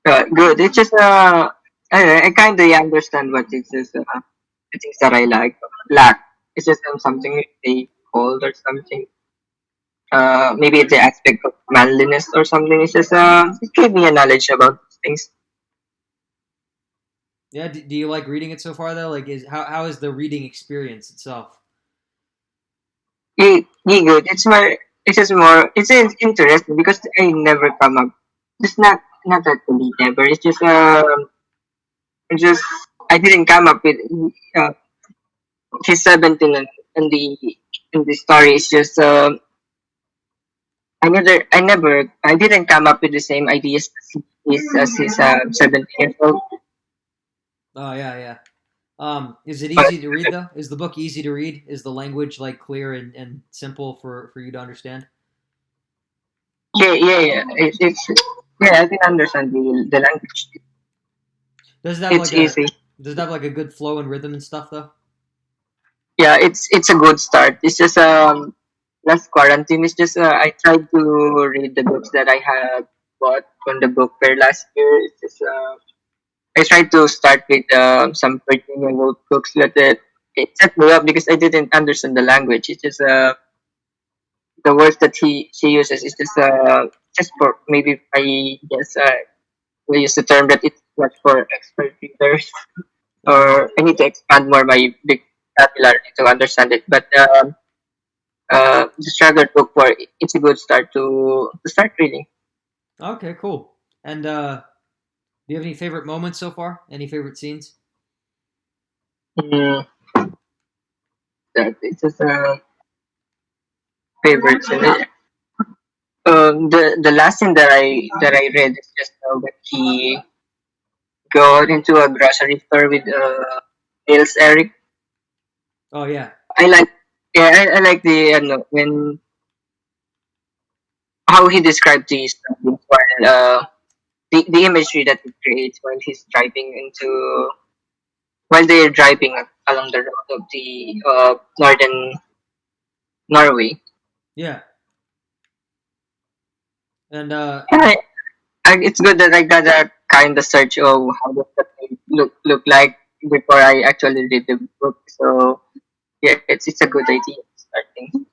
Good. It's just I kind of understand what it is. the things that I lack. It's just something they called or something. Maybe it's the aspect of manliness or something. It's just it gave me a knowledge about things. Yeah, do you like reading it so far though? Like, is how is the reading experience itself? Good. It's just more. Interesting because I never come up. It's not actually never. It's just I didn't come up with. Uh, he's 17 and the story is just. I didn't come up with the same ideas as he's 17 years old. Oh yeah, yeah. Is it But easy to read though? Is the book easy to read? Is the language like clear and simple for you to understand? yeah. It's yeah. I can understand the language. Does it have It's like a easy. does it have like a good flow and rhythm and stuff though? Yeah, it's a good start. It's just last quarantine. It's just I tried to read the books that I have bought from the book fair last year. It's just I tried to start with some 13-year-old books it set me up because I didn't understand the language. It's just the words that she uses is just for maybe I guess we use the term that it's not for expert readers Oh yeah. or I need to expand more my vocabulary to understand it. But the Struggle book for it's a good start to start reading. Okay, cool. And do you have any favorite moments so far? Any favorite scenes? Mm, that it's just favorites in it. The last thing that I read is just when he got into a grocery store with Nils Eric. Oh yeah. I like I like the when how he described the surroundings while the imagery that he creates while he's driving into while they're driving along the road of the northern Norway. Yeah. And Yeah, it's good that I got a kind of search of how does that thing look like before I actually read the book. So yeah, it's a good idea starting.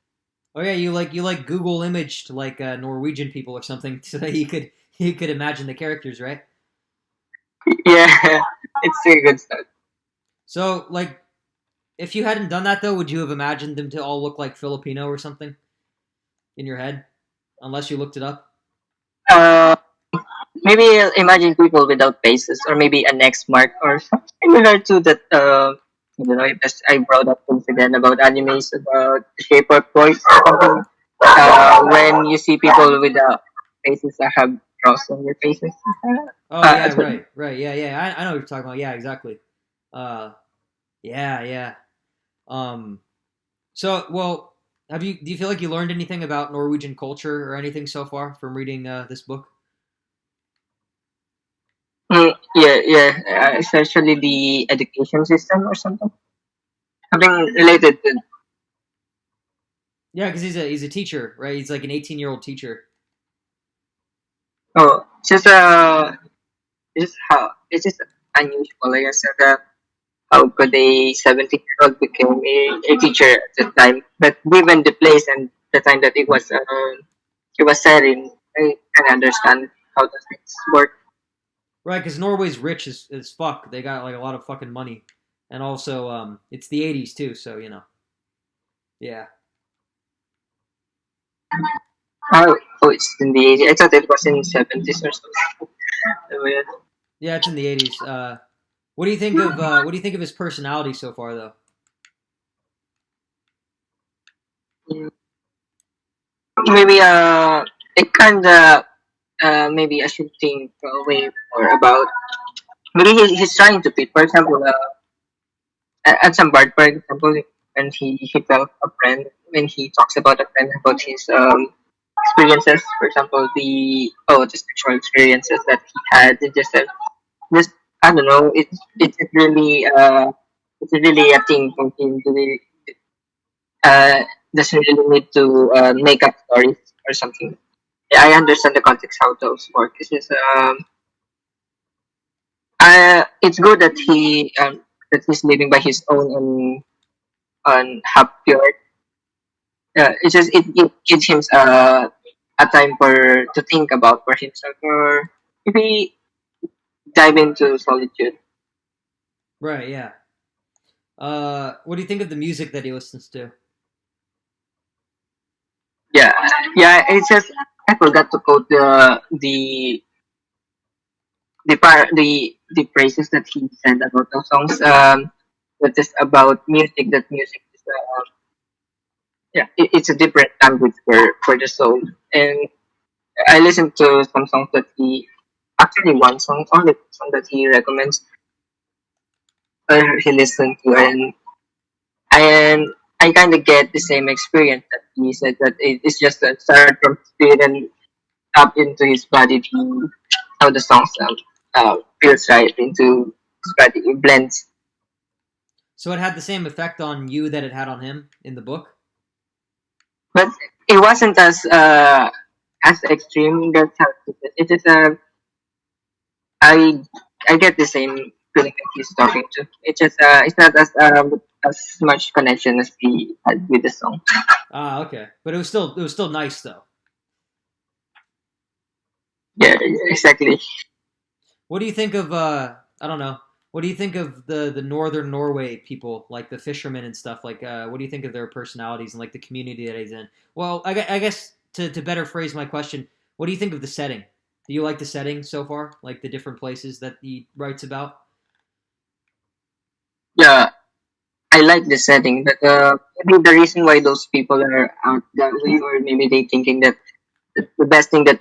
oh yeah, you like Google imaged like Norwegian people or something so that you could imagine the characters, right? Yeah, it's a good start. So like if you hadn't done that though, would you have imagined them to all look like Filipino or something in your head? Unless you looked it up. Uh, maybe imagine people without faces, or maybe an X mark, or something similar to that. I don't know if I brought up things again about animes about the shape of voice or something. When you see people with faces that have cross on their faces. Oh yeah, As well. right, right, yeah, yeah. I know what you're talking about. Yeah, exactly. Uh, yeah, yeah. Um, so well, do you feel like you learned anything about Norwegian culture or anything so far from reading this book? Yeah. Especially the education system or something. Something related to. Yeah, because he's a teacher, right? He's like an 18-year-old teacher. Oh, just how it's just unusual. Like I said, how could a 17-year-old become a teacher at the time? But given the place and the time that it was set in, I can understand how the things work. Right, because Norway's rich as fuck. They got like a lot of fucking money, and also it's the '80s too, so yeah, Oh, it's in the 80s. I thought it was in 70s or something. So, yeah. yeah, it's in the '80s. What do you think of his personality so far, though? Maybe it kind of maybe I should think way more about maybe he's trying to fit. For example, at some part, for example, when he felt a friend when he talks about a friend about his experiences. For example, the sexual experiences that he had. It just I don't know. It's really a thing for him to really uh doesn't really need to make up stories or something. Yeah, I understand the context how those work. It's just it's good that he that he's living by his own on happy earth. It's just it gives him a time for to think about for himself or maybe dive into solitude. Right. Yeah. What do you think of the music that he listens to? Yeah, yeah. It's just I forgot to quote the phrases that he said about those songs. But just about music. That music is yeah, it's a different language for the soul. And I listened to some songs that he actually one song only song that he recommends he listened to and I kind of get the same experience that he said that it's just a start from spirit and up into his body to how the song sound feels right into his body. It blends. So it had the same effect on you that it had on him in the book. But it wasn't as extreme. That's how it is. It is I I get the same feeling that he's talking to. It's just it's not as much connection as he had with the song. Ah, okay, but it was still nice though. Yeah, exactly. What do you think of I don't know. What do you think of the northern Norway people, like the fishermen and stuff? Like, what do you think of their personalities and like the community that he's in? Well, I guess to better phrase my question, what do you think of the setting? Do you like the setting so far? Like the different places that he writes about? Yeah, I like the setting, but maybe the reason why those people are out that way, or maybe they thinking that the best thing that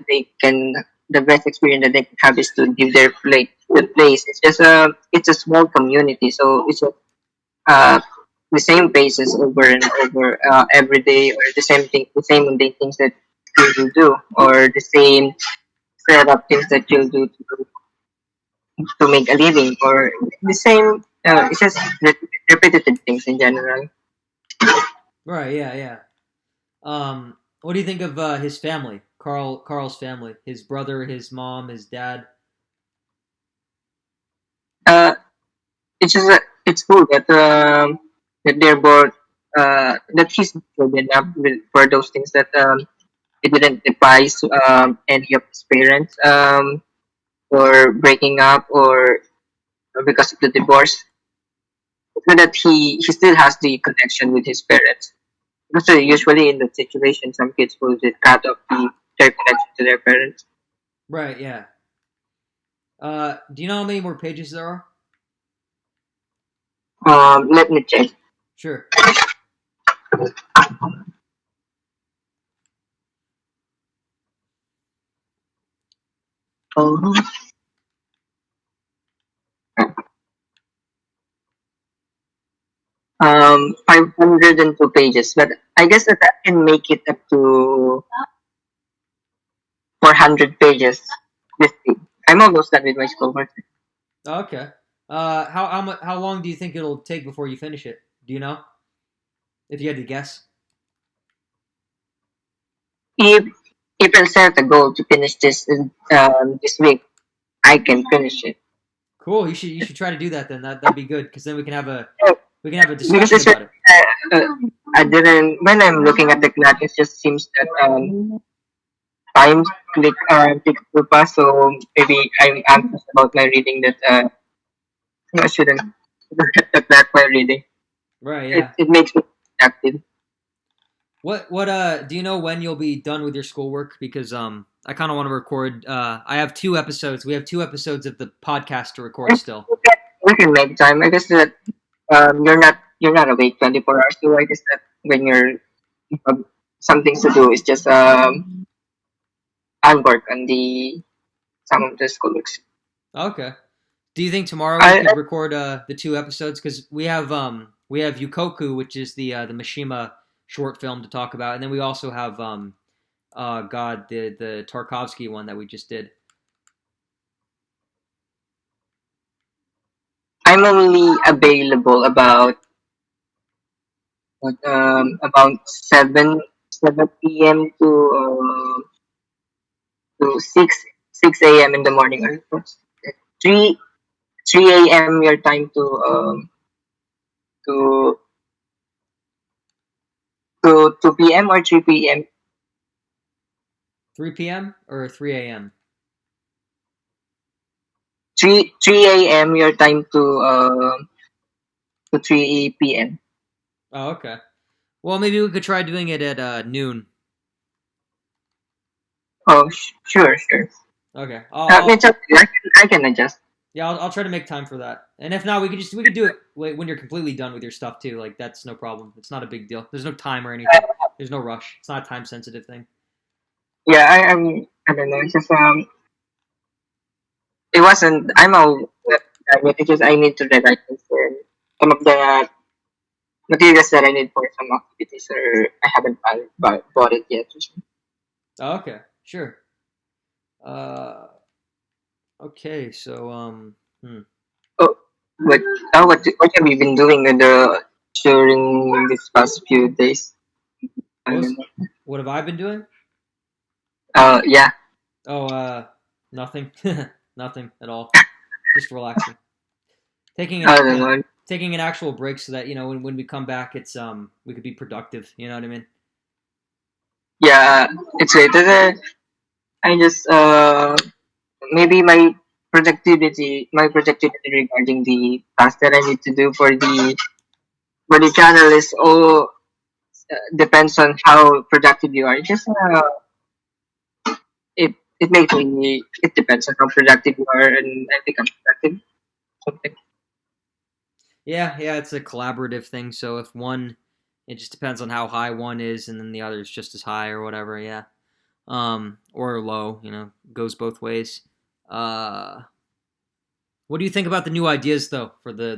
the best experience that they can have is to give their the place. It's just it's a small community, so it's uh, the same faces over and over every day, or the same thing, the same mundane things that you will do, or the same setup things that you'll do to make a living, or the same. It's just repetitive things in general. Right. Yeah. Yeah. What do you think of his family? Carl's family, his brother, his mom, his dad. Uh, it's just it's cool that they're both that he's good enough for those things that it didn't deprive any of his parents or breaking up or because of the divorce. It's good that he still has the connection with his parents. Because usually in that situation, some kids will just cut off their connection to their parents. Right. Yeah. Do you know how many more pages there are? Let me check. Sure. Um, 502 pages, but I guess that I can make it up to 400 pages this week. I'm almost done with my schoolwork. Okay. How long do you think it'll take before you finish it? Do you know? If you had to guess. If if I set a goal to finish this week, I can finish it. Cool. You should try to do that then. That'd be good because then Uh, we can have a Because discussion about it. I didn't when I'm looking at the clock, it just seems that time takes too fast. So maybe I'm anxious about my reading that I shouldn't look at the clock while reading. Right. It Yeah. it makes me active. What do you know when you'll be done with your schoolwork? Because I kind of want to record. I have 2 episodes. We have 2 episodes of the podcast to record still. We can make time. I guess that you're not awake 24 hours. So I guess that when you're um, some things to do is just I'll work on the some of the schoolworks. Okay. Do you think tomorrow we I could record the 2 episodes? Because we have Yukoku, which is the Mishima short film to talk about, and then we also have God the Tarkovsky one that we just did. I'm only available about 7 p.m. To 6 a.m. in the morning or 3 3 a.m. your time to to 2 p.m. or 3 p.m. 3 p.m. or 3 a.m.? 3 a.m. your time to 3 p.m. Oh, okay. Well, maybe we could try doing it at noon. Oh, sure, sure. Okay. It's okay. I can adjust. Yeah, I'll try to make time for that. And if not, we could do it when you're completely done with your stuff too. Like that's no problem. It's not a big deal. There's no time or anything. There's no rush. It's not a time sensitive thing. Yeah, I don't know. It's just it wasn't. I'm all because I need to rewrite this for some of the materials that I need for some activities, or I haven't bought it yet. Oh, okay. Sure. Uh. Okay. So Hmm. Oh, what what have you been doing in during these past few days? I What don't was know. what have I been doing? Yeah, Oh, nothing. Nothing at all. Just relaxing. Taking I an don't know. taking an actual break so that when we come back it's we could be productive. You know what I mean? Yeah, it's great. I just maybe my productivity regarding the task that I need to do for the channel is all depends on how productive you are. It's just it makes me it depends on how productive you are, and I think I'm productive. Something. Yeah, yeah. It's a collaborative thing. So if one, it just depends on how high one is, and then the other is just as high or whatever. Yeah. Or low. Goes both ways. Uh, what do you think about the new ideas though for the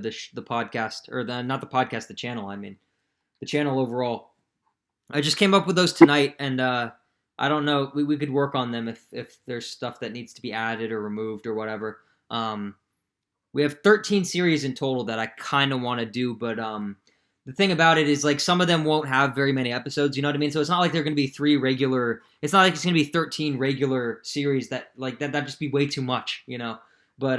podcast or the not the podcast, the channel? I mean, the channel overall. I just came up with those tonight, and I don't know. We could work on them if there's stuff that needs to be added or removed or whatever. Um, we have 13 series in total that I kind of want to do, but the thing about it is like some of them won't have very many episodes. You know what I mean? So it's not like they're going to be three regular. It's not like it's going to be 13 regular series that like that just be way too much. But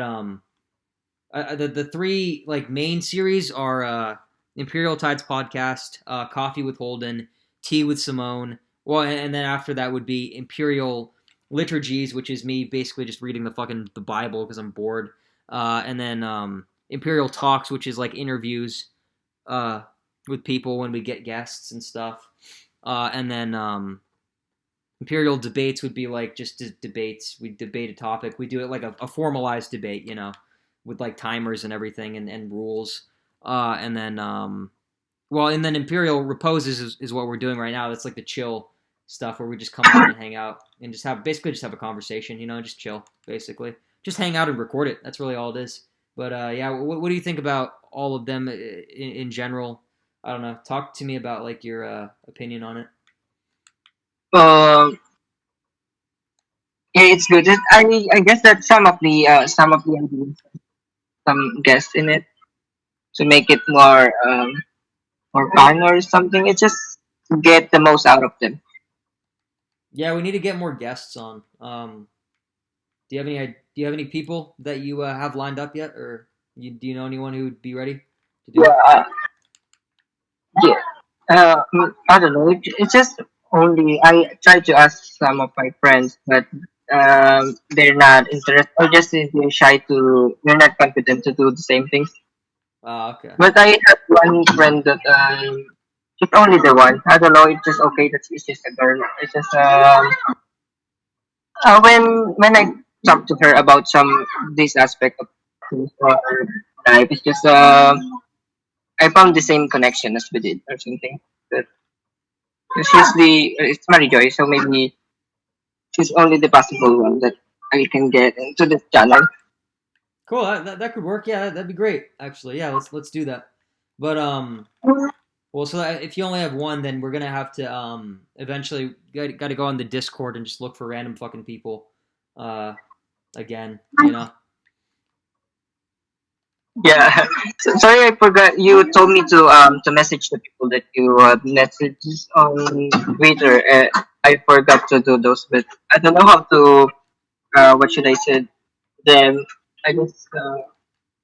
the three like main series are Imperial Tides podcast, Coffee with Holden, Tea with Simoun. Well, and then after that would be Imperial Liturgies, which is me basically just reading the Bible because I'm bored. And then Imperial Talks, which is like interviews uh, with people when we get guests and stuff. And then Imperial Debates would be like just debates. We debate a topic. We do it like a formalized debate, with like timers and everything and rules. And then and then Imperial Reposes is what we're doing right now. That's like the chill stuff where we just come on and hang out and just have a conversation, just chill, basically. Just hang out and record it. That's really all it is. But yeah, what do you think about all of them in general? I don't know. Talk to me about like your opinion on it. Um, yeah, it's good. I guess that some of the ideas, some guests in it to make it more fun or something. It's just to get the most out of them. Yeah, we need to get more guests on. Do you have any people that you have lined up yet, or do you know anyone who would be ready to do it? Yeah, yeah. I don't know. It's just only I try to ask some of my friends, but they're not interested or just they're shy to. They're not confident to do the same things. Okay. But I have one friend that she's only the one. I don't know. It's just okay that she's just a girl. It's just when I talk to her about some this aspect of her life, it's just I found the same connection as we did or something. That she's the it's Mary Joy, so maybe she's only the possible one that I can get into this channel. Cool. That could work. Yeah, that'd be great. Actually, yeah. Let's do that. But well, so if you only have one, then we're gonna have to eventually got to go on the Discord and just look for random fucking people, uh, again. Yeah, sorry I forgot. You told me to message the people that you messaged on Twitter. I forgot to do those, but I don't know how to. What should I say? Them. I guess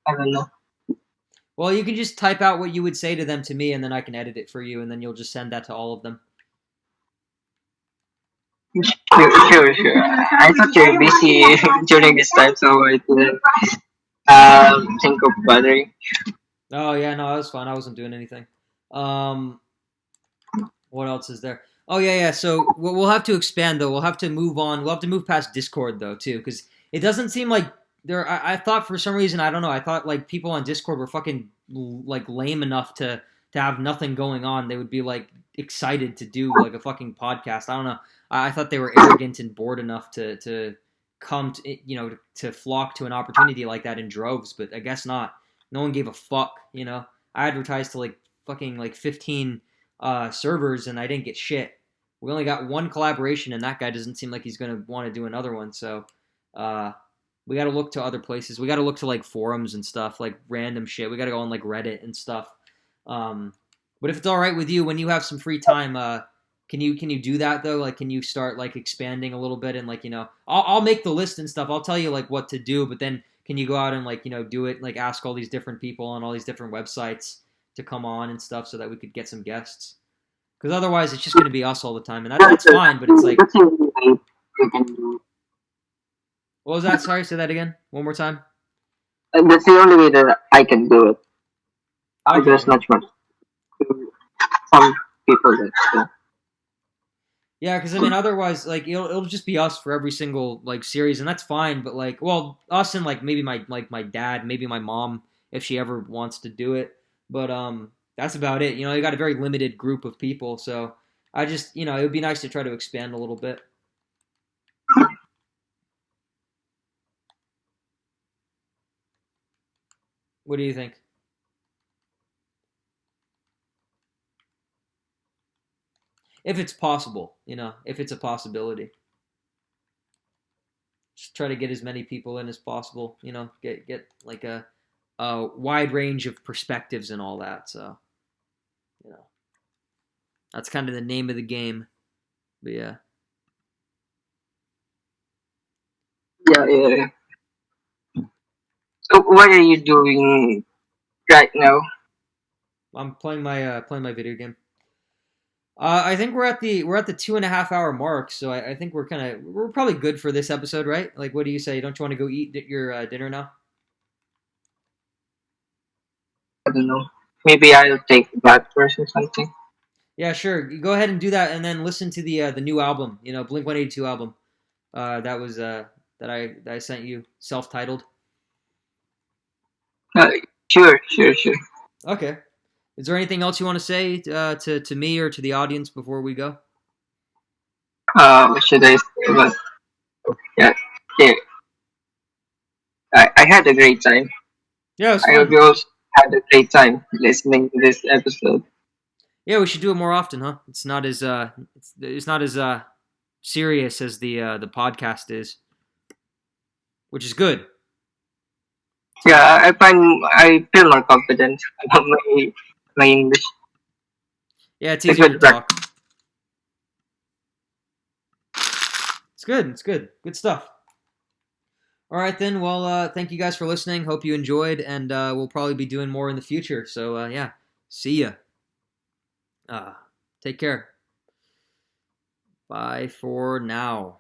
I don't know. Well, you can just type out what you would say to them to me, and then I can edit it for you, and then you'll just send that to all of them. Sure. I thought you're busy during this time, so I didn't think of bothering. Oh yeah, no, that was fun. I wasn't doing anything. Um, what else is there? Oh yeah. So we'll have to expand though. We'll have to move on. We'll have to move past Discord though too, because it doesn't seem like there. I thought for some reason I don't know. I thought like people on Discord were fucking like lame enough to have nothing going on. They would be like excited to do like a fucking podcast. I don't know. I thought they were arrogant and bored enough to come to to flock to an opportunity like that in droves, but I guess not. No one gave a fuck. I advertised to like fucking like 15 servers, and I didn't get shit. We only got one collaboration, and that guy doesn't seem like he's gonna want to do another one. So uh, we got to look to other places. We got to look to like forums and stuff, like random shit. We got to go on like Reddit and stuff. Um, but if it's all right with you, when you have some free time, can you do that though? Like, can you start like expanding a little bit and like I'll make the list and stuff. I'll tell you like what to do, but then can you go out and like do it, like ask all these different people on all these different websites to come on and stuff so that we could get some guests? Because otherwise, it's just going to be us all the time, and that's fine. But it's like, That's the only way we can do. what was that? Sorry, say that again, one more time. That's the only way that I can do it. Okay. There's not much. Some people that. Yeah, because I mean, otherwise, like it'll just be us for every single like series, and that's fine. But like, well, us and like maybe my dad, maybe my mom, if she ever wants to do it. But that's about it. You got a very limited group of people, so I just it would be nice to try to expand a little bit. What do you think? If it's possible, if it's a possibility, just try to get as many people in as possible. Get like a wide range of perspectives and all that. So you know, that's kind of the name of the game. But yeah, Yeah. So what are you doing right now? I'm playing my video game. I think we're at the 2.5 hour mark, so I think we're probably good for this episode, right? Like, what do you say? Don't you want to go eat your dinner now? I don't know. Maybe I'll take a bath first or something. Yeah, sure. Go ahead and do that, and then listen to the new album. Blink 182 album. That was that I sent you, self-titled. Uh, sure. Okay. Is there anything else you want to say to me or to the audience before we go? What should I say? But yeah, yeah. I had a great time. Yeah, it was I hope fun. you also had a great time listening to this episode. Yeah, we should do it more often, huh? It's not as serious as the podcast is, which is good. Yeah, I feel more confident about my English. Yeah, it's It's easier a to good practice. talk. It's good. It's good. Good stuff. All right then. Well, thank you guys for listening. Hope you enjoyed, and we'll probably be doing more in the future. So yeah, see ya. Take care. Bye for now.